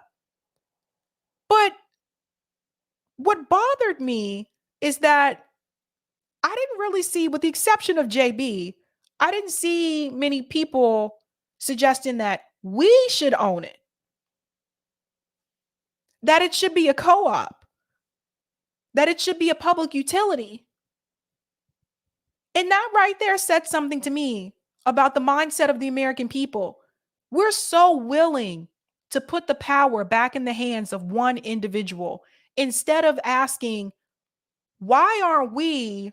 But what bothered me is that I didn't really see, with the exception of JB, I didn't see many people suggesting that we should own it, that it should be a co-op, that it should be a public utility. And that right there said something to me about the mindset of the American people. We're so willing to put the power back in the hands of one individual instead of asking, why aren't we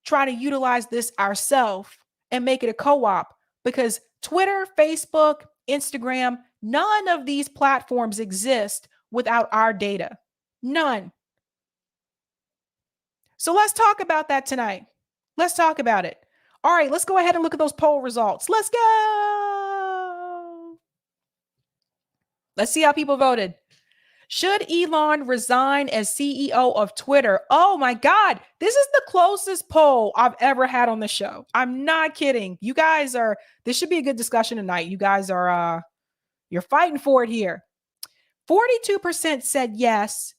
trying to utilize this ourselves and make it a co-op? Because Twitter, Facebook, Instagram, none of these platforms exist without our data. None. So let's talk about that tonight. Let's talk about it. All right, let's go ahead and look at those poll results. Let's go. Let's see how people voted. Should Elon resign as CEO of Twitter? Oh my God, this is the closest poll I've ever had on the show. I'm not kidding. You guys this should be a good discussion tonight. You guys are, you're fighting for it here. 42% said yes.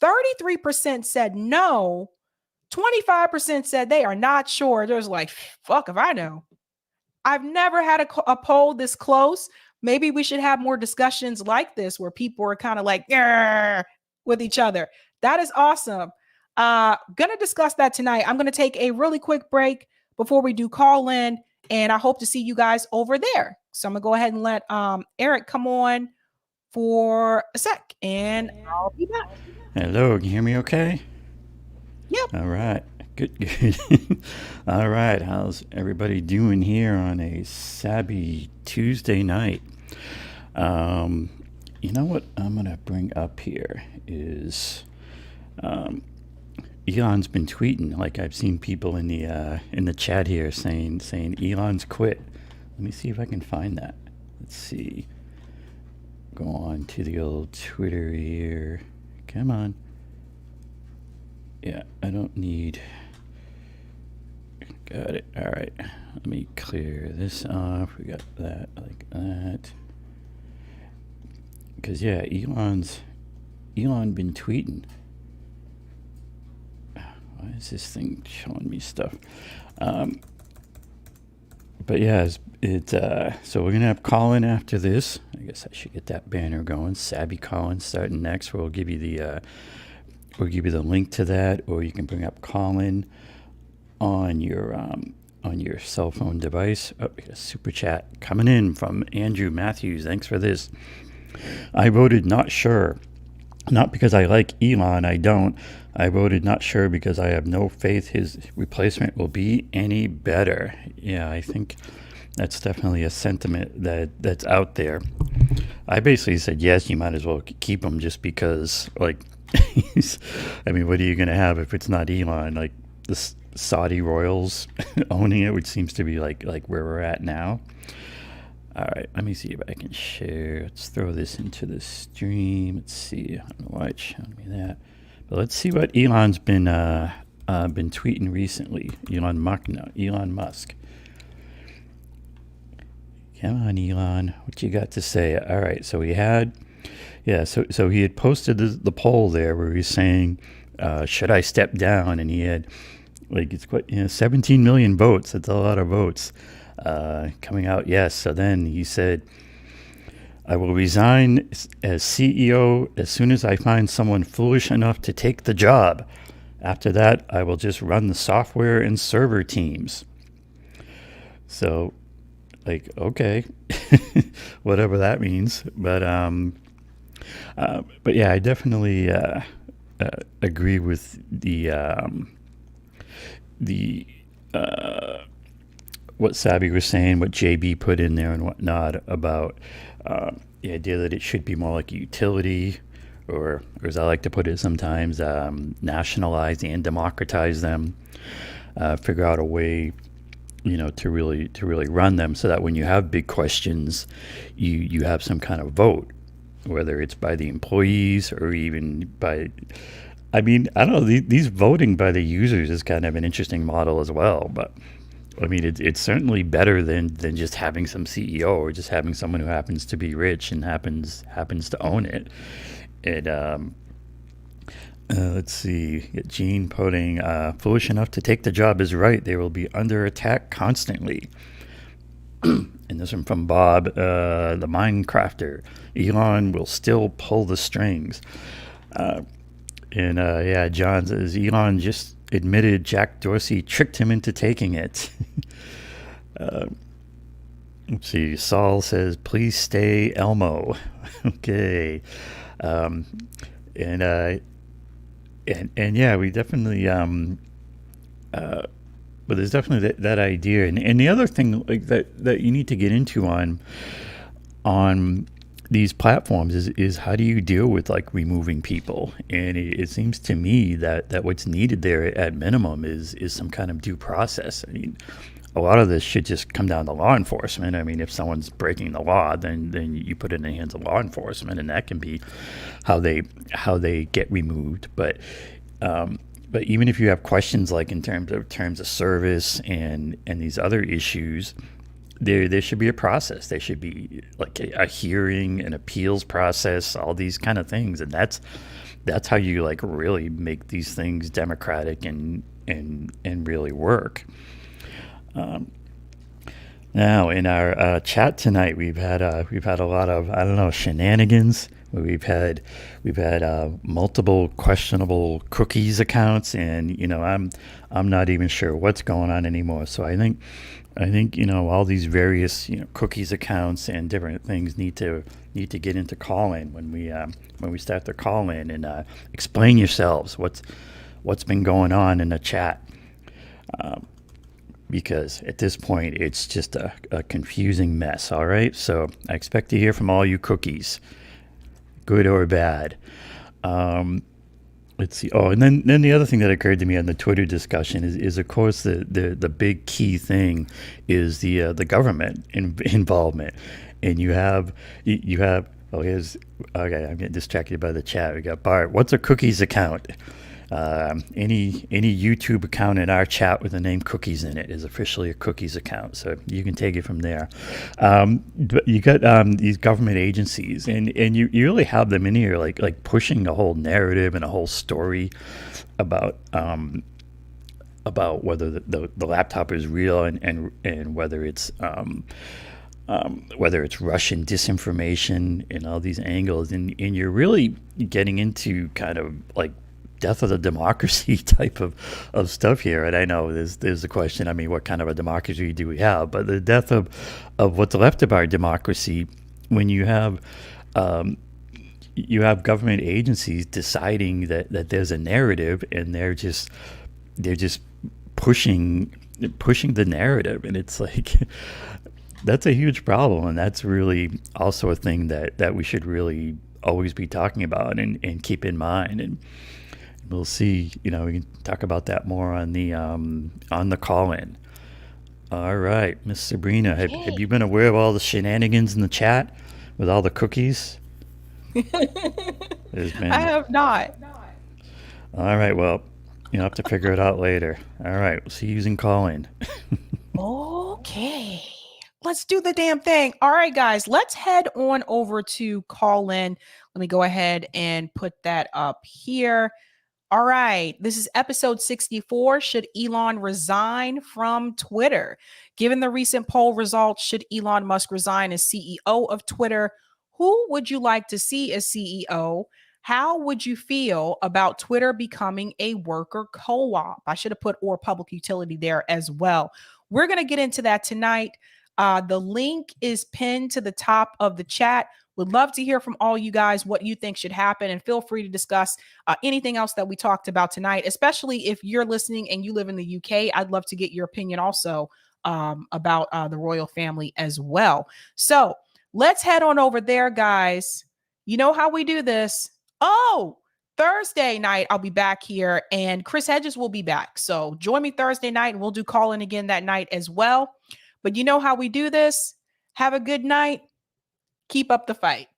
33% said no. 25% said they are not sure. There's like, fuck if I know. I've never had a poll this close. Maybe we should have more discussions like this where people are kind of like with each other. That is awesome. Gonna discuss that tonight. I'm gonna take a really quick break before we do Call In, and I hope to see you guys over there. So I'm gonna go ahead and let Eric come on for a sec, and I'll be back. Hello, can you hear me okay? Yep. All right. Good. All right. How's everybody doing here on a Sabby Tuesday night? You know what I'm going to bring up here is Elon's been tweeting. Like, I've seen people in the chat here saying Elon's quit. Let me see if I can find that. Let's see. Go on to the old Twitter here. Come on. Yeah, I don't need... Got it. All right. Let me clear this off. We got that like that. Because, yeah, Elon been tweeting. Why is this thing showing me stuff? But, yeah, so we're going to have Colin after this. I guess I should get that banner going. Sabby Colin starting next. We'll give you the link to that, or you can bring up Colin. on your cell phone device. Oh, we got a super chat coming in from Andrew Matthews. Thanks for this. I voted not sure. Not because I like Elon, I don't. I voted not sure because I have no faith his replacement will be any better. Yeah, I think that's definitely a sentiment that's out there. I basically said, yes, you might as well keep him just because, like, I mean, what are you going to have if it's not Elon? Like, the Saudi royals owning it, which seems to be like where we're at now. All right, let me see if I can share. Let's throw this into the stream. Let's see. I don't know why it's showing me that. But let's see what Elon's been tweeting recently. Elon Musk. Come on, Elon. What you got to say? All right, so he had, so he had posted the poll there where he's saying, should I step down? And he had, like, it's quite, 17 million votes. That's a lot of votes. Coming out, yes. So then he said, I will resign as CEO as soon as I find someone foolish enough to take the job. After that, I will just run the software and server teams. So, like, okay, whatever that means. But yeah, I definitely agree with what Sabby was saying, what JB put in there and whatnot about the idea that it should be more like a utility, or as I like to put it sometimes, nationalize and democratize them, figure out a way, to really run them so that when you have big questions, you have some kind of vote, whether it's by the employees or even by, I mean, I don't know, these voting by the users is kind of an interesting model as well, but I mean, it's certainly better than just having some CEO or just having someone who happens to be rich and happens to own it. And let's see, Gene putting, foolish enough to take the job is right. They will be under attack constantly. And this one from Bob, the Minecrafter. Elon will still pull the strings. Yeah, John says, Elon just admitted Jack Dorsey tricked him into taking it. Let's see, Saul says, please stay Elmo. Okay. And yeah, we definitely, but there's definitely that idea. And the other thing like that you need to get into on these platforms is how do you deal with like removing people? And it seems to me that what's needed there at minimum is some kind of due process. I mean, a lot of this should just come down to law enforcement. I mean, if someone's breaking the law, then you put it in the hands of law enforcement, and that can be how they get removed. But even if you have questions like in terms of service and these other issues, there should be a process. There should be like a hearing, an appeals process, all these kind of things, and that's how you like really make these things democratic and really work. Now in our chat tonight, we've had a lot of shenanigans. We've had multiple questionable cookies accounts, and I'm not even sure what's going on anymore. So I think all these various cookies accounts and different things need to get into call-in when we start the call-in and explain yourselves what's been going on in the chat, because at this point it's just a confusing mess. All right, so I expect to hear from all you cookies, good or bad. Let's see. Oh, and then the other thing that occurred to me on the Twitter discussion is of course the big key thing is the government involvement, and you have here's okay. I'm getting distracted by the chat. We got Bart. What's a cookies account? Any YouTube account in our chat with the name cookies in it is officially a cookies account, so you can take it from there. But you got these government agencies, and you really have them in here like pushing a whole narrative and a whole story about whether the laptop is real and whether it's Russian disinformation and all these angles, and you're really getting into kind of like death of the democracy type of stuff here. And I know there's the question, I mean, what kind of a democracy do we have? But the death of what's left of our democracy, when you have government agencies deciding that there's a narrative, and they're just pushing the narrative, and it's like that's a huge problem, and that's really also a thing that we should really always be talking about and keep in mind. And we'll see, we can talk about that more on the call-in. All right, Miss Sabrina, have you been aware of all the shenanigans in the chat with all the cookies? I have not. All right, well, you'll have to figure it out later. All right, we'll see you using call-in. Okay. Let's do the damn thing. All right, guys, let's head on over to call-in. Let me go ahead and put that up here. All right, this is episode 64. Should Elon resign from Twitter? Given the recent poll results, should Elon Musk resign as CEO of Twitter? Who would you like to see as CEO? How would you feel about Twitter becoming a worker co-op? I should have put or public utility there as well. We're going to get into that tonight. The link is pinned to the top of the chat. Would love to hear from all you guys what you think should happen, and feel free to discuss anything else that we talked about tonight, especially if you're listening and you live in the UK. I'd love to get your opinion also about the royal family as well. So let's head on over there, guys. You know how we do this. Oh, Thursday night, I'll be back here, and Chris Hedges will be back. So join me Thursday night, and we'll do call in again that night as well. But you know how we do this. Have a good night. Keep up the fight.